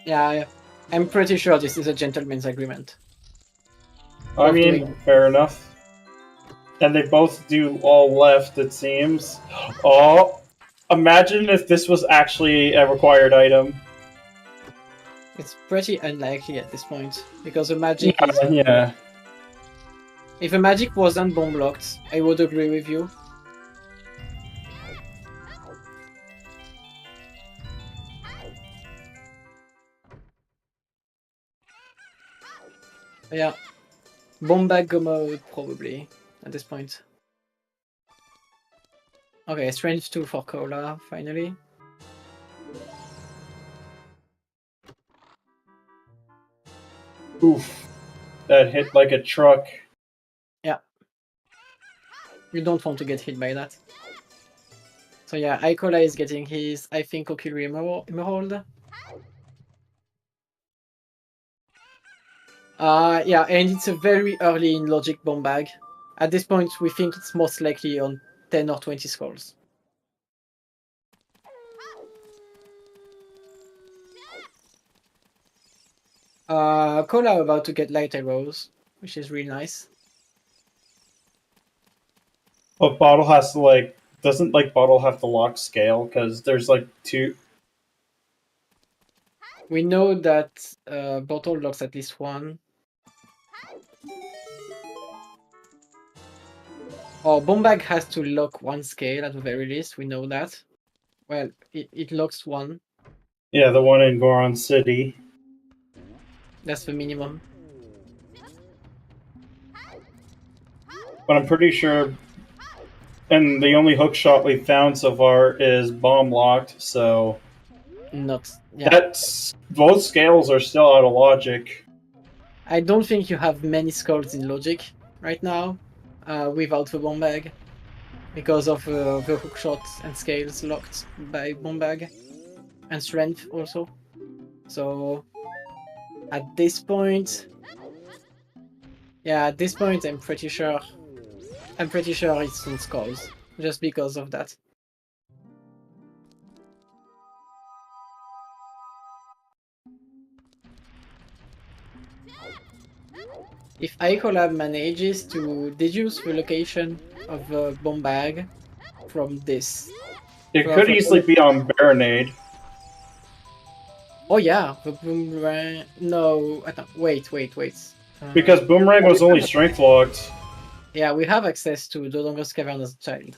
Yeah, I'm pretty sure this is a gentleman's agreement. I mean, fair enough. And they both do all left, it seems. Oh, imagine if this was actually a required item. It's pretty unlikely at this point, because the magic is... Yeah. If the magic wasn't bomb blocked, I would agree with you. Yeah. Bombag go mode, probably, at this point. Okay, strength 2 for Cola, finally. Oof. That hit like a truck. Yeah. You don't want to get hit by that. So yeah, Icola is getting his, I think, Ocular Emerald. Yeah, and it's a very early in logic Bombag. At this point, we think it's most likely on 10 or 20 skulls. Cola about to get light arrows, which is really nice. But Bottle has to like doesn't like Bottle have to lock scale because there's like two. We know that Bottle locks at least one. Or Bombag has to lock one scale at the very least, we know that. Well, it locks one. Yeah, the one in Goron City. That's the minimum. But I'm pretty sure. And the only hook shot we've found so far is bomb locked, so Not, yeah. that's both scales are still out of logic. I don't think you have many skulls in logic right now without the Bombag because of the hook shots and scales locked by Bombag and strength also. So at this point, yeah, at this point I'm pretty sure it's on skulls just because of that. If Icola manages to deduce the location of the Bombag from this. It could easily be on Baronade. Oh yeah, the boomerang. No, wait. Because Boomerang was only strength locked. Yeah, we have access to Dodongo's Cavern as a child.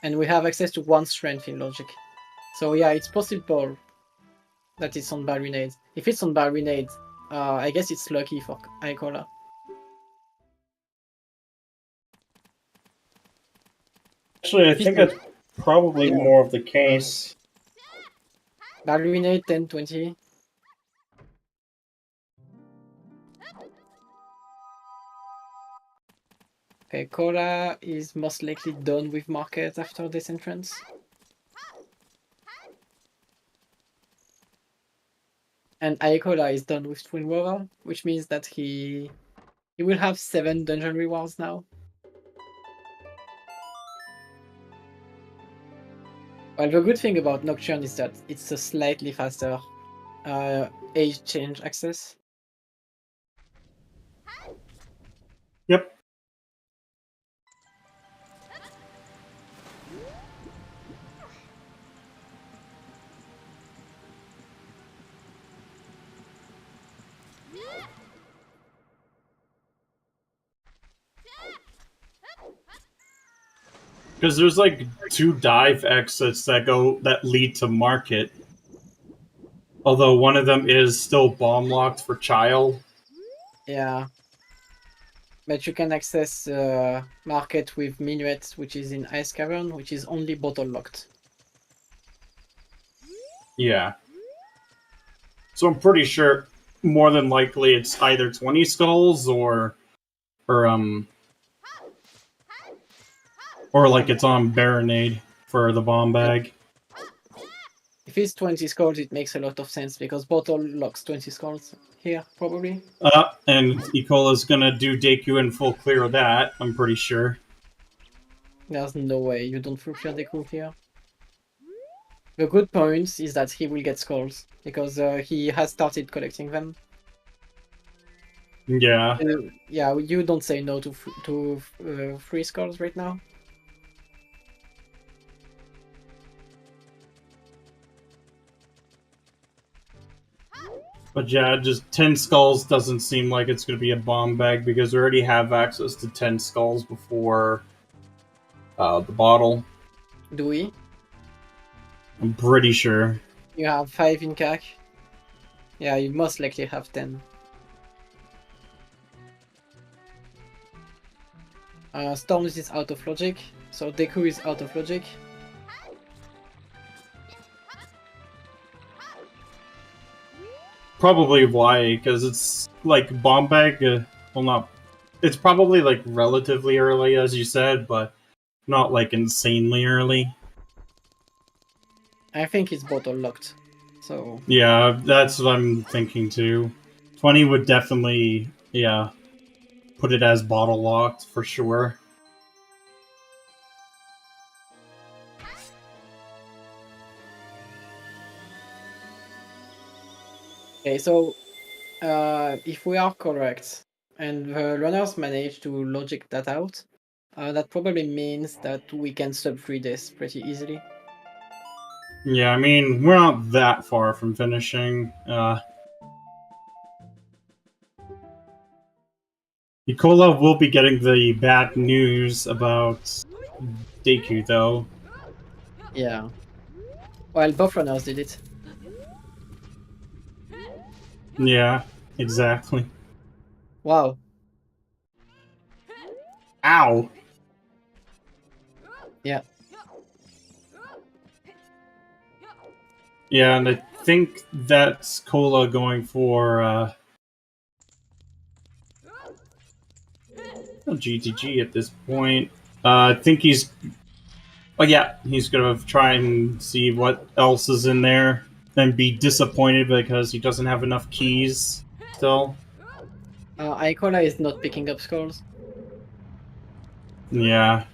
And we have access to one strength in logic. So yeah, it's possible that it's on Barinade. If it's on Barinade, I guess it's lucky for Icola. Actually, I think that's probably more of the case. Barinade 10-20. Okay, Cola is most likely done with market after this entrance. And Icola is done with Twin Rover, which means that he will have 7 dungeon rewards now. Well, the good thing about Nocturne is that it's a slightly faster age change access. Yep. Because there's like 2 dive exits that lead to market. Although one of them is still bomb locked for child. Yeah. But you can access market with Minuet, which is in Ice Cavern, which is only bottle locked. Yeah. So I'm pretty sure more than likely it's either 20 skulls or like it's on Baronade for the bomb bag. If it's 20 skulls, it makes a lot of sense because bottle locks 20 skulls here, probably. And Icola's gonna do Deku in full clear of that, I'm pretty sure. There's no way you don't full clear Deku here. The good point is that he will get skulls because he has started collecting them. Yeah. Yeah, you don't say no to free skulls right now. But yeah, just 10 skulls doesn't seem like it's going to be a bomb bag because we already have access to 10 skulls before the bottle. Do we? I'm pretty sure. You have 5 in CAC. Yeah, you most likely have 10. Storms is out of logic, so Deku is out of logic. Probably why, because it's like bomb bag. Well, not. It's probably like relatively early, as you said, but not like insanely early. I think it's bottle locked, so Yeah, that's what I'm thinking too. 20 would definitely, yeah, put it as bottle locked for sure. okay. So if we are correct, and the runners manage to logic that out, that probably means that we can sub-free this pretty easily. Yeah, I mean, we're not that far from finishing. Icola will be getting the bad news about Deku, though. Yeah. Well, both runners did it. Yeah, exactly. Wow. Ow! Yeah. Yeah, and I think that's Cola going for, GTG at this point. I think he's... Oh yeah, he's gonna try and see what else is in there and be disappointed because he doesn't have enough keys still. Icola is not picking up scores. Yeah.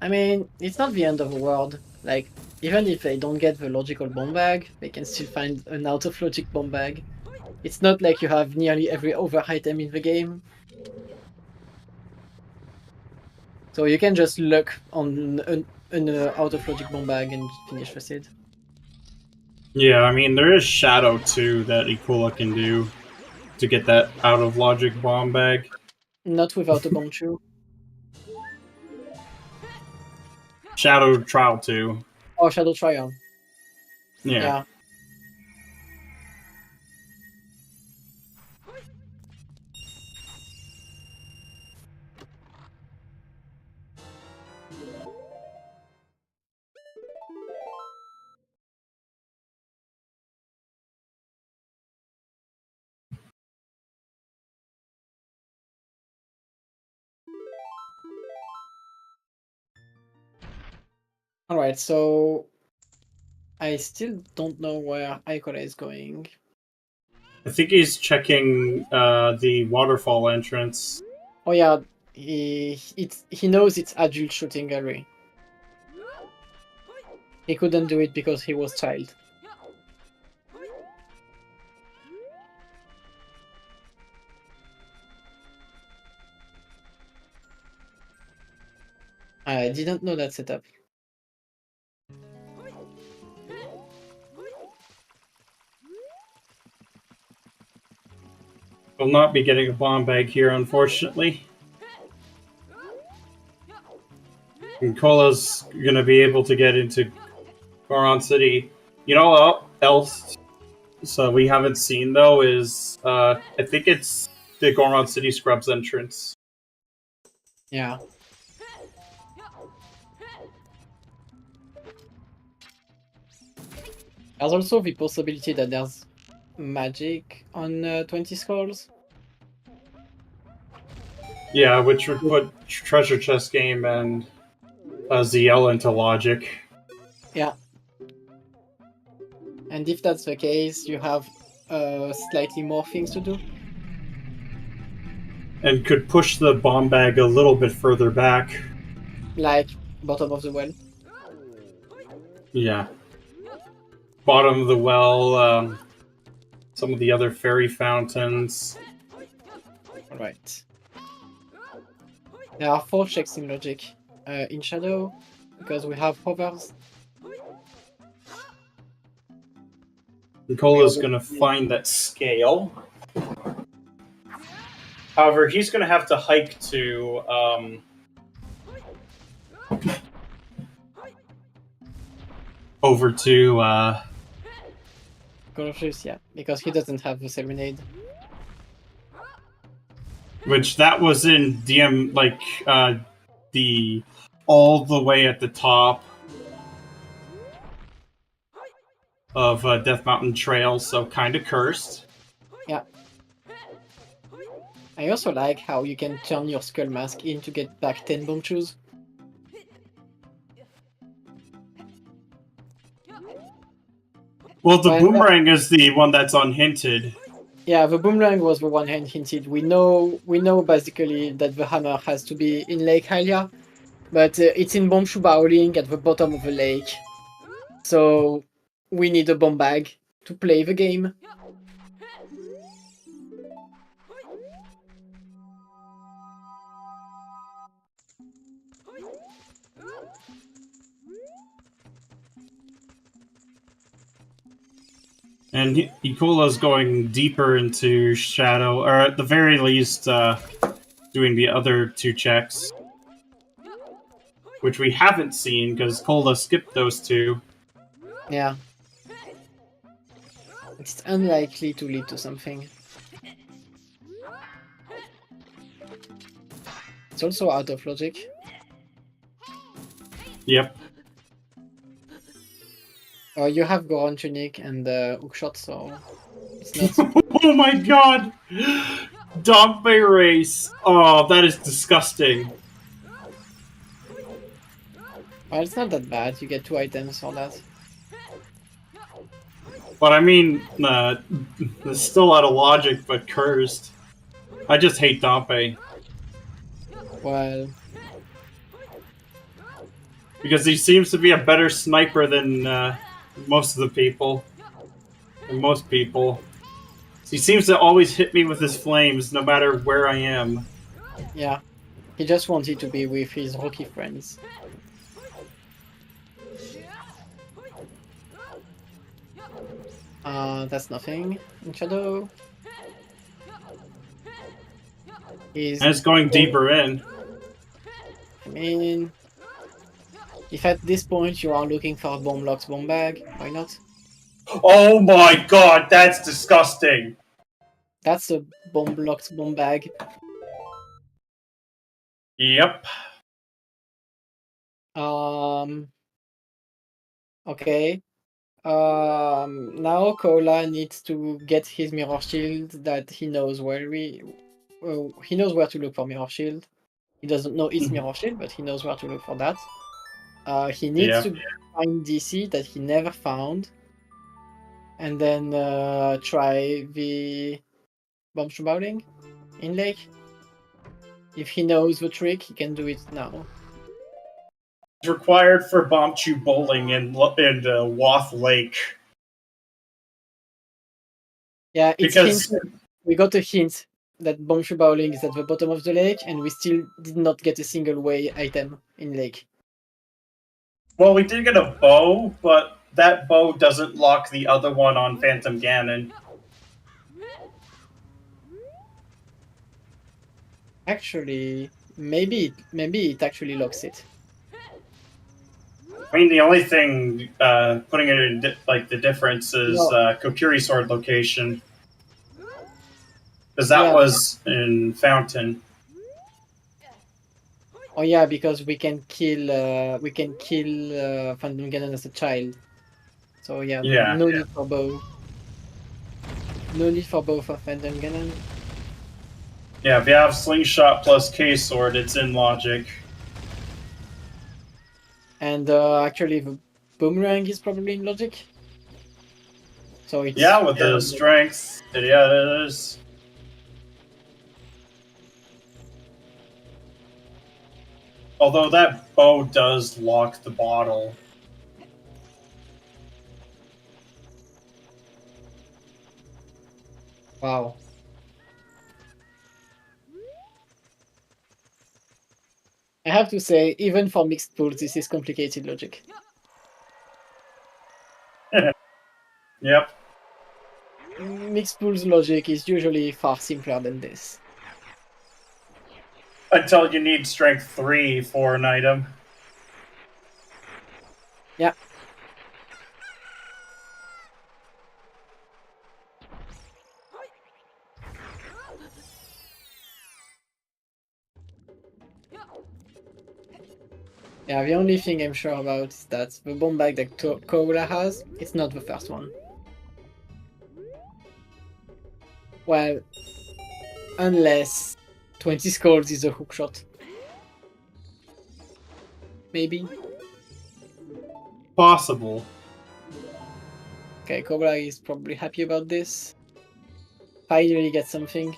I mean, it's not the end of the world. Like, even if they don't get the logical bomb bag, they can still find an out of logic bomb bag. It's not like you have nearly every other item in the game. So you can just luck on an out of logic bomb bag and finish the seed. Yeah, I mean, there is Shadow too that Icola can do to get that out of logic bomb bag. Not without a bomb chew. Shadow Trial 2. Oh, Shadow Trial. Yeah. Yeah. Alright, so I still don't know where Icola is going. I think he's checking the waterfall entrance. Oh yeah, he knows it's adult shooting gallery. He couldn't do it because he was child. I didn't know that setup. Will not be getting a bomb bag here, unfortunately. And Cola's gonna be able to get into Goron City. You know what else? So we haven't seen though is I think it's the Goron City Scrubs entrance. Yeah. There's also the possibility that there's magic on 20 skulls. Yeah, which would put Treasure Chest Game and ZL into logic. Yeah. And if that's the case, you have slightly more things to do. And could push the bomb bag a little bit further back. Like bottom of the well. Yeah. Bottom of the well, some of the other fairy fountains. Alright. There are 4 checks in logic. In shadow, because we have hovers. Nicola's gonna find that scale. However, he's gonna have to hike to over to Confused, yeah, because he doesn't have the serenade. which that was in DM the all the way at the top of Death Mountain Trail, so kind of cursed. Yeah. I also like how you can turn your skull mask in to get back 10 bomb shoes. Well, the Well, boomerang is the one that's unhinted. yeah, the boomerang was the one hand hinted. We know basically that the hammer has to be in Lake Hylia, but it's in Bombshoe Bowling at the bottom of the lake. So we need a bomb bag to play the game. And Icola's going deeper into Shadow, or at the very least, doing the other two checks. Which we haven't seen, because Cola skipped those two. Yeah. It's unlikely to lead to something. It's also out of logic. Yep. You have Goron Tunic and Hookshot, so it's not. Oh my god! Dogby Race! Oh, that is disgusting. Well, it's not that bad. You get 2 items for that. But I mean, it's still out of logic, but cursed. I just hate Dompe. Well, Because he seems to be a better sniper than most of the people. Than most people. He seems to always hit me with his flames, no matter where I am. yeah. He just wanted to be with his rookie friends. That's nothing in Shadow. And it's going deeper in. I mean, if at this point you are looking for a bomb locked bomb bag, why not? Oh my god, that's disgusting! That's a bomb locked bomb bag. Yep. Okay. Now Kola needs to get his mirror shield that he knows where he knows where to look for mirror shield. He doesn't know it's mirror shield, but he knows where to look for that. He needs Yeah. to find DC that he never found, and then try the bomb bowling in lake. If he knows the trick, he can do it now. It's required for Bombchu Bowling in Wath Lake. Yeah, it's Because hinted. We got a hint that Bombshoe Bowling is at the bottom of the lake, and we still did not get a single way item in lake. well, we did get a bow, but that bow doesn't lock the other one on Phantom Ganon. Actually, maybe it actually locks it. I mean, the only thing putting it in the difference is No. Kokiri Sword location, because that Yeah. was in Fountain. Oh yeah, because we can kill Phantom Ganon as a child. So yeah, Yeah. no need for bow. No need for bow for Phantom Ganon. Yeah, if you have Slingshot plus K Sword, it's in logic. And actually, the boomerang is probably in logic. So it's Yeah, with the strength. Yeah, it is. Although that bow does lock the bottle. Wow. I have to say, even for mixed pools, this is complicated logic. Yep. Mixed pools logic is usually far simpler than this. Until you need strength 3 for an item. Yeah. Yeah, the only thing I'm sure about is that the bomb bag that Koala has, it's not the first one. Well, unless 20 skulls is a hookshot. Maybe. Possible. Okay, Koala is probably happy about this. Finally get something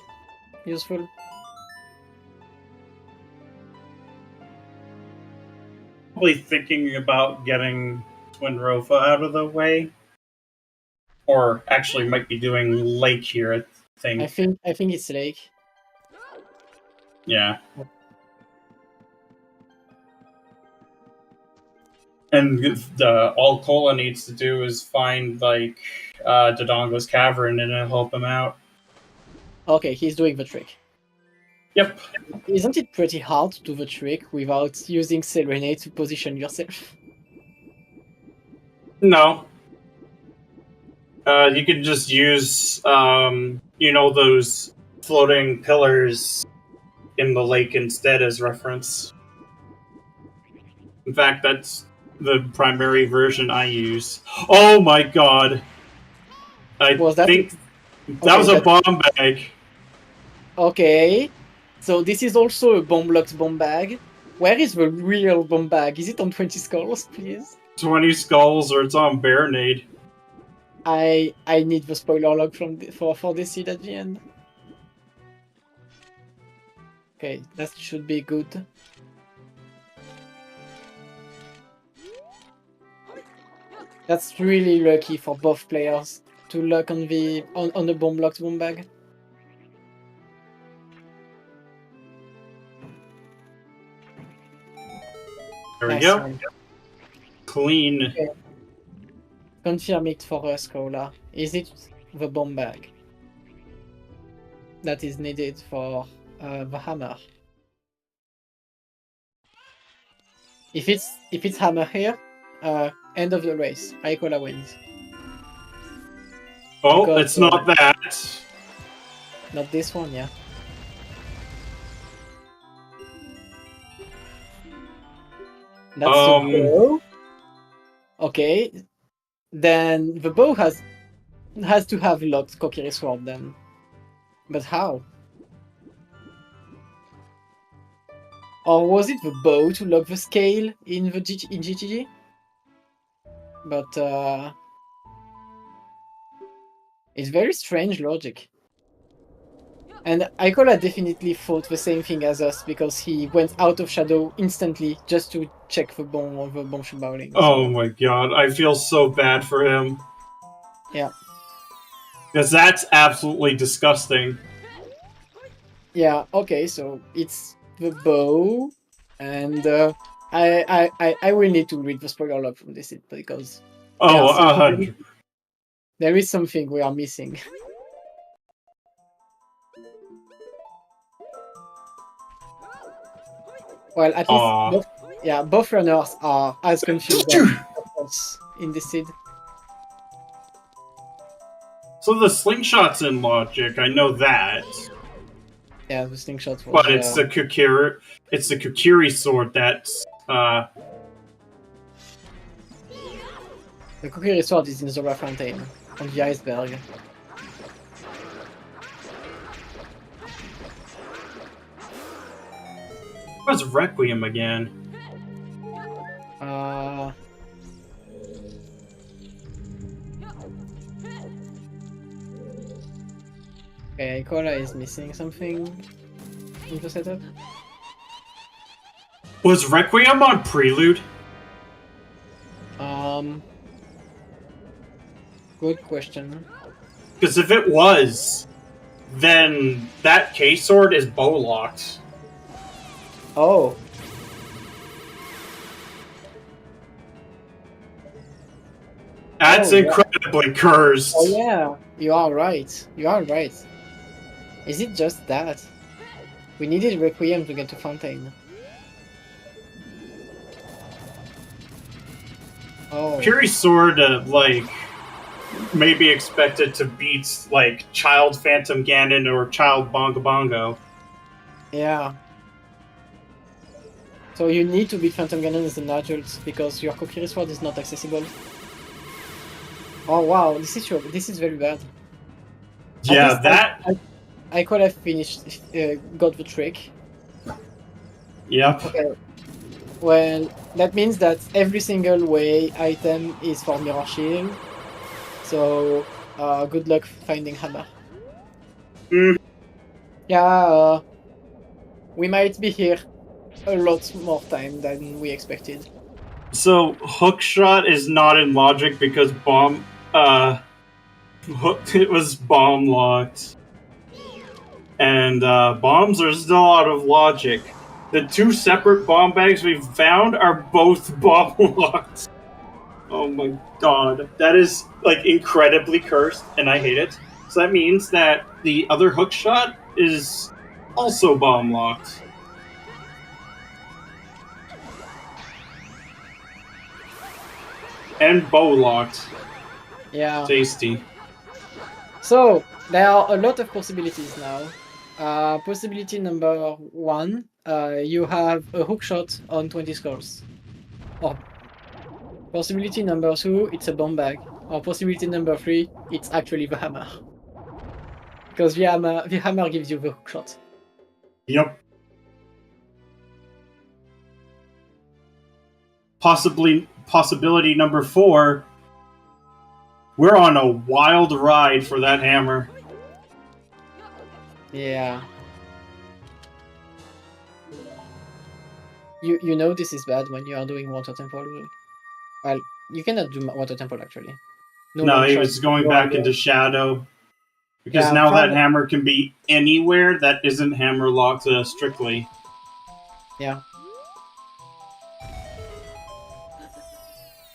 useful. Probably thinking about getting Twin Rofa out of the way. Or actually might be doing Lake here, I think. I think it's Lake. Yeah. And all Cola needs to do is find, like, Dodongo's Cavern and it'll help him out. Okay, he's doing the trick. Yep. Isn't it pretty hard to do the trick without using Serenade to position yourself? No. You can just use, those floating pillars in the lake instead as reference. In fact, that's the primary version I use. Oh my god! I think that was a bomb bag. Okay, so this is also a bomb-locked bomb bag. Where is the real bomb bag? Is it on 20 skulls, please? 20 skulls, or it's on Baronade. I need the spoiler log for this seed at the end. Okay, that should be good. That's really lucky for both players to luck on the bomb locked bomb bag. There we go. Clean. Okay. Confirm it for us, Kola. Is it the bomb bag that is needed for the hammer? If it's hammer here, end of the race. Icola wins. Oh, because, it's not that. Not this one, yeah. That's the bow. Okay. Then the bow has to have locked Kokiri Sword then. But how? Or was it the bow to lock the scale in GTG? But it's very strange logic. And Icola definitely thought the same thing as us because he went out of shadow instantly just to check the bomb shooting. Oh my god, I feel so bad for him. Yeah. Because that's absolutely disgusting. Yeah, okay, so it's the bow, and I will need to read the spoiler log from this because there is something we are missing. Well, at least both runners are as confused as in this seed. So the slingshot's in logic, I know that. Yeah, the slingshot was, but it's the Kukiri sword that's The Kukiri sword is in Zora Fountain on the iceberg. What's Requiem again? Okay, Icola is missing something in the setup. Was Requiem on Prelude? Good question. Because if it was, then that K-sword is bow-locked. Oh. That's incredibly cursed. Oh yeah, you are right. You are right. Is it just that? We needed Requiem to get to Fontaine. Oh. Kukiri sword, may be expected to beat, Child Phantom Ganon or Child Bongo Bongo. Yeah. So you need to beat Phantom Ganon as an adult because your Kokiri Sword is not accessible. Oh wow, this is very bad. At Yeah, least that. I could have finished, got the trick. Yep. Okay. Well, that means that every single way item is for Mirror Shield. So, good luck finding Hammer. Mm. Yeah, we might be here a lot more time than we expected. So hookshot is not in logic because bomb. It was bomb locked, and bombs are still out of logic. The two separate bomb bags we found are both bomb locked. Oh my god, that is like incredibly cursed, and I hate it. So that means that the other hookshot is also bomb locked. And bow locked. Yeah. Tasty. So, there are a lot of possibilities now. Possibility number 1, you have a hookshot on 20 skulls. Or possibility number 2, it's a bomb bag. Or possibility number 3, it's actually the hammer. Because the hammer gives you the hookshot. Yep. Possibility number 4. We're on a wild ride for that hammer. Yeah. You know this is bad when you are doing Water Temple. Well, you cannot do Water Temple actually. No, he one was trusts going no back idea. into Shadow. Because Yeah, now that Father- hammer can be anywhere that isn't hammer locked strictly. Yeah.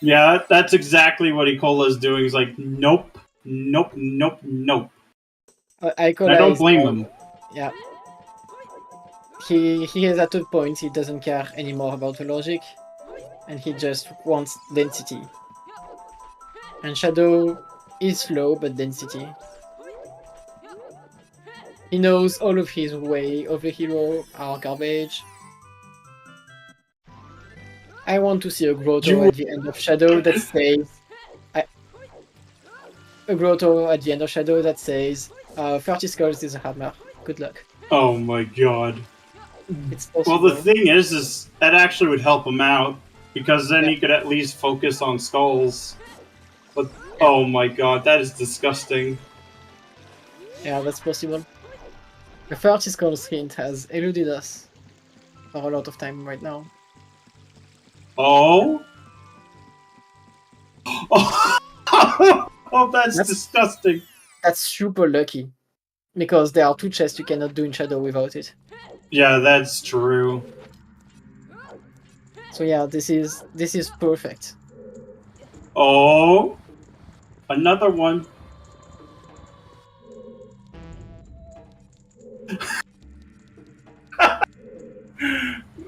Yeah, that's exactly what Icola is doing. He's like, nope, nope, nope, nope. Icola And I don't is blame like- him. Yeah. He is at a point he doesn't care anymore about the logic, and he just wants density. And Shadow is slow but density. He knows all of his way of the hero are garbage. I want to see a grotto at the end of Shadow that says a grotto at the end of Shadow that says 30 skulls is a hammer. Good luck. Oh my god. It's possible. Well, the thing is that actually would help him out, because then he could at least focus on skulls. But, oh my god, that is disgusting. Yeah, that's possible. The 30 skulls hint has eluded us for a lot of time right now. Oh? Oh, that's disgusting. That's super lucky. Because there are 2 chests you cannot do in Shadow without it. Yeah, that's true. So yeah, this is perfect. Oh, another one.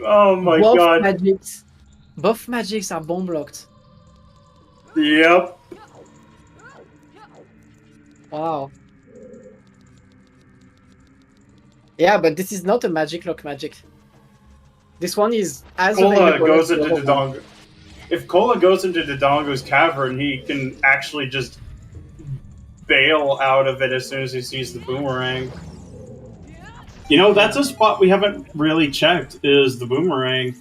Oh my god. Both magics are bomb blocked. Yep. Wow. Yeah, but this is not a magic lock magic. This one is as Cola available goes as the into other one. Dodongo. If Cola goes into Dodongo's cavern, he can actually just bail out of it as soon as he sees the boomerang. You know, that's a spot we haven't really checked, is the boomerang.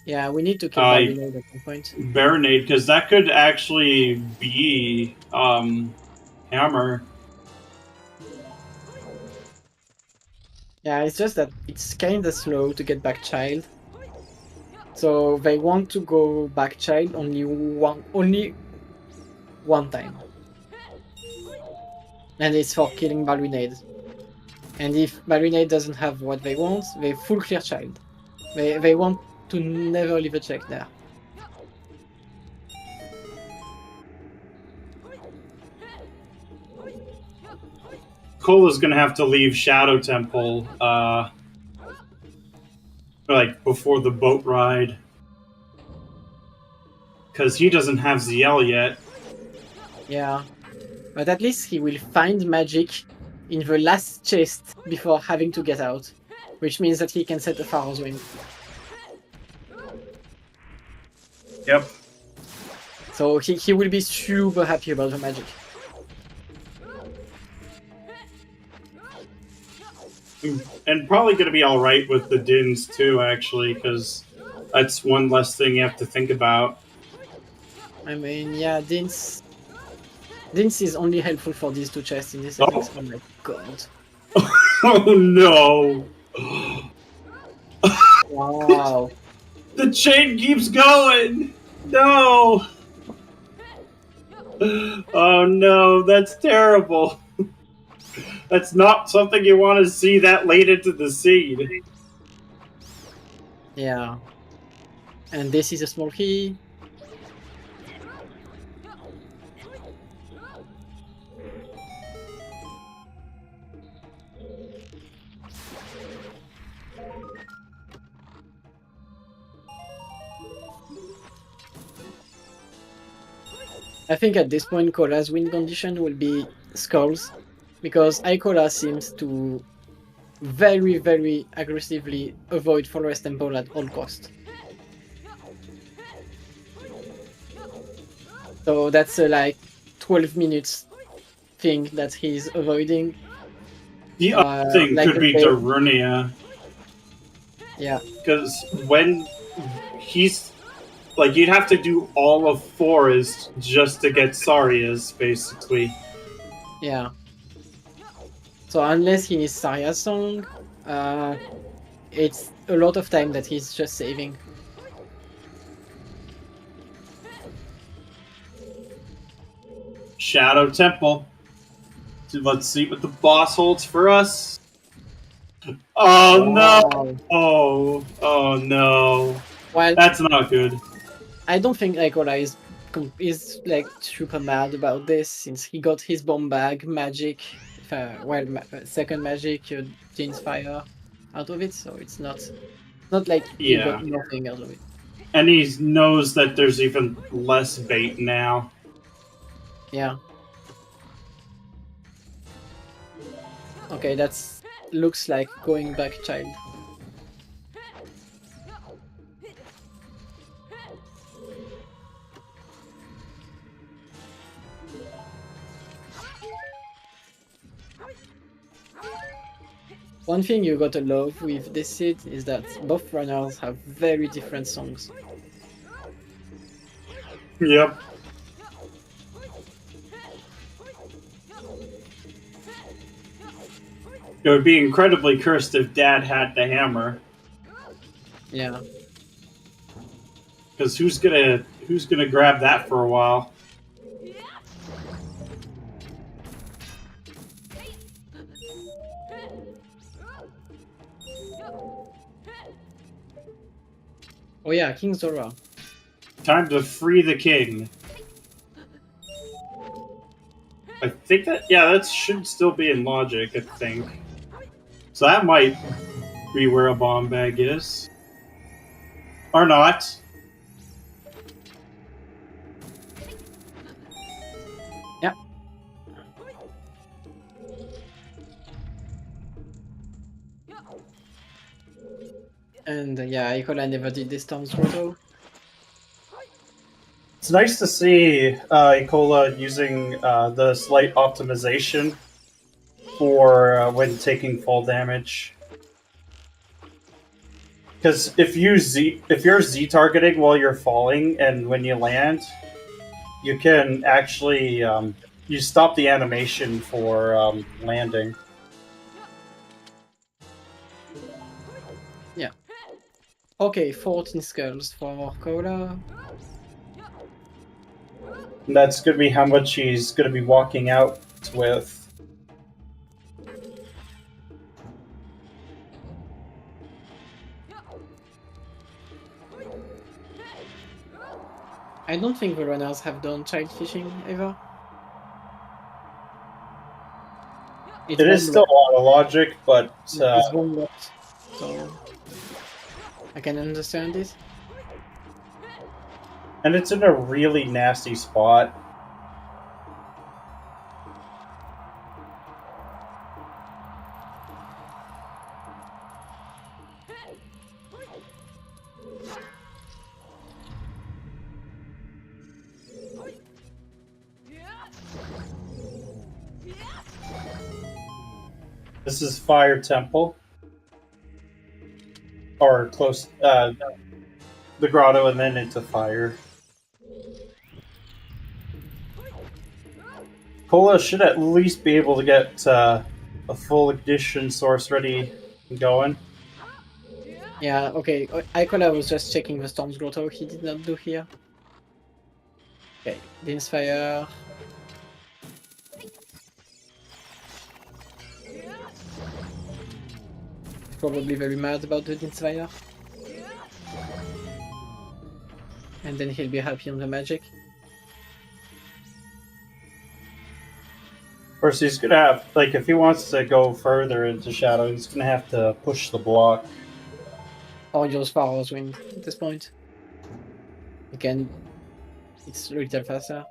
Yeah, we need to kill Barinade at some point. Barinade, because that could actually be Hammer. Yeah, it's just that it's kinda slow to get back Child. So they want to go back Child only one time. And it's for killing Barinade. And if Barinade doesn't have what they want, they full clear Child. They want to never leave a check there. Cola's gonna have to leave Shadow Temple, like, before the boat ride. Because he doesn't have ZL yet. Yeah. But at least he will find magic in the last chest before having to get out. Which means that he can set a Pharaoh's Wind. Yep. So he will be super happy about the magic. And probably going to be all right with the Dins too, actually, because that's one less thing you have to think about. I mean, yeah, Dins is only helpful for these two chests in this settings. Oh my god. Oh no! Wow. The chain keeps going! No! Oh no, that's terrible. That's not something you want to see that late into the seed. Yeah. And this is a small key. I think at this point, Cola's win condition will be Skulls, because Icola seems to very, very aggressively avoid Forest Temple at all cost. So that's a like 12 minutes thing that he's avoiding. The other thing like could the be bait. Darunia. Yeah. Because when he's like, you'd have to do all of Forest just to get Saria's, basically. Yeah. So unless he needs Saria's song, it's a lot of time that he's just saving. Shadow Temple. So let's see what the boss holds for us. Oh no! Oh no! Well, that's not good. I don't think Icola is like super mad about this, since he got his bomb bag magic, second magic, Jin's fire out of it, so it's not like he got nothing out of it. And he knows that there's even less bait now. Yeah. Okay, that's looks like going back child. One thing you gotta love with this seed is that both runners have very different songs. Yep. It would be incredibly cursed if Dad had the hammer. Yeah. Because who's gonna grab that for a while? Oh yeah, King Zora. Time to free the king. I think that should still be in logic, I think. So that might be where a bomb bag is. Or not. Yeah. And yeah, Icola never did this Storm's Grotto. It's nice to see Icola using the slight optimization for when taking fall damage. Because if you're Z targeting while you're falling and when you land, you can actually you stop the animation for landing. Yeah. Okay, 14 skulls for Cola. And that's going to be how much he's going to be walking out with. I don't think the runners have done child fishing ever. It is still a lot of logic, but it's one left, so I can understand it. And it's in a really nasty spot. This is Fire Temple. Or close, the grotto and then into fire. Cola should at least be able to get a full ignition source ready and going. Yeah, okay. Icola was just checking the Storm's Grotto. He did not do here. Okay, Din's Fire. He's probably very mad about the Din's Fire. And then he'll be happy on the magic. Of course, he's gonna have, like, if he wants to go further into Shadow, he's gonna have to push the block. Or use Pharaoh's Wind at this point. Again, it's a little faster.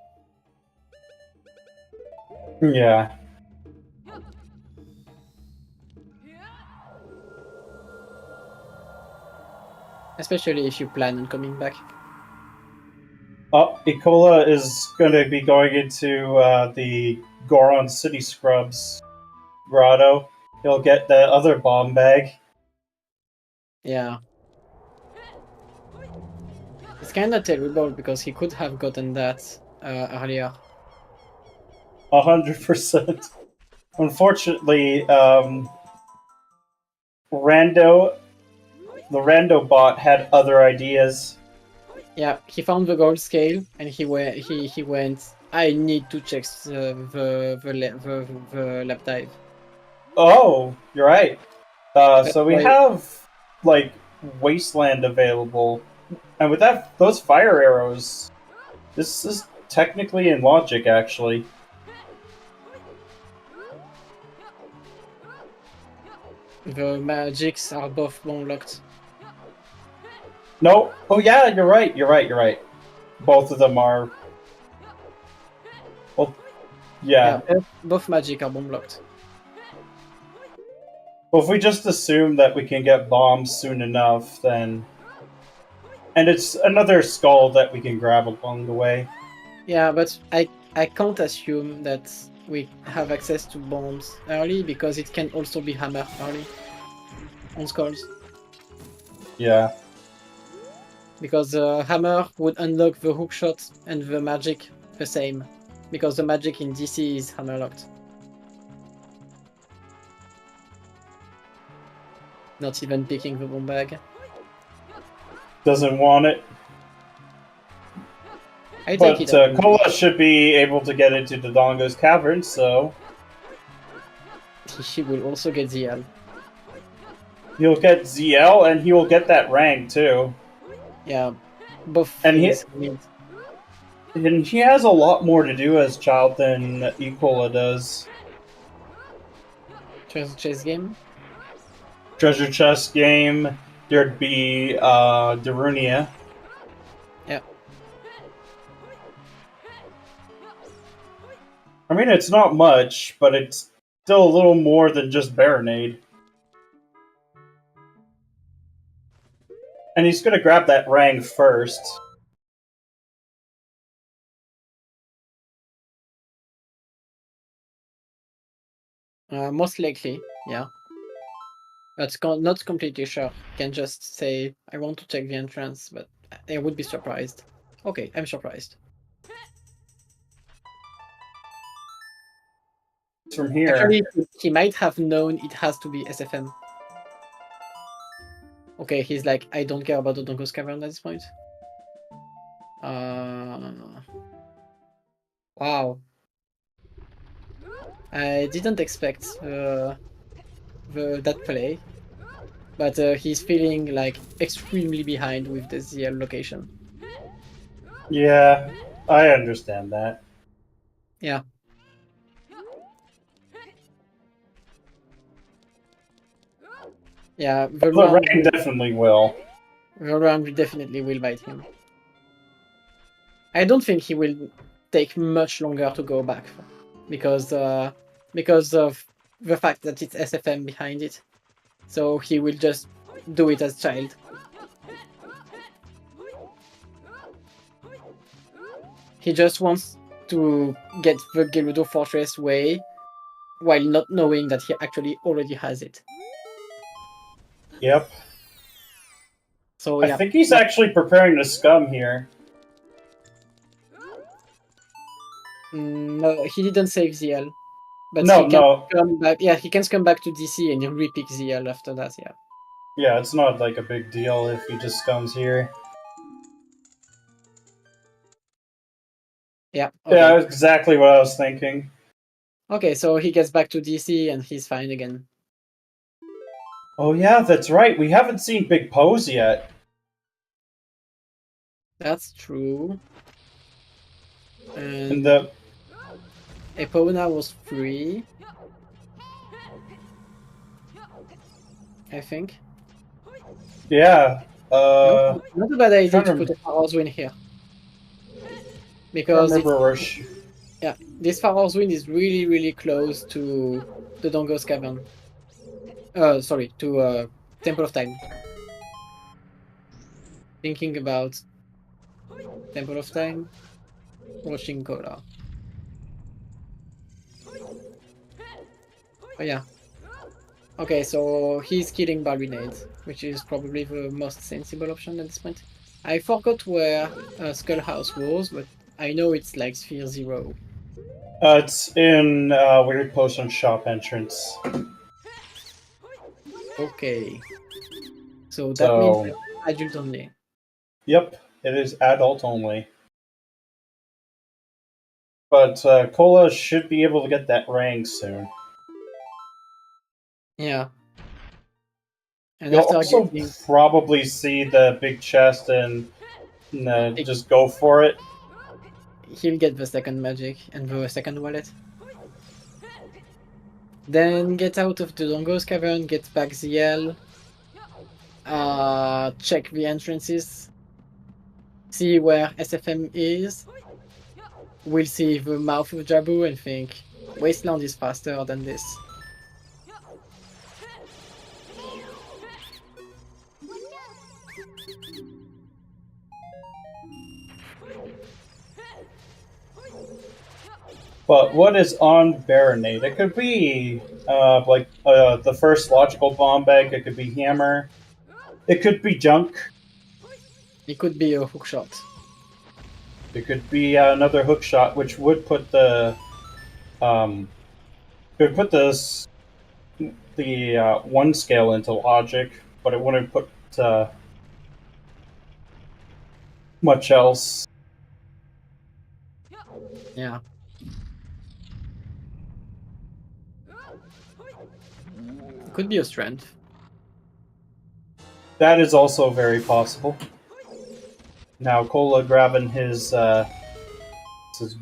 Yeah. Especially if you plan on coming back. Oh, Icola is gonna be going into the Goron City Scrubs grotto. He'll get the other bomb bag. Yeah. It's kind of terrible because he could have gotten that earlier. 100%. Unfortunately, the Rando bot had other ideas. Yeah, he found the gold scale and he went. I need to check the lap dive. Oh, you're right. So we Right. have like Wasteland available, and with those fire arrows, this is technically in logic actually. The magics are both bomb locked. No, oh yeah, you're right. You're right. Both of them are. Well, yeah. Both magic are bomb locked. Well, if we just assume that we can get bombs soon enough, then. And it's another skull that we can grab along the way. Yeah, but I can't assume that we have access to bombs early because it can also be hammer early on skulls. Yeah. Because hammer would unlock the hook shot and the magic the same. Because the magic in DC is hammer locked. Not even picking the bomb bag. Doesn't want it. I take But it. Cola should be able to get into Dodongo's cavern, so He will also get ZL. he'll get ZL and he will get that rank too. Yeah, both And things. And he has a lot more to do as child than Icola does. Treasure chase game. Treasure chest game. There'd be Darunia. Yeah. I mean, it's not much, but it's still a little more than just Baronade. And he's gonna grab that Rang first. Most likely, yeah. That's not completely sure. Can just say, I want to check the entrance, but I would be surprised. Okay, I'm surprised. From here. Actually, he might have known it has to be SFM. Okay, he's like, I don't care about the Donko's Cavern at this point. Wow. I didn't expect that play, but he's feeling like extremely behind with the ZL location. Yeah, I understand that. Yeah. Yeah, the Rang definitely will. The round definitely will bite him. I don't think he will take much longer to go back because of the fact that it's SFM behind it. So he will just do it as child. He just wants to get the Gerudo Fortress way while not knowing that he actually already has it. Yep. So I yeah, think he's actually preparing to scum here. no, he didn't save ZL, but No, he can no. come back. Yeah, he can come back to DC and repick ZL after that. Yeah. Yeah, it's not like a big deal if he just scums here. Yeah. Okay. Yeah, exactly what I was thinking. Okay, so he gets back to DC and he's fine again. Oh yeah, that's right. We haven't seen Big Pose yet. That's true. And And the Epona was free, I think. yeah, Not a bad idea trying to to- put a Pharaoh's Win here. I Because remember where this Pharaoh's Win is really, really close to the Dongo's Cavern. Sorry, to Temple of Time. Thinking about Temple of Time, watching Kola. Oh yeah. Okay, so he's killing Balvinade, which is probably the most sensible option at this point. I forgot where Skull House was, but I know it's like Sphere 0. it's in Weird Potion Shop entrance. Okay. So that So- means that adult only. Yep, it is adult only. But Cola should be able to get that rank soon. Yeah. And You'll after also getting, probably see the big chest and just go for it. he'll get the second magic and the second wallet. Then get out of the Dongo's Cavern, get back ZL. Check the entrances. See where SFM is. We'll see the mouth of Jabu and think Wasteland is faster than this. But what is on Baronade? It could be the first logical bomb bag. It could be hammer. It could be junk. It could be a hook shot. It could be another hook shot, which would put the one scale into logic, but it wouldn't put much else. Yeah. Could be a strength. That is also very possible. Now Cola grabbing his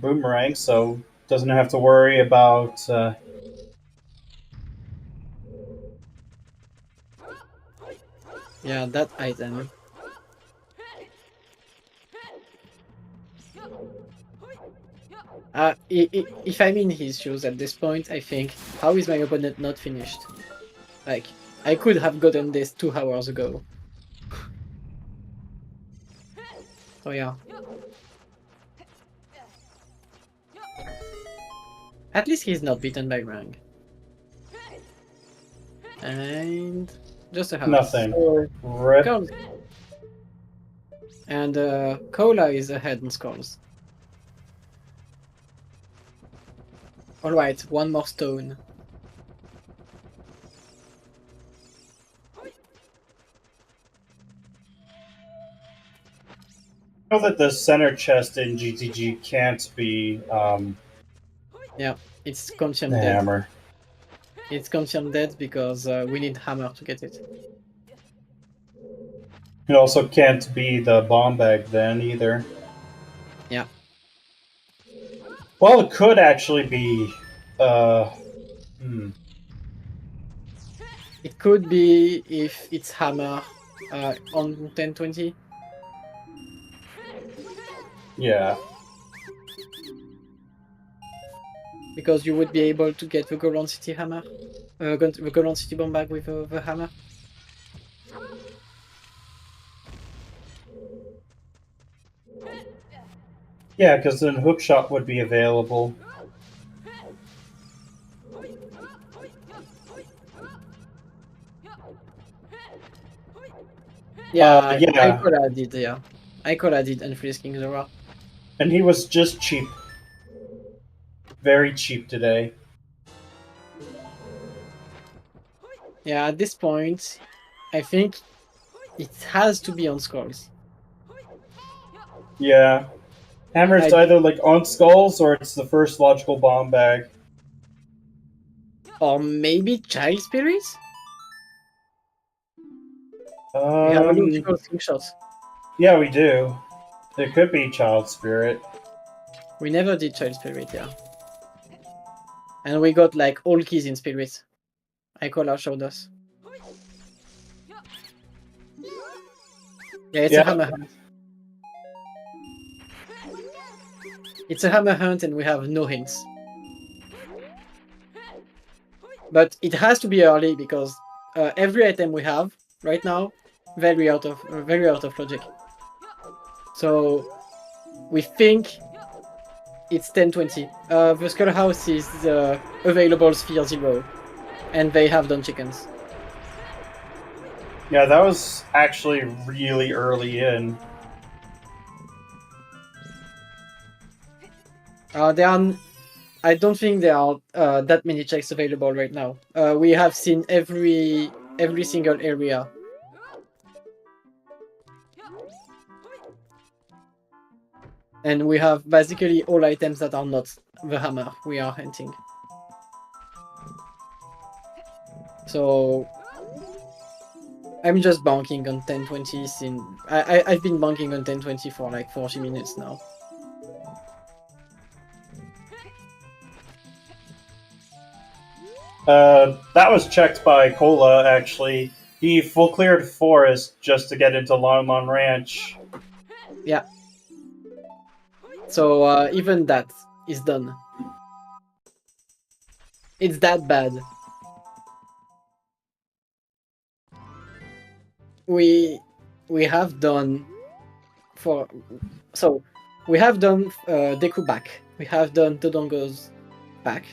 boomerang, so doesn't have to worry about. Yeah, that item. If I'm in his shoes at this point, I think, how is my opponent not finished? Like, I could have gotten this 2 hours ago. Oh yeah. At least he's not beaten by Rang. And just a house. Nothing. So, Rip. Skulls. And Cola is ahead on Skulls. Alright, one more stone. I know that the center chest in GTG can't be Yeah, it's the confirmed dead. hammer. It's confirmed dead because we need hammer to get it. It also can't be the bomb bag then either. Yeah. Well, it could actually be. It could be if it's hammer on 1020. Yeah. Because you would be able to get the Golan City hammer. The Golan City bomb bag with the hammer. Yeah, because then hookshot would be available. Yeah, yeah. Icola did, yeah. Icola did unfreeze King Zora. And he was just cheap. Very cheap today. Yeah, at this point, I think it has to be on Skulls. Yeah. Hammer's I either like on Skulls or it's the first logical bomb bag. Or maybe Child Spirits? We have a logical slingshot. Yeah, we do. It could be Child Spirit. We never did Child Spirit, yeah. And we got like all keys in Spirit. Icola showed us. Yeah, it's a hammer hunt. It's a hammer hunt and we have no hints. But it has to be early because every item we have right now very out of logic. So we think it's 10-20. The Skull House is available Sphere 0, and they have done chickens. Yeah, that was actually really early in. I don't think there are that many checks available right now. We have seen every single area. And we have basically all items that are not the hammer we are hunting. So I'm just banking on 10-20 since I've been banking on 10-20 for like 40 minutes now. That was checked by Icola, actually. He full cleared forest just to get into Longmon Ranch. Yeah. So even that is done. It's that bad. We have done we have done Deku back. We have done Dodongo's back.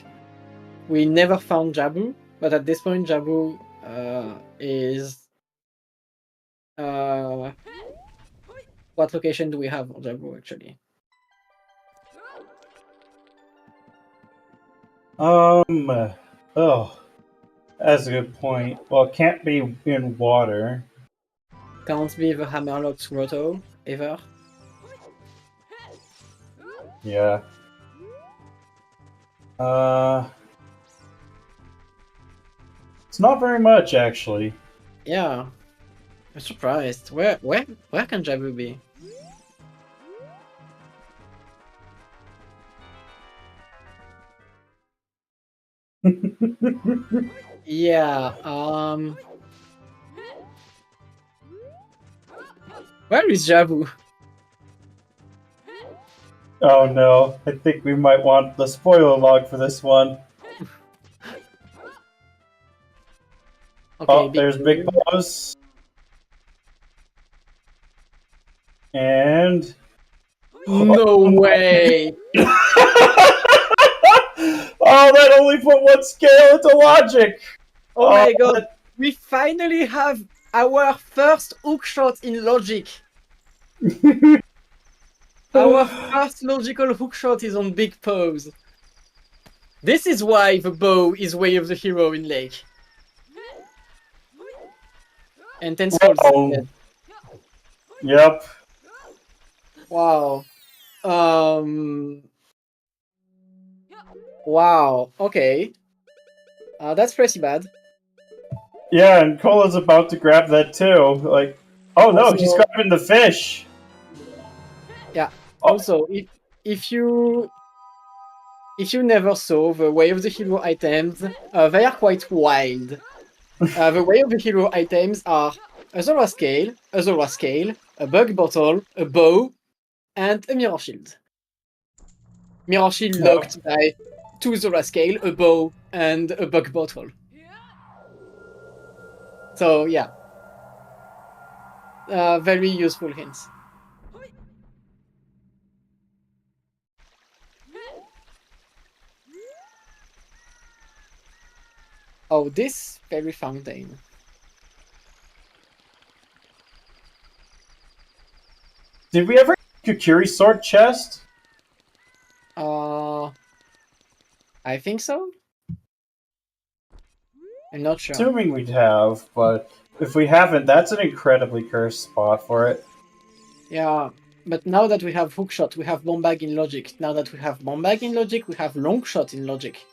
We never found Jabu, but at this point Jabu is what location do we have on Jabu actually? Oh, that's a good point. Well, it can't be in water. Can't be the Hammerlock's grotto ever. Yeah. It's not very much, actually. Yeah, I'm surprised. Where can Jabu be? Yeah. Where is Jabu? Oh no, I think we might want the spoiler log for this one. Okay, Oh, there's Big Blue. Boss. And... No way! Oh, that only put one scale into logic! Oh my god! We finally have our first hookshot in logic! Our first logical hookshot is on Big Pose. This is why the bow is Way of the Hero in Lake. And 10 skulls is dead. Yep. Wow. Wow. Okay. That's pretty bad. Yeah, and Cola's about to grab that too. Like, oh no, he's grabbing the fish. Yeah. Oh. Also, if you never saw the Way of the Hero items, they are quite wild. The Way of the Hero items are a Zola scale, a bug bottle, a bow, and a mirror shield. Mirror shield locked by 2 Zola scale, a bow, and a bug bottle. So yeah. Very useful hints. Oh, this fairy fountain. Did we ever get Kukuri sword chest? I think so. I'm not sure. Assuming we'd have, but if we haven't, that's an incredibly cursed spot for it. Yeah, but now that we have hookshot, we have bomb bag in logic. Now that we have bomb bag in logic, we have long shot in logic.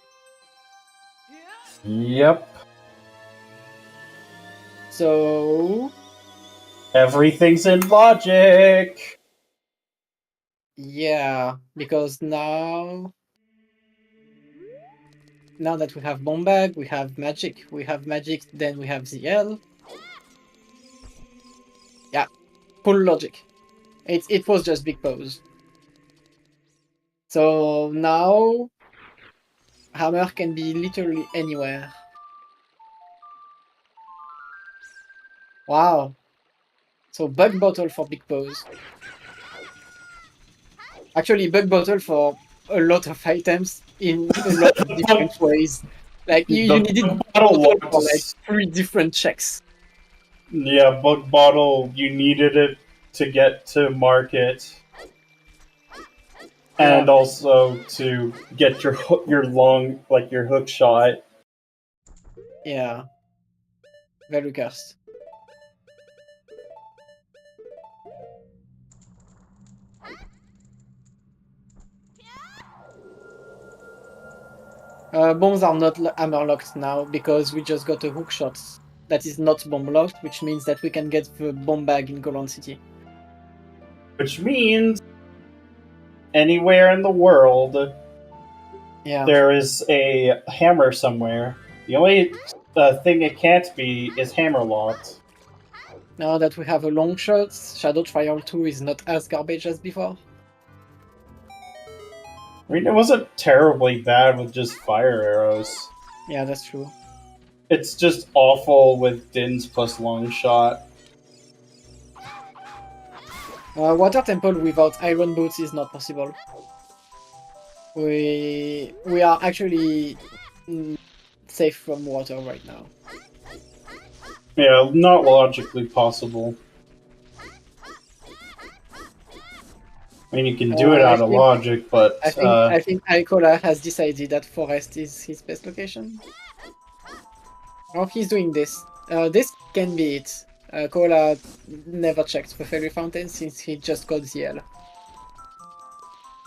Yep. So Everything's in logic. yeah, because now that we have bomb bag, we have magic. We have magic, then we have ZL. Yeah, full logic. It was just big pose. So now hammer can be literally anywhere. Wow. So bug bottle for big pose. Actually, bug bottle for a lot of items in a lot of different ways. Like you needed bug bottle for like 3 different checks. Yeah, bug bottle. You needed it to get to market, and also to get your long your hook shot. Yeah. Very cursed. Bombs are not hammer locked now because we just got a hook shot that is not bomb locked, which means that we can get the bomb bag in Golan City. Which means anywhere in the world, there is a hammer somewhere. The only thing it can't be is hammer locked. Now that we have a long shot, Shadow Trial 2 is not as garbage as before. I mean, it wasn't terribly bad with just fire arrows. Yeah, that's true. It's just awful with Dins plus long shot. Water Temple without Iron Boots is not possible. We are actually safe from water right now. Yeah, not logically possible. I mean, you can do it out of logic, but I think Icola has decided that forest is his best location. Oh, he's doing this. This can be it. Cola never checked the fairy fountain since he just got ZL.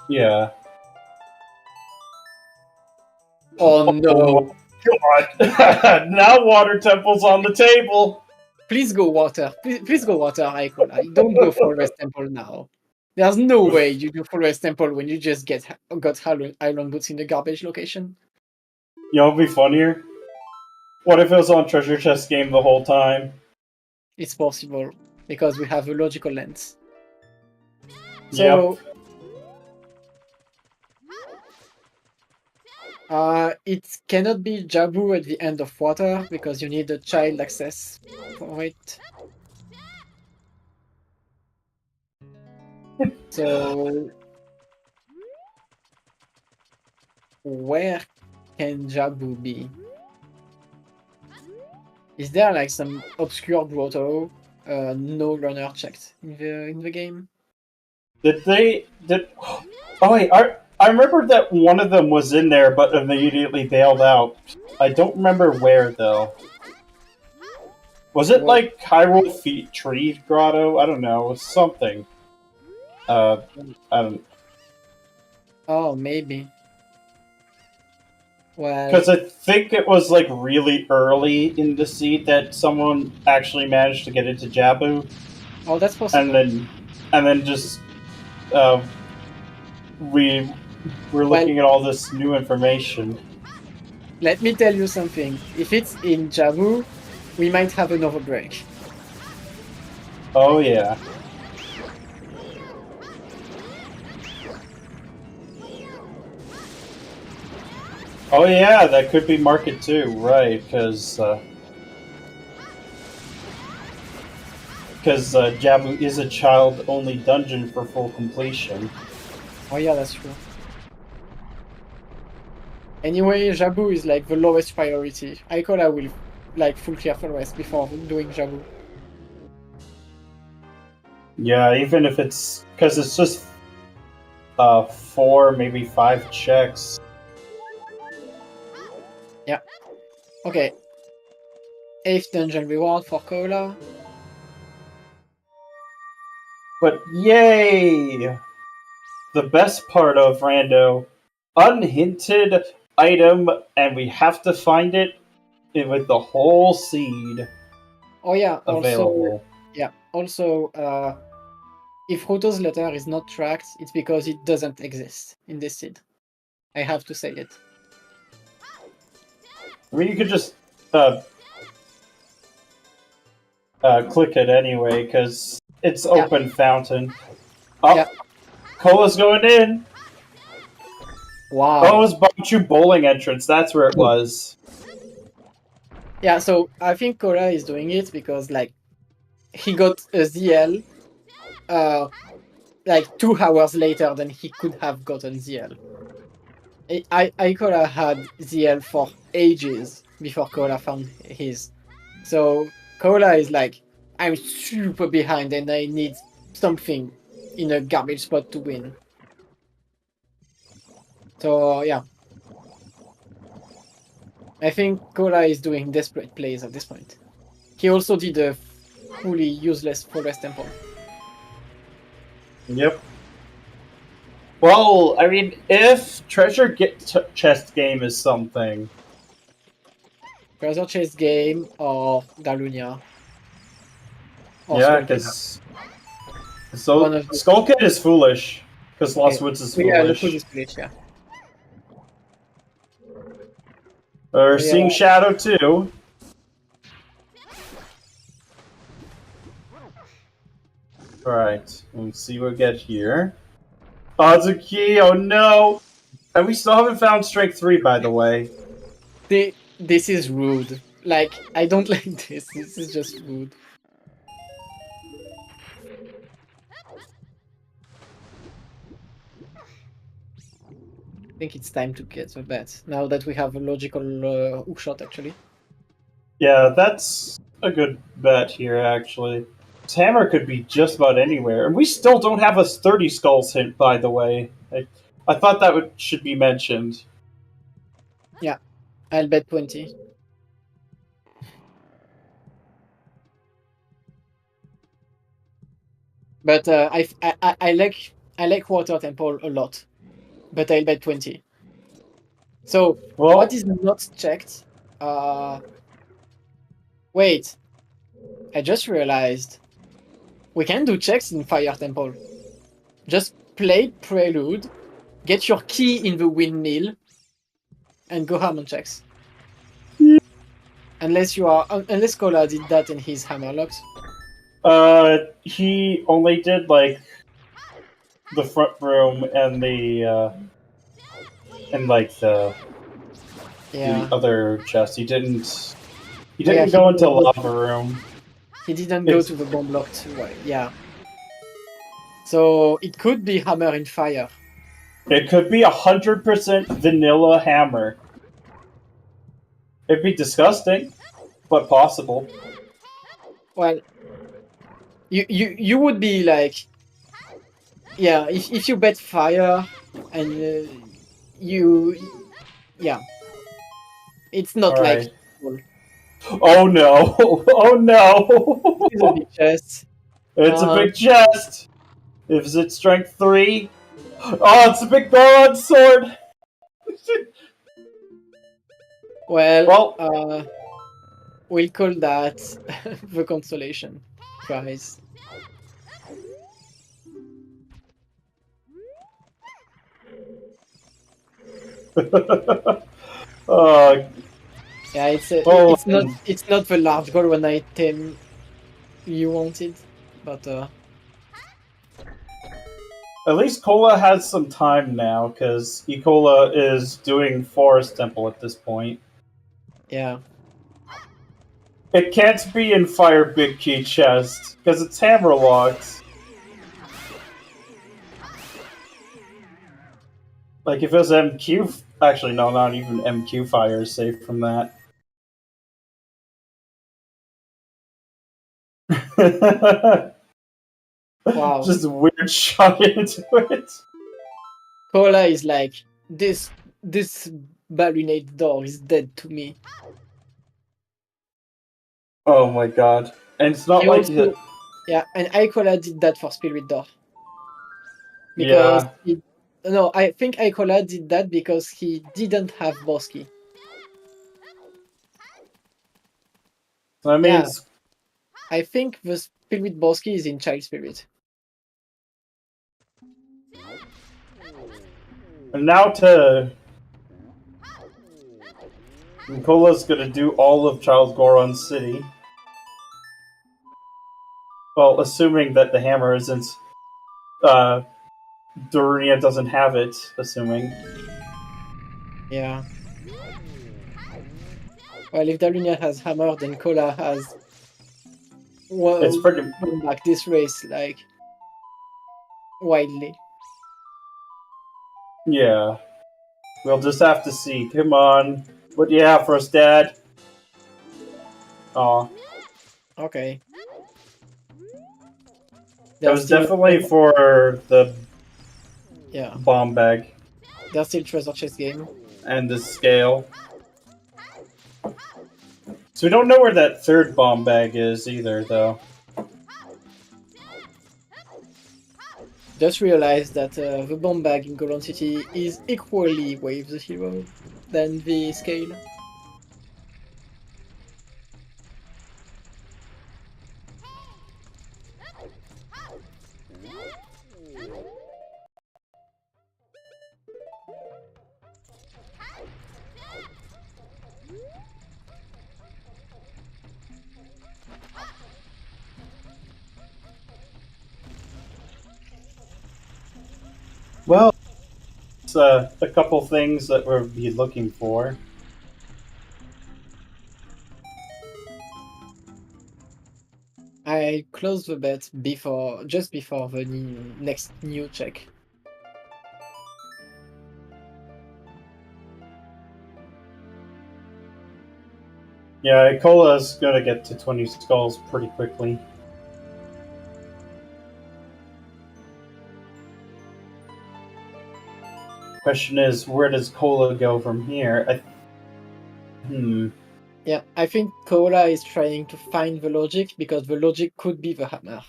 Yeah. Oh no! God! Now Water Temple's on the table. Please go water. Please go water, Icola. Don't go Forest Temple now. There's no way you do Forest Temple when you just got Iron Boots in the garbage location. You know what'd be funnier? What if it was on Treasure Chest game the whole time? It's possible, because we have a logical lens. So, it cannot be Jabu at the end of water, because you need a child access for it. So, where can Jabu be? Is there like some obscure grotto no runner checked in the game? Oh wait, I remember that one of them was in there but immediately bailed out. I don't remember where though. Was it like Hyrule Feet Tree Grotto? I don't know, something. I don't. Oh, maybe. Well, because I think it was like really early in the seed that someone actually managed to get into Jabu. Oh, that's possible. And then just we were looking at all this new information. Let me tell you something. If it's in Jabu, we might have another break. Oh yeah. Oh yeah, that could be Market 2, right, because Jabu is a child-only dungeon for full completion. Oh yeah, that's true. Anyway, Jabu is like the lowest priority. Icola will like full clear forest before doing Jabu. Yeah, even if it's because it's just 4, maybe 5 checks. Okay. 8th dungeon reward for Cola. But yay! The best part of Rando, unhinted item, and we have to find it with the whole seed Oh yeah, available. also if Ruto's letter is not tracked, it's because it doesn't exist in this seed. I have to say it. I mean, you could just click it anyway, because it's open fountain. Oh, Yeah. Cola's going in! Wow. Oh, it was Bonchu bowling entrance, that's where it was. Yeah, so I think Cola is doing it because like he got a ZL like 2 hours later than he could have gotten ZL. Icola had ZL for ages before Cola found his. So Cola is like, I'm super behind and I need something in a garbage spot to win. So yeah. I think Cola is doing desperate plays at this point. He also did a fully useless Forest Temple. Yep. Well, I mean, if treasure chest game is something, Treasure Chase Game or Galunia. Or yeah, Skull Kid. because One of the- Skull Kid is foolish because Lost Woods is Yeah, foolish. Look is foolish, yeah. Or Yeah. Seeing Shadow too. Alright, let's see what we get here. Odds a key, oh no! And we still haven't found Strength 3, by the way. This is rude. Like, I don't like this. This is just rude. I think it's time to get a bet. Now that we have a logical hook shot, actually. Yeah, that's a good bet here, actually. This hammer could be just about anywhere. And we still don't have a 30 skulls hint, by the way. I thought that should be mentioned. Yeah, I'll bet 20. But I like Water Temple a lot. But I'll bet 20. So, Well, what is not checked? Wait. I just realized we can do checks in Fire Temple. Just play Prelude, get your key in the windmill, and go ham on checks. Unless Cola did that in his Hammerlocks. he only did, like, the front room and the, and, like, the other chest. He didn't go into lava room. He didn't go to the bomb locked way, yeah. So it could be hammer in fire. It could be 100% vanilla hammer. It'd be disgusting, but possible. Well, you would be like, yeah, if you bet fire and yeah, it's not All like. right. Oh no! Oh no! It's a big chest. It's a big chest. Is it strength 3? Oh, it's a big broadsword. Well, we'll call that the consolation prize. Yeah, it's not the large golden item you wanted, but at least Cola has some time now, because Icola is doing Forest Temple at this point. yeah. It can't be in Fire Big Key Chest, because it's hammer locked. Like, if it was MQ... Actually, no, not even MQ Fire is safe from that. Wow. Just a weird shot into it. Cola is like, this balloonate door is dead to me. Oh my god. And it's not He like also, yeah, and Icola did that for Spirit Door. Because yeah. no, I think Icola did that because he didn't have Bosky. So that Yeah, means I think the Spirit Bosky is in Child Spirit. and now to Nicola's gonna do all of Charles Goron's city. Well, assuming that the hammer isn't Darunia doesn't have it, assuming. Yeah. Well, if Dalunia has hammer, then Cola has It's freaking won back this race like widely. yeah. We'll just have to see. Come on. What do you have for us, Dad? Aw. Okay. It was definitely for the yeah. bomb bag There's still treasure chest game. and the scale. So we don't know where that third bomb bag is either, though. Just realized that the bomb bag in Golden City is equally Wave the hero than the scale. Well, it's a couple things that we'll be looking for. I closed the bet just before the next new check. Yeah, Icola's gonna get to 20 skulls pretty quickly. Question is, where does Cola go from here? Yeah, I think Koala is trying to find the logic because the logic could be the hammer.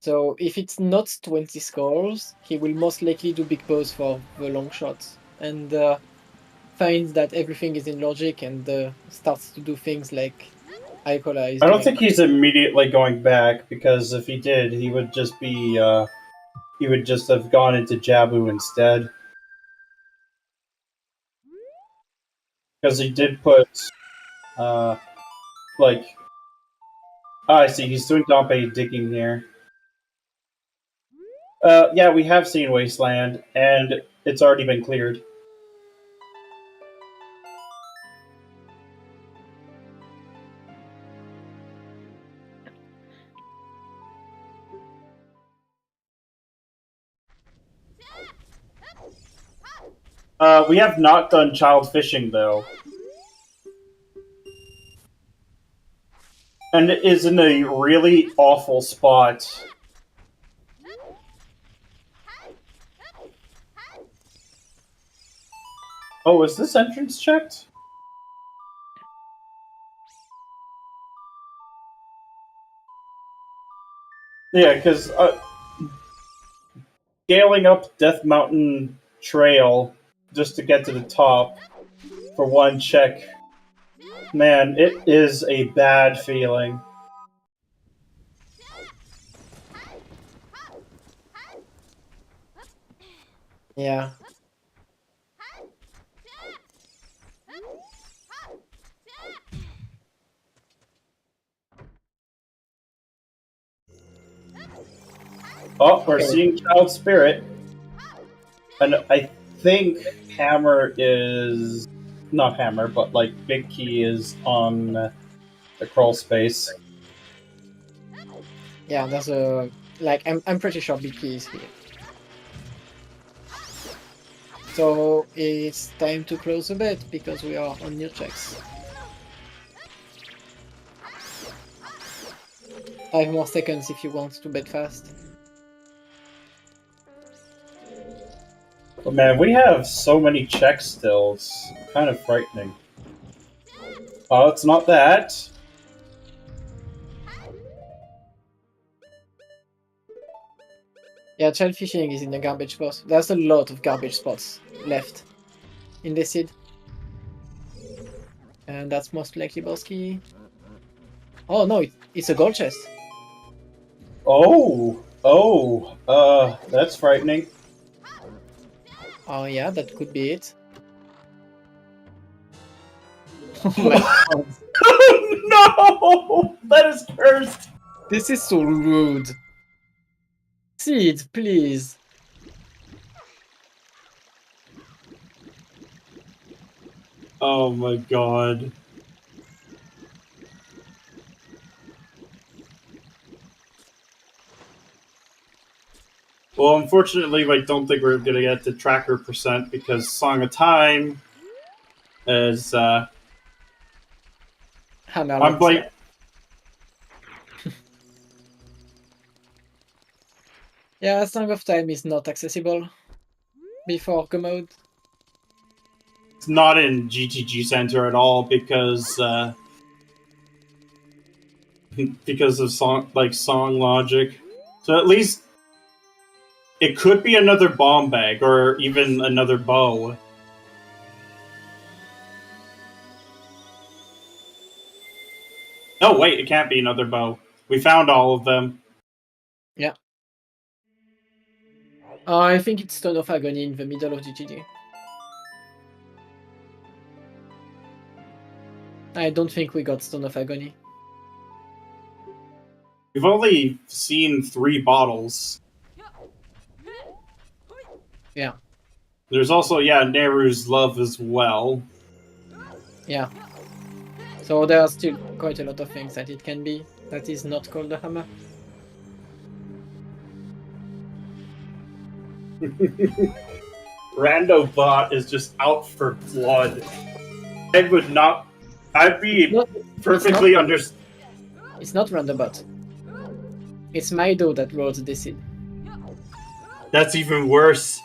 So if it's not 20 scores, he will most likely do big boss for the long shots and finds that everything is in logic and starts to do things like Icola is I don't doing. think he's immediately going back, because if he did, he would just be, he would just have gone into Jabu instead. Because he did put, like... Oh, I see, he's doing Dompe digging here. Yeah, we have seen Wasteland, and it's already been cleared. We have not done child fishing, though. And it is in a really awful spot. Oh, is this entrance checked? Yeah, because scaling up Death Mountain Trail just to get to the top for one check, man, it is a bad feeling. Yeah. Oh, we're Okay. seeing Child Spirit. And I think Hammer is... Not Hammer, but like Big Key is on the crawl space. Yeah, there's a like I'm pretty sure Big Key is here. So it's time to close the bet because we are on new checks. 5 more seconds if you want to bet fast. Oh, man, we have so many checks still. It's kind of frightening. Oh, it's not that. Yeah, child fishing is in the garbage spot. There's a lot of garbage spots left in the seed. And that's most likely Bosky. Oh no, it's a gold chest. Oh, that's frightening. Oh yeah, that could be it. Oh my god. No! That is cursed! This is so rude. Seed, please. Oh my god. Well, unfortunately, I don't think we're gonna get the tracker percent because Song of Time is. I'm playing. Yeah, Song of Time is not accessible before Go mode. It's not in GTG Center at all because because of song logic. So at least it could be another bomb bag or even another bow. No, wait, it can't be another bow. We found all of them. Yeah. I think it's Stone of Agony in the middle of GTG. I don't think we got Stone of Agony. We've only seen 3 bottles. Yeah. There's also, yeah, Neru's Love as well. Yeah. So there are still quite a lot of things that it can be that is not called the hammer. Randobot is just out for blood. I'd be perfectly It's not Roundabout. It's Maido that wrote this seed. That's even worse.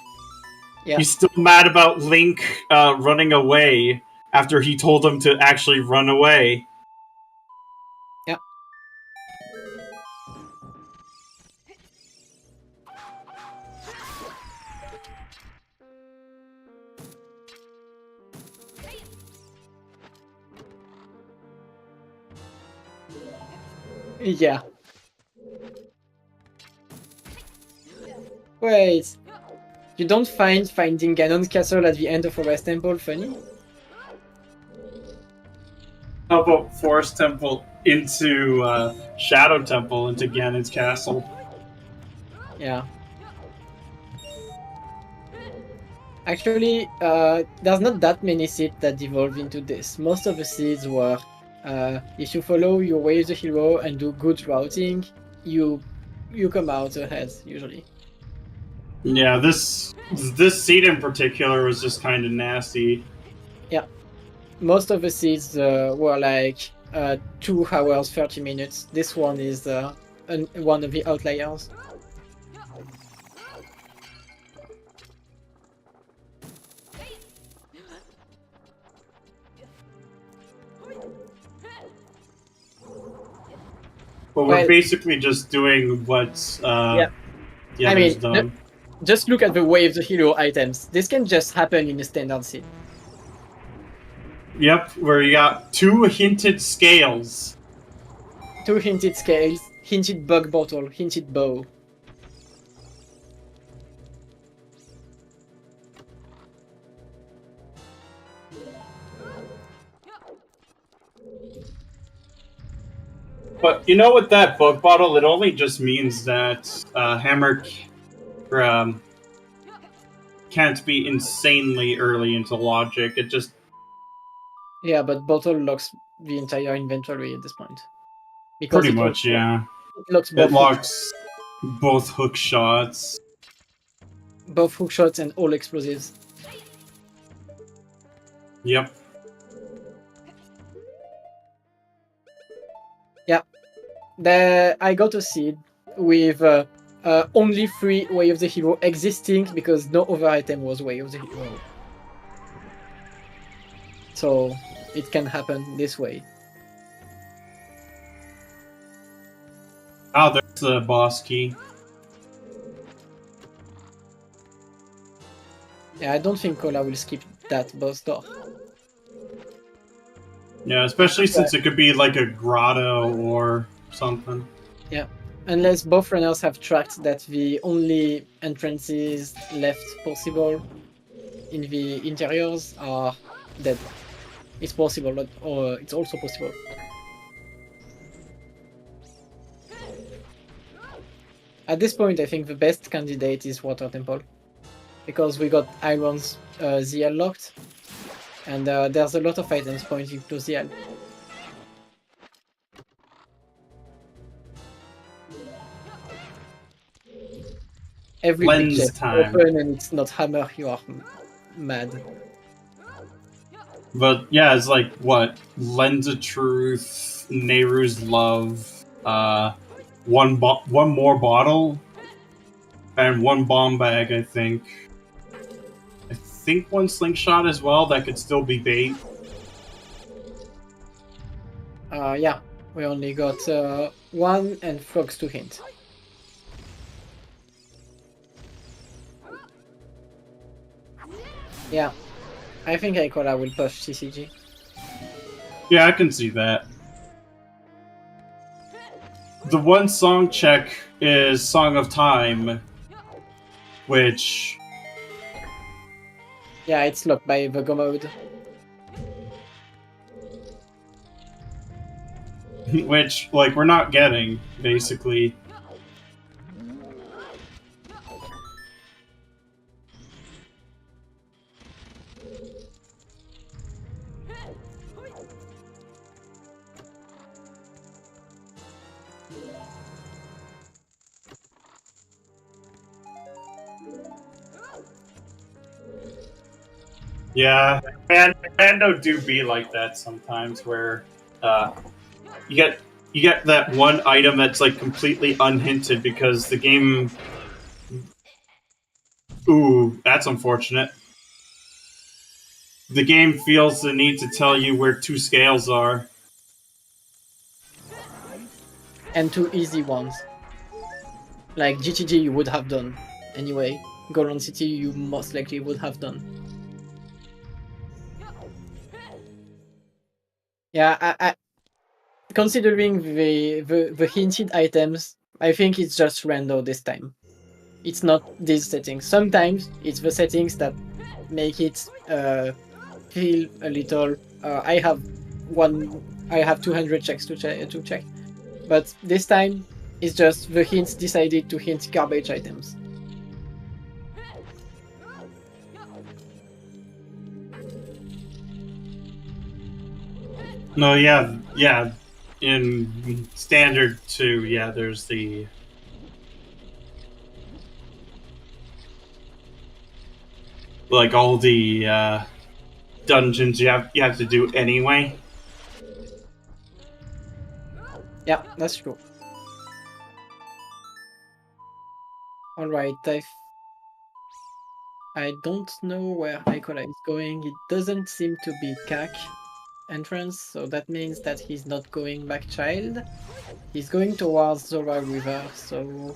Yeah. He's still mad about Link running away after he told him to actually run away. Yeah. Yeah. Wait. You don't find finding Ganon's castle at the end of Forest Temple funny? How about Forest Temple into Shadow Temple into Ganon's castle? Yeah. Actually, there's not that many seeds that evolve into this. Most of the seeds were, if you follow your way as a hero and do good routing, you come out ahead usually. Yeah, this seed in particular was just kind of nasty. Yeah, most of the seeds were like 2 hours 30 minutes. This one is one of the outliers. But we're basically just doing what the others done. Just look at the way of the hero items. This can just happen in a standard seed. Yep, where you got 2 hinted scales. 2 hinted scales, hinted bug bottle, hinted bow. But you know, with that bug bottle, it only just means that Hammer can't be insanely early into logic. It just... Yeah, but bottle locks the entire inventory at this point. Because pretty much, yeah. It locks both hook shots. Both hook shots and all explosives. Yep. Yeah. I got a seed with only 3 Way of the Hero existing because no other item was Way of the Hero. So it can happen this way. Oh, there's the boss key. Yeah, I don't think Cola will skip that boss door. Yeah, especially since it could be like a grotto or something. Yeah, unless both runners have tracked that the only entrances left possible in the interiors are dead. It's possible, but it's also possible. At this point, I think the best candidate is Water Temple, because we got Iron's ZL locked, and there's a lot of items pointing to ZL. Every big Lens chest time. open and it's not hammer, you are mad. But yeah, it's like what? Lens of Truth, Nehru's Love, one more bottle, and 1 bomb bag, I think. I think 1 slingshot as well, that could still be bait. Yeah, we only got 1 and frogs to hint. Yeah, I think Icola will push CCG. Yeah, I can see that. The one song check is Song of Time, which... Yeah, it's locked by the go mode. which, like, we're not getting, basically. Yeah, and Rando do be like that sometimes, where you get that one item that's like completely unhinted because the game. Ooh, that's unfortunate. The game feels the need to tell you where 2 scales are. And 2 easy ones. Like GTG you would have done anyway. Golden City you most likely would have done. Yeah, I considering the hinted items, I think it's just rando this time. It's not these settings. Sometimes it's the settings that make it feel a little. I have 200 checks to check, but this time it's just the hints decided to hint garbage items. No, yeah. In standard 2, yeah, there's the. Like all the dungeons you have to do anyway. Yeah, that's true. Alright, I don't know where Icola is going. It doesn't seem to be CAC entrance, so that means that he's not going back child. He's going towards Zora River, so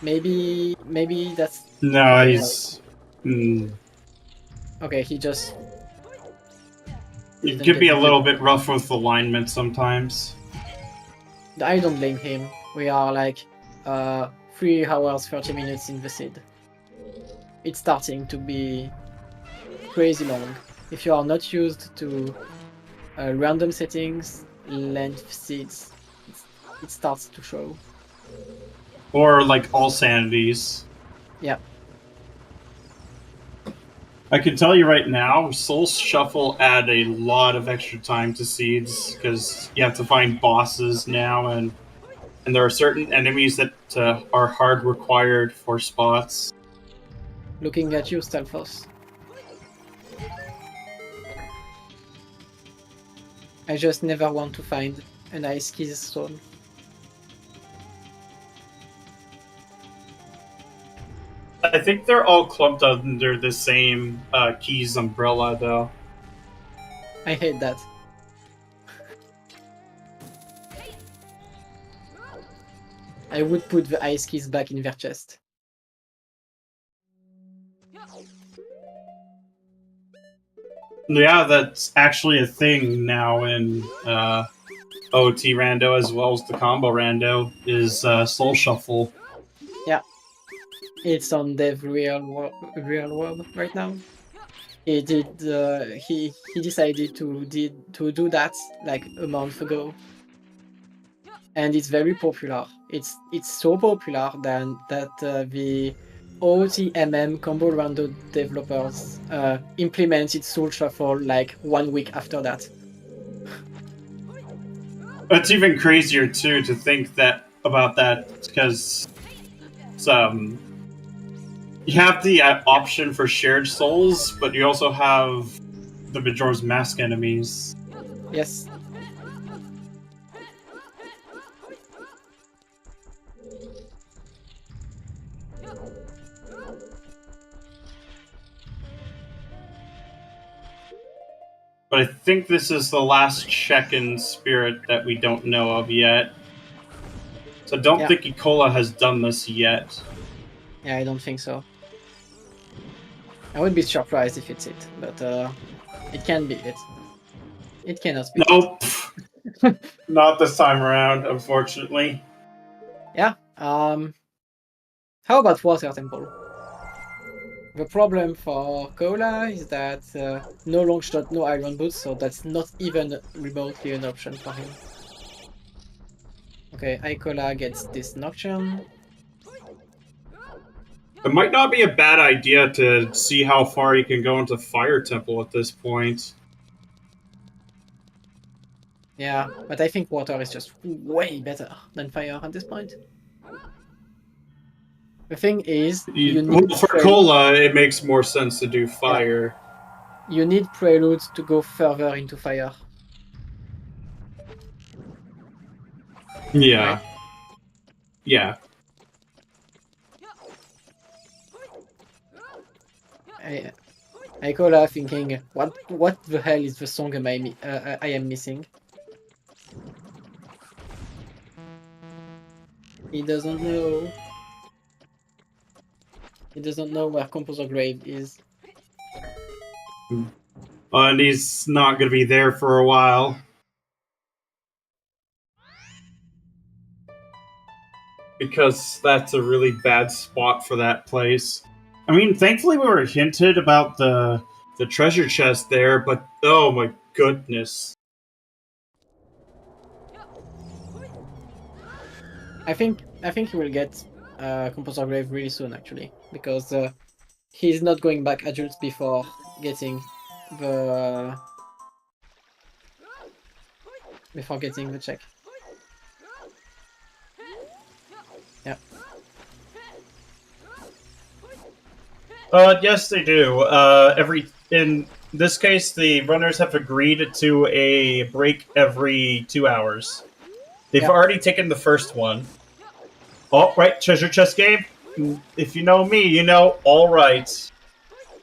maybe that's... No, he's... Okay, he just... It could be a little bit rough with alignment sometimes. I don't blame him. We are like 3 hours, 30 minutes in the seed. It's starting to be crazy long. If you are not used to random settings, length seeds, it starts to show. Or like all sanities. Yeah. I can tell you right now, Soul Shuffle add a lot of extra time to seeds because you have to find bosses now, and there are certain enemies that are hard required for spots. Looking at you, Stalfos. I just never want to find an Ice Keys stone. I think they're all clumped under the same keys umbrella, though. I hate that. I would put the ice keys back in their chest. Yeah, that's actually a thing now in OoT Rando as well as the Combo Rando is Soul Shuffle. Yeah, it's on Dev Real World right now. He did. He decided to do that like a month ago, and it's very popular. It's so popular that the OOTMM Combo Rando developers implemented Soul Shuffle like 1 week after that. It's even crazier too to think that about that because you have the option for shared souls, but you also have the Majora's Mask enemies. Yes. But I think this is the last check in Spirit that we don't know of yet. So I don't think Icola has done this yet. Yeah, I don't think so. I would be surprised if it's it, but it can be it. It cannot be. Nope. Not this time around, unfortunately. Yeah. How about Water Temple? The problem for Cola is that no long shot, no iron boots, so that's not even remotely an option for him. Okay, Icola gets this Nocturne. It might not be a bad idea to see how far you can go into Fire Temple at this point. Yeah, but I think water is just way better than fire at this point. The thing is, you need for Cola, it makes more sense to do fire. Yeah. You need Prelude to go further into fire. Yeah. Right? Yeah. Icola thinking, what the hell is the song I am missing? He doesn't know. He doesn't know where Composer Grave is. And he's not going to be there for a while. Because that's a really bad spot for that place. I mean, thankfully we were hinted about the treasure chest there, but oh my goodness. I think he will get Composer Grave really soon, actually, because he's not going back adults before getting the check. Yeah. Yes, they do. In this case, the runners have agreed to a break every 2 hours. They've already taken the first one. Oh, right, treasure chest game. If you know me, you know. All right.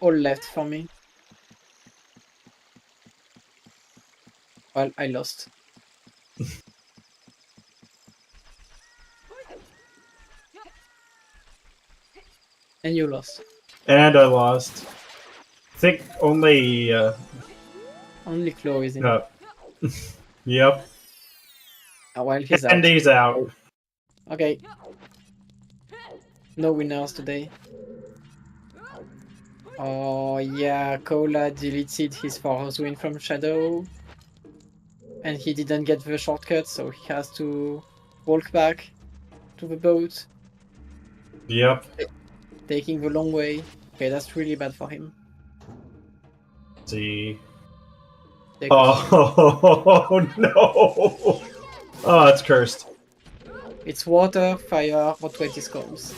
All left for me. Well, I lost. And you lost. And I lost. I think only... Only Chloe is in. Yep. Well, he's out. And he's out. Okay. No winners today. Oh, yeah, Cola deleted his Force win from Shadow. And he didn't get the shortcut, so he has to walk back to the boat. Yep. Taking the long way. Okay, that's really bad for him. Let's see. Oh, no! Oh, it's cursed. It's water, fire, or 20 skulls.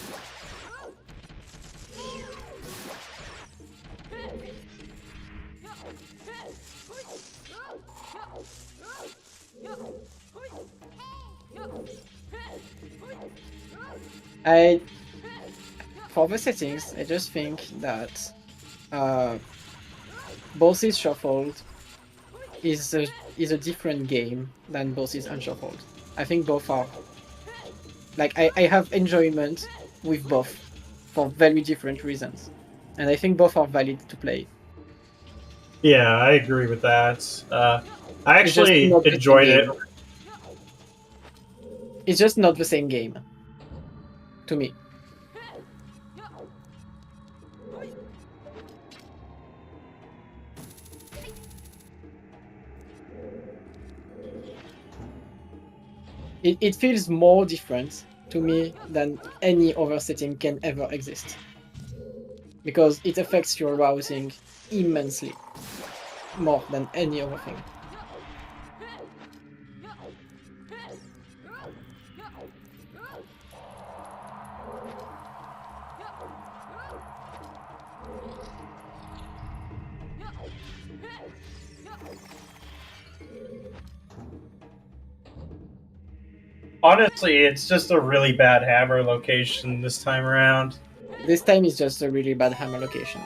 for the settings, I just think that Bosses Shuffled is a different game than Bosses Unshuffled. I think both are like I have enjoyment with both for very different reasons, and I think both are valid to play. Yeah, I agree with that. I It's just actually not the same enjoyed it. game. It's just not the same game to me. It feels more different to me than any other setting can ever exist. Because it affects your routing immensely. More than any other thing. Honestly, it's just a really bad hammer location this time around. This time is just a really bad hammer location.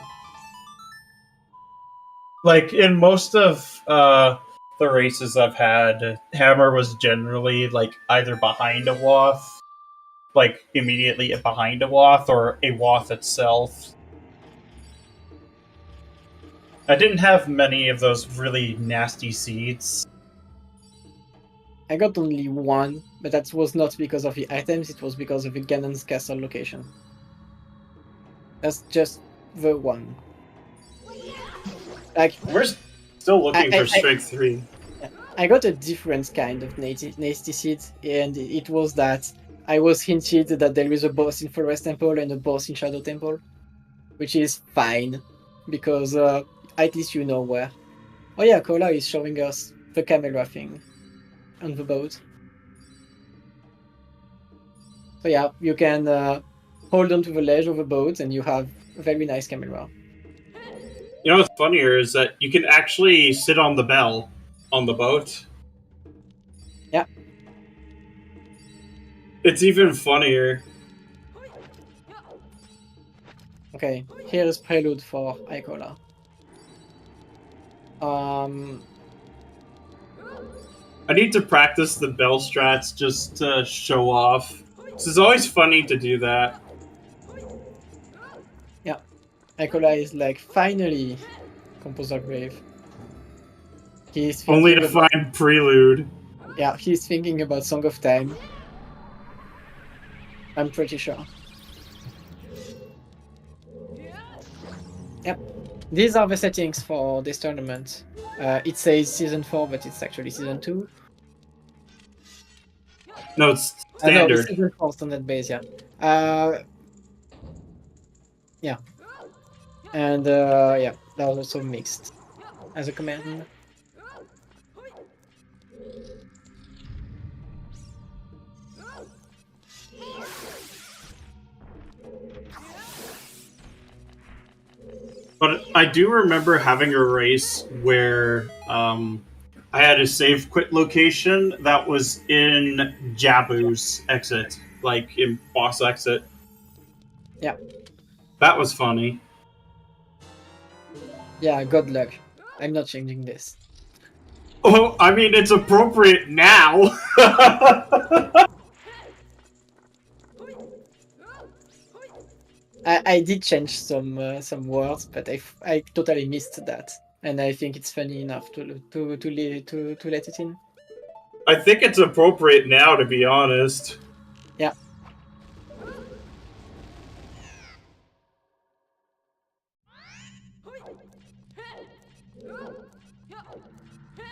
Like in most of the races I've had, hammer was generally like either behind a wath, like immediately behind a wath, or a wath itself. I didn't have many of those really nasty seeds. I got only one, but that was not because of the items, it was because of the Ganon's castle location. That's just the one. Like We're still looking I- for I- Strength 3. I got a different kind of nasty seed, and it was that I was hinted that there is a boss in Forest Temple and a boss in Shadow Temple, which is fine, because at least you know where. Oh yeah, Kola is showing us the camera thing on the boat. So yeah, you can hold onto the ledge of the boat and you have a very nice camera. You know what's funnier is that you can actually sit on the bell on the boat. Yeah. It's even funnier. Okay, here is prelude for Icola. I need to practice the bell strats just to show off. It's always funny to do that. Yeah, Icola is like, finally, Composer Grave. He's Only to about, find Prelude. yeah, he's thinking about Song of Time. I'm pretty sure. Yep. These are the settings for this tournament. It says Season 4, but it's actually Season 2. No, it's No, standard. it's Season 4 standard base, yeah. Yeah. And yeah, that was also mixed as a command. But I do remember having a race where I had a save quit location that was in Jabu's exit, like in boss exit. Yeah. That was funny. Yeah, good luck. I'm not changing this. Oh, I mean, it's appropriate now. I did change some words, but I totally missed that, and I think it's funny enough to let it in. I think it's appropriate now, to be honest. Yeah.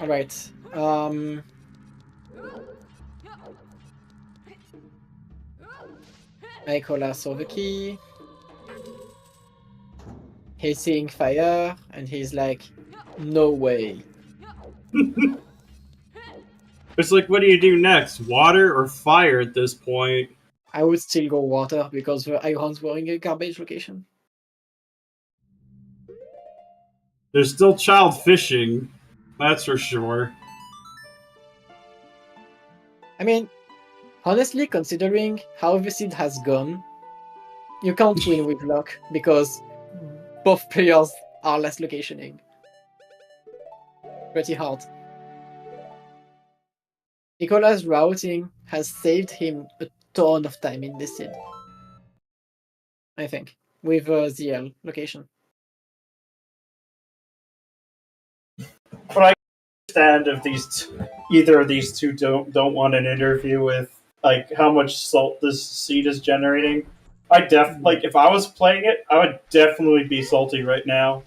All right. Icola saw the key. He's seeing fire, and he's like, "No way." It's like, what do you do next? Water or fire at this point? I would still go water because the irons were in a garbage location. There's still child fishing. That's for sure. I mean, honestly, considering how the seed has gone, You can't win with luck because both players are less locationing. Pretty hard. Icola's routing has saved him a ton of time in this seed. I think. With ZL location. But I understand if either of these two don't want an interview with like how much salt this seed is generating. Like if I was playing it, I would definitely be salty right now.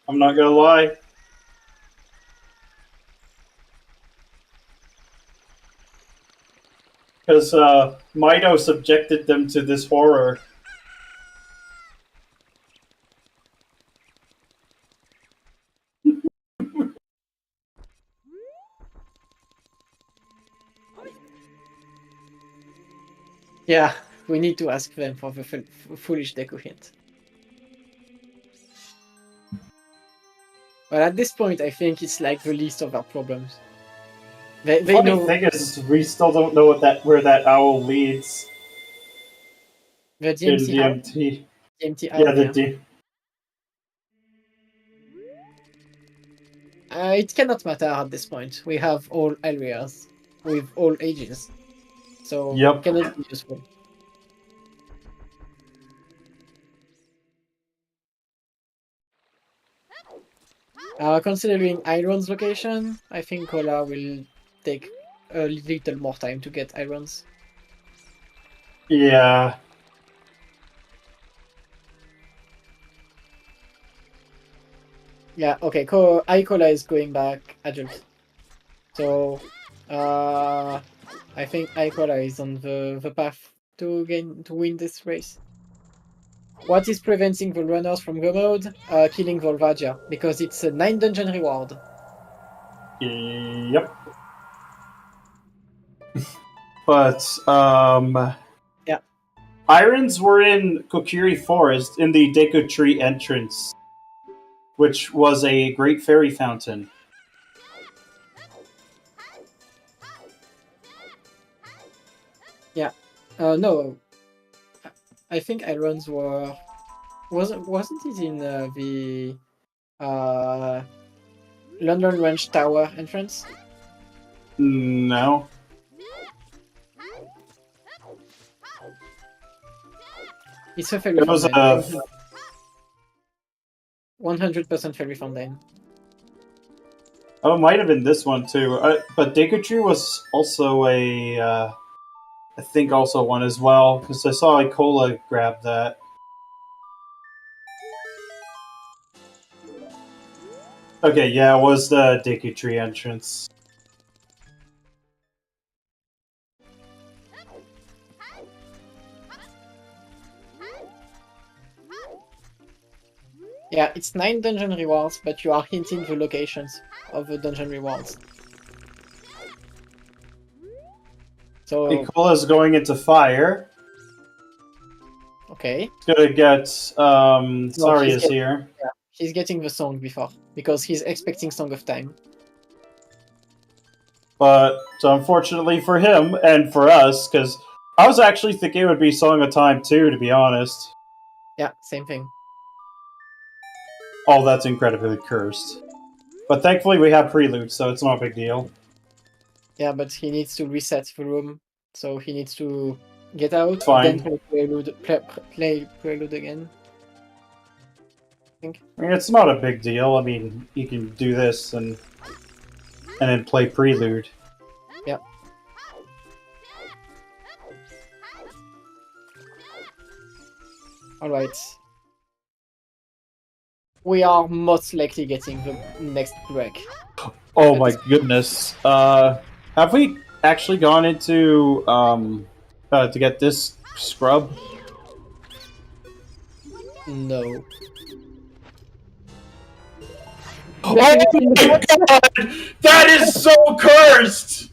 I'm not gonna lie. Because Mido subjected them to this horror. Yeah, we need to ask them for the foolish Deku hint. But at this point, I think it's like the least of our problems. They Funny know thing is, we still don't know where that owl leads the in DMT house. DMT. DMT Yeah, out the there. It cannot matter at this point. We have all areas with all ages. So Yep. it cannot be useful. Considering Iron's location, I think Kola will take a little more time to get Irons. Yeah. Yeah, okay, Icola is going back adult. So I think Icola is on the path to win this race. What is preventing the runners from go mode? Killing Volvagia, because it's a 9 dungeon reward. Yep. But yeah, Irons were in Kokiri Forest in the Deku Tree entrance, which was a great fairy fountain. Yeah. No. I think Irons wasn't it in the London Ranch Tower entrance? No. It's a fairy It was fountain. 100% fairy fountain. Oh, it might have been this one too. But Deku Tree was also I think also one as well, because I saw Icola grab that. Okay, yeah, it was the Deku Tree entrance. Yeah, it's 9 dungeon rewards, but you are hinting the locations of the dungeon rewards. So Icola's going into fire. Okay. He's gonna get Saria's here. Yeah, he's getting the song before, because he's expecting Song of Time. But unfortunately for him, and for us, because I was actually thinking it would be Song of Time too, to be honest. Yeah, same thing. Oh, that's incredibly cursed. But thankfully we have Prelude, so it's not a big deal. Yeah, but he needs to reset the room, so he needs to get out, Fine. then play Prelude again. I mean, it's not a big deal. I mean, you can do this and then play Prelude. Yeah. Alright. We are most likely getting the next break. Oh my goodness. Have we actually gone into to get this scrub? No. Oh my god! That is so cursed!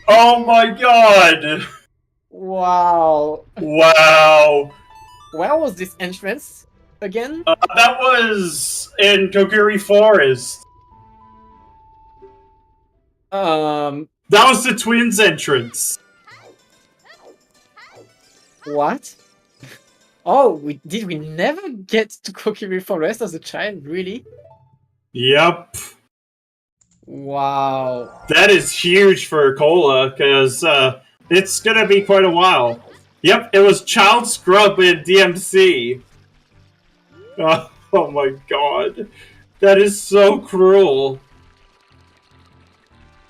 Oh my god! Wow. Wow. Where was this entrance again? That was in Kokiri Forest. That was the twins' entrance. What? Oh, we never get to Kokiri Forest as a child, really? Yep. Wow. That is huge for Icola, because it's gonna be quite a while. Yep, it was Child Scrub in DMC. Oh my god. That is so cruel.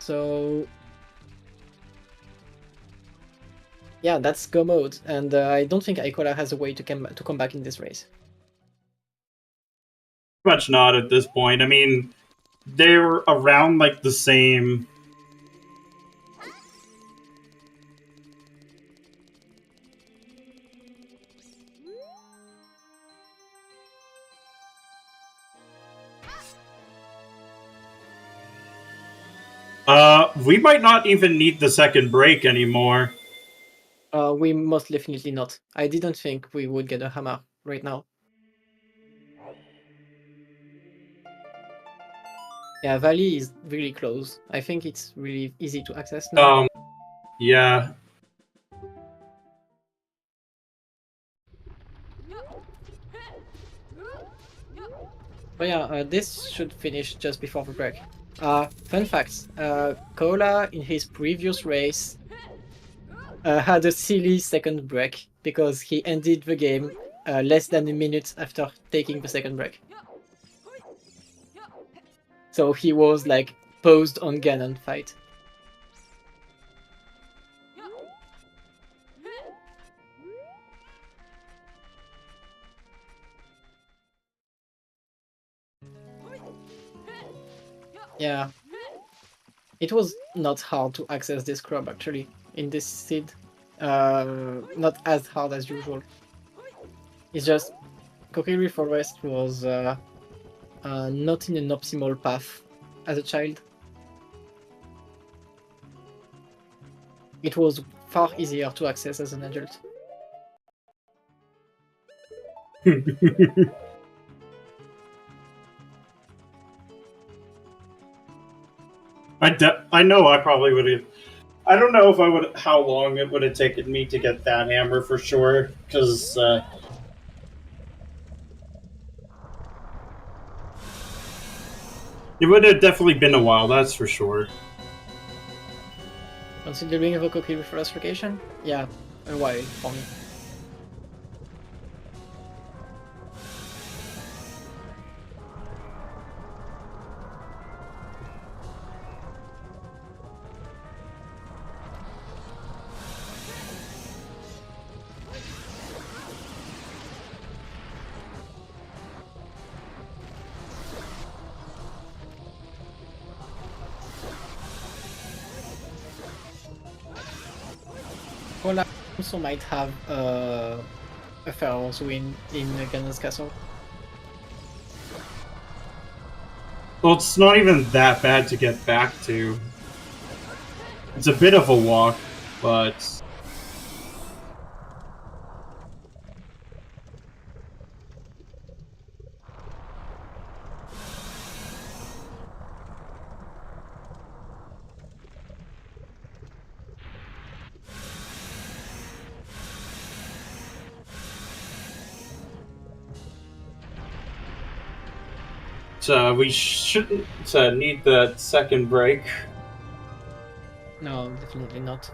So yeah, that's go mode, and I don't think Icola has a way to come back in this race. Much not at this point. I mean, they're around like the same. We might not even need the second break anymore. We most definitely not. I didn't think we would get a hammer right now. Yeah, Valley is really close. I think it's really easy to access now. Yeah. But yeah, this should finish just before the break. Fun facts. Kola, in his previous race, had a silly second break because he ended the game less than a minute after taking the second break. So he was like paused on Ganon fight. Yeah. It was not hard to access this crop actually in this seed. Not as hard as usual. It's just Kokiri Forest was not in an optimal path as a child. It was far easier to access as an adult. I know I probably would have. I don't know if I would how long it would have taken me to get that hammer for sure, because it would have definitely been a while. That's for sure. Considering the Kokiri Forest location, yeah, a while for me. Kola also might have a Pharaoh's win in Ganon's castle. Well, it's not even that bad to get back to. It's a bit of a walk, but we shouldn't need that second break. No, definitely not.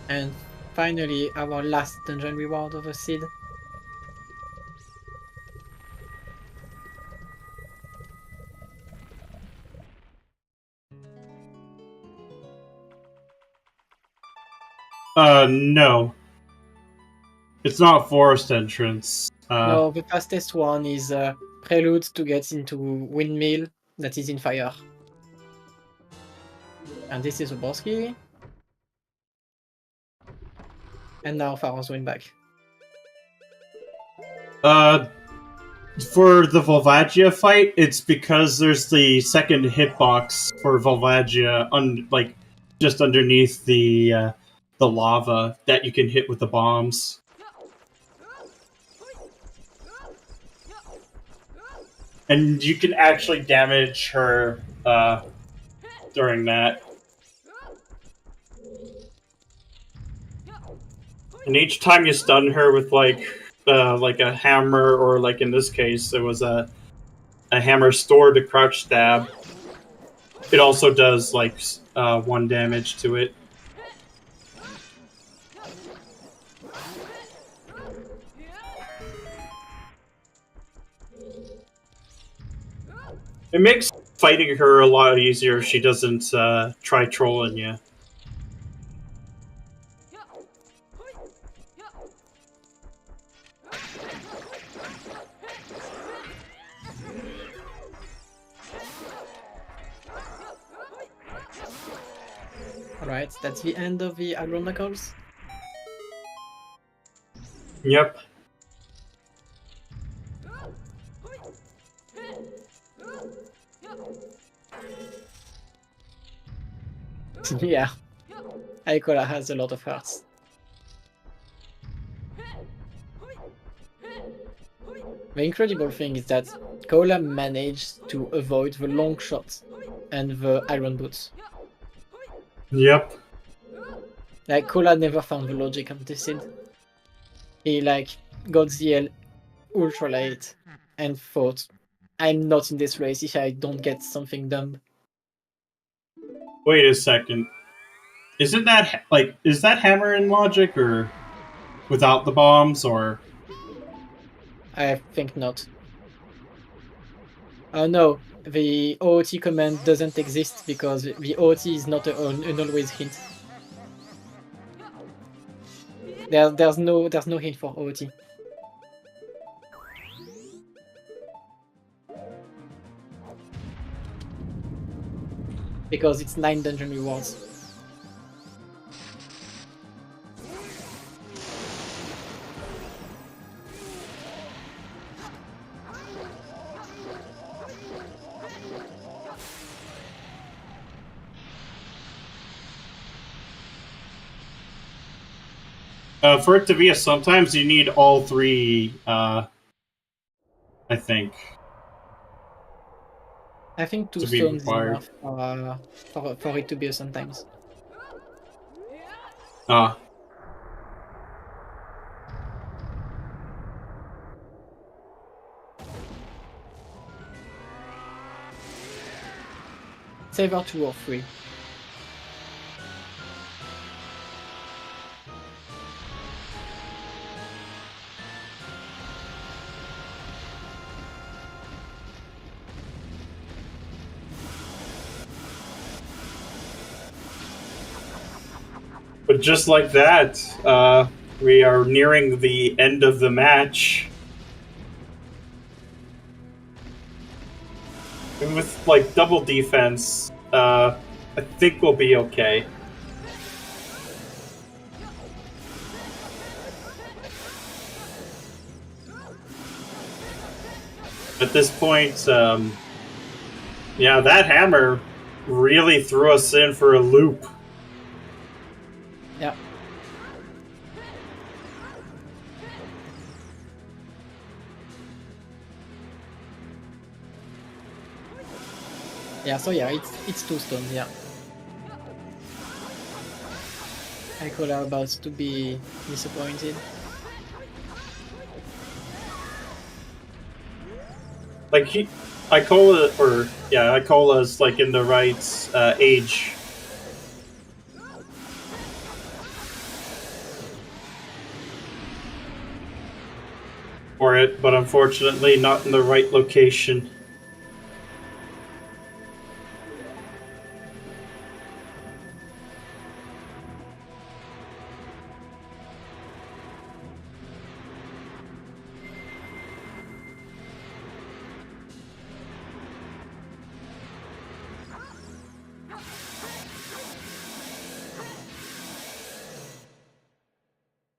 And finally, our last dungeon reward of a seed. No. It's not forest entrance. No, the fastest one is Prelude to get into Windmill that is in fire. And this is a boss key. And now Pharaoh's win back. For the Volvagia fight, it's because there's the second hitbox for Volvagia, just underneath the lava that you can hit with the bombs. And you can actually damage her during that. And each time you stun her with like a hammer, or like in this case, it was a hammer stored to crouch stab. It also does like 1 damage to it. It makes fighting her a lot easier if she doesn't try trolling you. Alright, that's the end of the Iron Knuckles. Yep. Yeah. Icola has a lot of hearts. The incredible thing is that Cola managed to avoid the long shots and the iron boots. Yep. Like, Cola never found the logic of this scene. He, like, got ZL ultra late and thought, I'm not in this race if I don't get something done. Wait a second. Isn't that like, is that hammer in logic, or without the bombs, or? I think not. Oh no, the OoT command doesn't exist because the OoT is not an always hint. There's no hint for OoT. Because it's 9 dungeon rewards. For it to be a sometimes, you need all 3, I think. I think 2 To be stones is required. enough for it to be a sometimes. Ah. It's either 2 or 3. But just like that, we are nearing the end of the match. And with like double defense, I think we'll be okay. At this point, yeah, that hammer really threw us in for a loop. Yeah. Yeah, so yeah, it's 2 stones, yeah. Icola about to be disappointed. Like Icola's like in the right age. For it, but unfortunately not in the right location.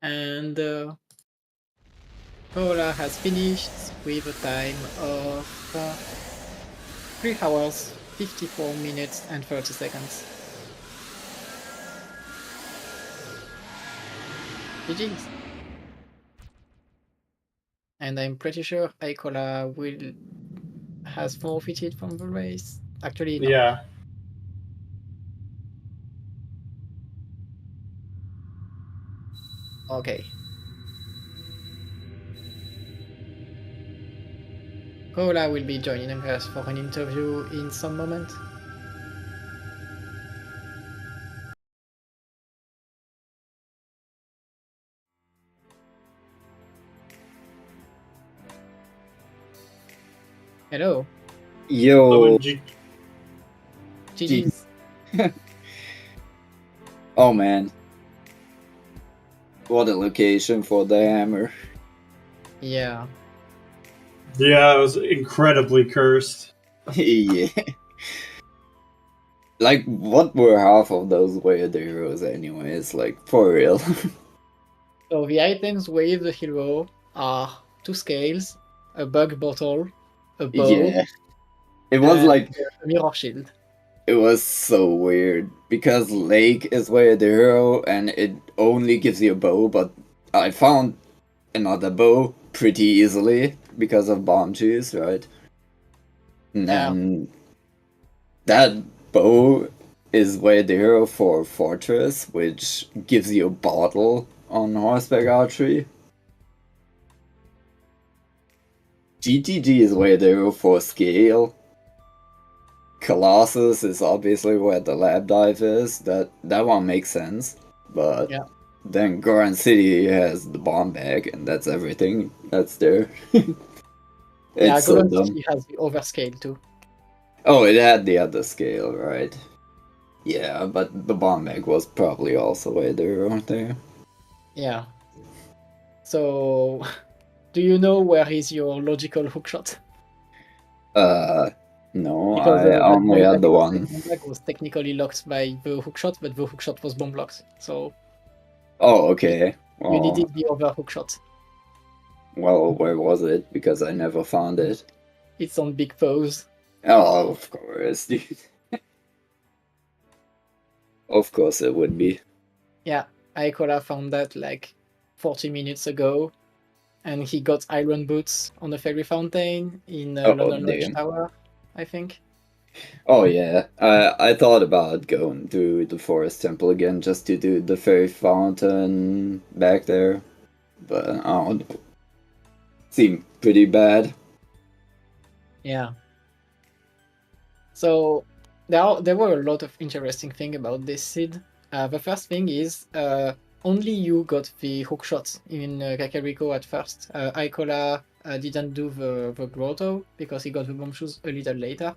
And Paola has finished with a time of 3 hours, 54 minutes and 30 seconds. GG's. And I'm pretty sure Icola has forfeited from the race. Actually, no. Yeah. Okay. Kola will be joining us for an interview in some moment. Hello. Hello, Yo, GG's. oh man, what a location for the hammer. Yeah. Yeah, it was incredibly cursed. Yeah. Like, what were half of those weird heroes, anyways? Like, for real. So the items with the hero are 2 scales, a bug bottle, a bow, Yeah. It was and like, a mirror shield. it was so weird. Because Lake is weird hero and it only gives you a bow, but I found another bow pretty easily because of bomb juice, right? And Yeah. then that bow is way the hero for Fortress, which gives you a bottle on horseback archery. GTG is where the hero for scale. Colossus is obviously where the lab dive is. That one makes sense. But Yeah. then Goran City has the bomb bag, and that's everything that's there. Yeah, It's so Golden dumb. City has the overscale too. Oh, it had the other scale, right? Yeah, but the bomb bag was probably also way there, weren't there? Yeah. So, do you know where is your logical hookshot? No, Because I that only bomb had bag, the one. bomb bag was technically locked by the hookshot, but the hookshot was bomb locked. So Oh, okay. you Well, needed the other hookshot. where was it? Because I never found it. It's on Big Pose. Oh, of course, dude. Of course it would be. Yeah, Icola found that like 40 minutes ago, and he got iron boots on the fairy fountain in Oh, London Lodge damn. Tower, I think. Oh, yeah. I thought about going to the Forest Temple again just to do the fairy fountain back there. But I don't know. Seemed pretty bad. Yeah. So there were a lot of interesting things about this seed. The first thing is only you got the hookshot in Kakariko at first. Icola didn't do the grotto because he got the bomb shoes a little later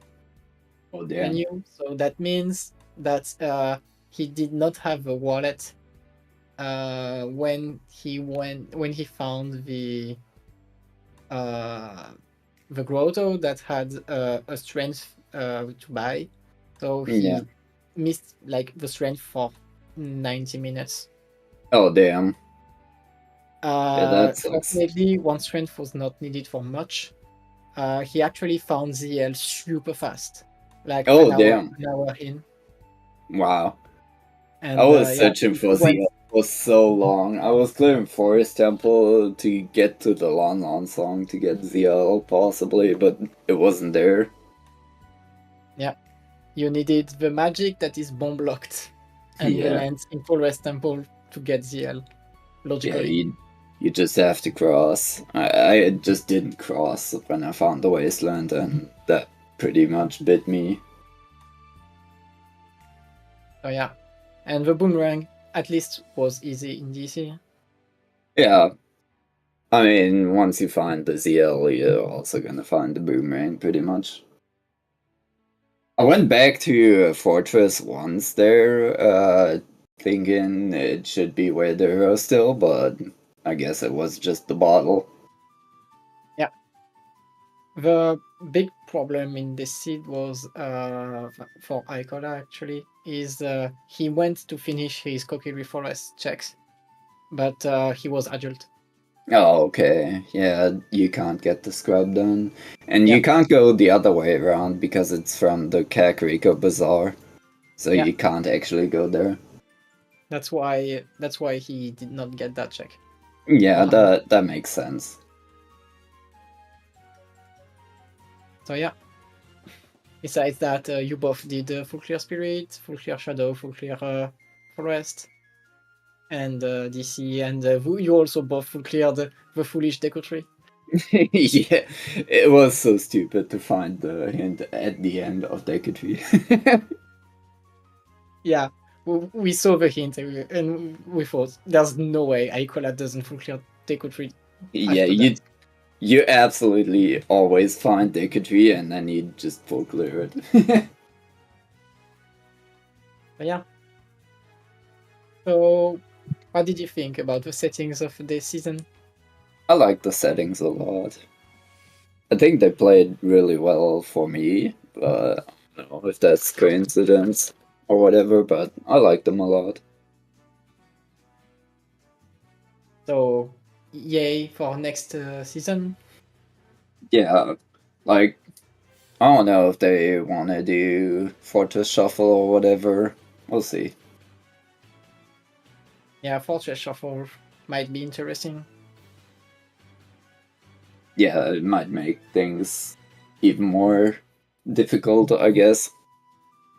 Oh, than damn. you. So that means that he did not have a wallet when he found the grotto that had a strength to buy. So Yeah. he missed like the strength for 90 minutes. Oh, damn. Yeah, that sucks. Fortunately, one strength was not needed for much. He actually found ZL super fast, like Oh, damn. an hour in, Wow. I and was yeah, searching he for went. ZL for so long. I was clearing Forest Temple to get to the Lon Lon song to get ZL, possibly, but it wasn't there. Yeah, you needed the magic that is bomb blocked, and the Yeah. lands in Forest Temple to get ZL Yeah, logically. you just have to cross. I just didn't cross when I found the wasteland, and that pretty much bit me. So yeah, and the boomerang at least was easy in DC. Yeah, I mean, once you find the ZL, you're also gonna find the boomerang, pretty much. I went back to Fortress once there, thinking it should be where the hero still, but I guess it was just the bottle. The big problem in this seed was for Icola actually is he went to finish his Kokiri Forest checks, but he was adult. Oh, okay. Yeah, you can't get the scrub done. And Yeah. you can't go the other way around because it's from the Kakariko Bazaar. So Yeah. you can't actually go there. That's why he did not get that check. Yeah, Uh-huh. that makes sense. So yeah. Besides that, you both did Full Clear Spirit, Full Clear Shadow, Full Clear Forest. and DC, and you also both cleared the foolish Deku tree. Yeah, it was so stupid to find the hint at the end of Decatry. Yeah, we saw the hint and we thought there's no way Icola doesn't full clear Deku tree. Yeah, after that. you absolutely always find Decatry and then you just full clear it. But yeah. So, what did you think about the settings of this season? I like the settings a lot. I think they played really well for me, but I don't know if that's coincidence or whatever, but I like them a lot. So, yay for next season. Yeah, like, I don't know if they want to do Fortress Shuffle or whatever. We'll see. Yeah, Fortress Shuffle might be interesting. Yeah, it might make things even more difficult, I guess.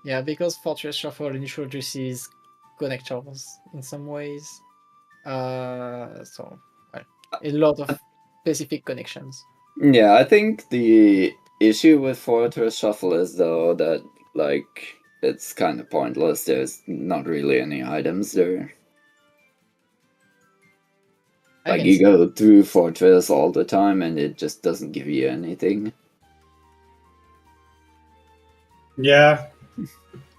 Yeah, because Fortress Shuffle introduces connectors in some ways. So, well, a lot of specific connections. Yeah, I think the issue with Fortress Shuffle is though that, like, it's kind of pointless. There's not really any items there. I Like, can you see. go through Fortress all the time and it just doesn't give you anything. Yeah.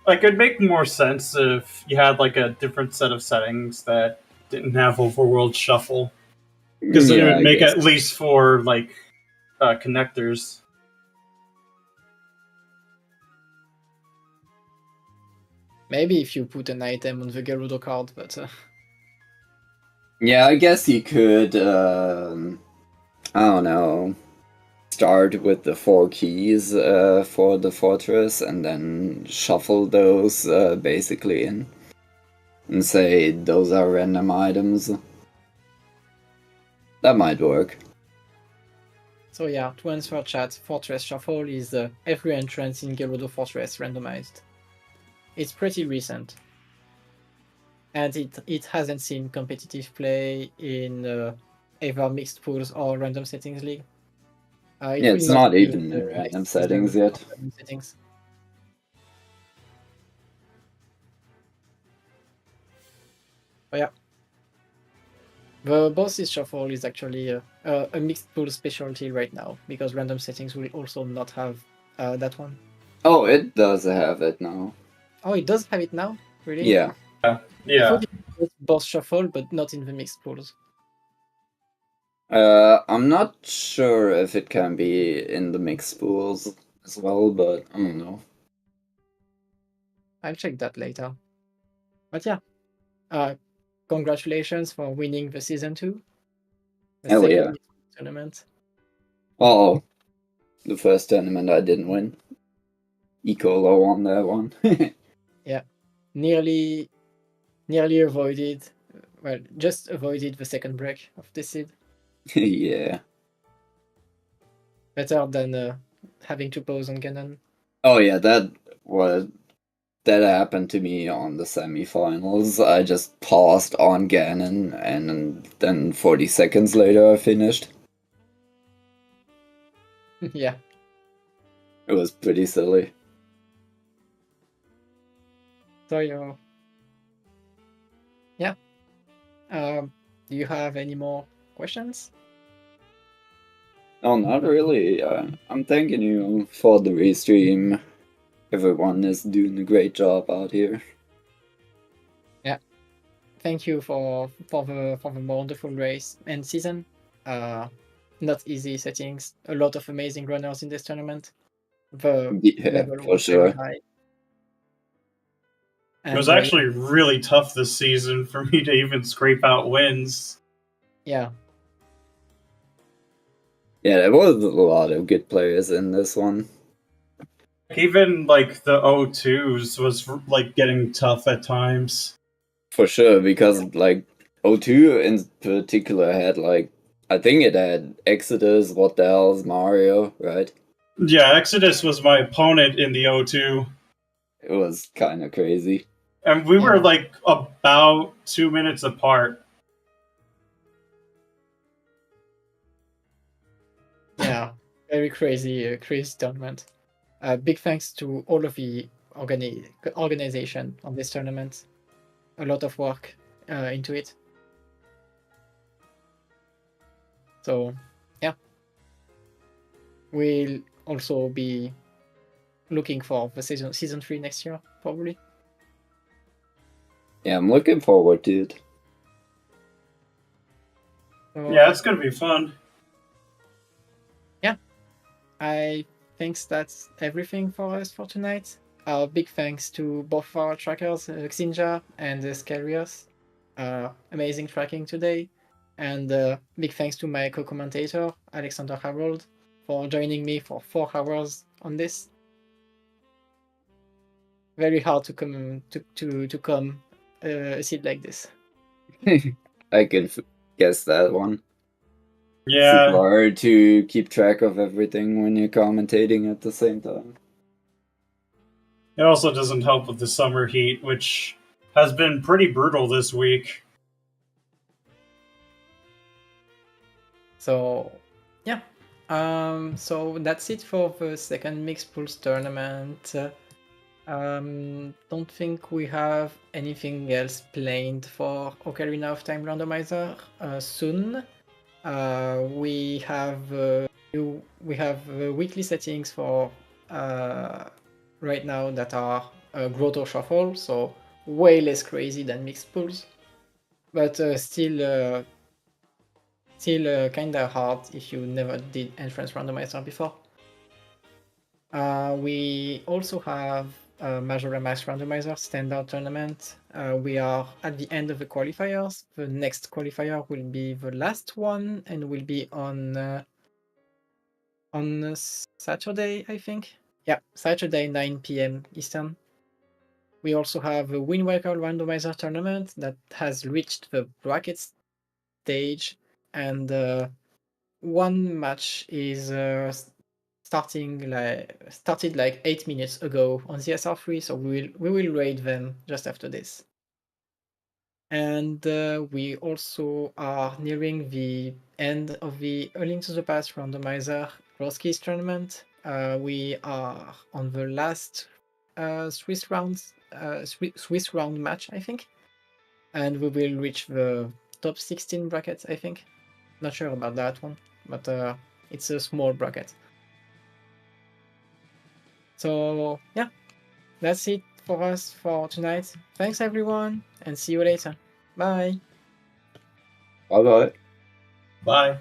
Like, it'd make more sense if you had, like, a different set of settings that didn't have overworld shuffle. Because then it Yeah, would I make guess. at least for, like, connectors. Maybe if you put an item on the Gerudo card, but Yeah, I guess you could, I don't know, start with the 4 keys for the fortress and then shuffle those basically in. And say those are random items. That might work. so yeah, to answer chat, Fortress Shuffle is every entrance in Gerudo Fortress randomized. It's pretty recent. And it hasn't seen competitive play in either mixed pools or random settings league. It Yeah, will it's not not be even in the random next season settings yet. of random settings. But yeah. The bosses shuffle is actually a mixed pool specialty right now, because random settings will also not have that one. Oh, it does have it now. Oh, it does have it now? Really? Yeah. I Yeah. thought it was boss shuffle, but not in the mixed pools. I'm not sure if it can be in the mixed pools as well, but I don't know. I'll check that later. But yeah, congratulations for winning the season 2. The Hell second yeah. tournament. Oh, the first tournament I didn't win. Icola won that one. Yeah, nearly avoided. Well, just avoided the second break of the seed. Yeah. Better than having to pause on Ganon. Oh yeah, that happened to me on the semifinals. I just paused on Ganon and then 40 seconds later I finished. Yeah. It was pretty silly. So yeah. Do you have any more questions? No, not really. I'm thanking you for the restream. Everyone is doing a great job out here. Yeah. Thank you for the wonderful race and season. Not easy settings. A lot of amazing runners in this tournament. The Yeah, level for was very sure. high. It was actually really tough this season for me to even scrape out wins. Yeah. Yeah, there was a lot of good players in this one. Even like the O2s was like getting tough at times. For sure, because like O2 in particular had like, I think it had Exodus, What the Hell's Mario, right? Yeah, Exodus was my opponent in the O2. It was kind of crazy. And we were Yeah. like about 2 minutes apart. Yeah, very crazy, crazy tournament. Big thanks to all of the organization of this tournament. A lot of work into it. So, yeah, we'll also be looking for the season 3 next year, probably. Yeah, I'm looking forward to it. So, Yeah, it's gonna be fun. I think that's everything for us for tonight. Big thanks to both our trackers, Xinja and Scarius. Amazing tracking today. And big thanks to my co-commentator, Alexander Harold, for joining me for 4 hours on this. Very hard to come to come a seat like this. I can guess that one. Yeah. Super hard to keep track of everything when you're commentating at the same time. It also doesn't help with the summer heat, which has been pretty brutal this week. So yeah. So that's it for the second Mixed Pools tournament. Don't think we have anything else planned for Ocarina of Time Randomizer soon. We have weekly settings for right now that are Grotto Shuffle, so way less crazy than Mixed Pools, but still kinda hard if you never did Entrance Randomizer before. We also have Majora Max Randomizer Standard Tournament. We are at the end of the qualifiers. The next qualifier will be the last one and will be on Saturday, I think. Yeah, Saturday 9 p.m. Eastern. We also have a Wind Waker Randomizer Tournament that has reached the bracket stage, and one match is started like 8 minutes ago on the SR3, so we will raid them just after this. And we also are nearing the end of the A Link to the Past Randomizer Cross-Keys tournament. We are on the last Swiss round match, I think, and we will reach the top 16 brackets, I think. Not sure about that one, but it's a small bracket. So yeah, that's it for us for tonight. Thanks everyone, and see you later. Bye. Bye bye. Bye.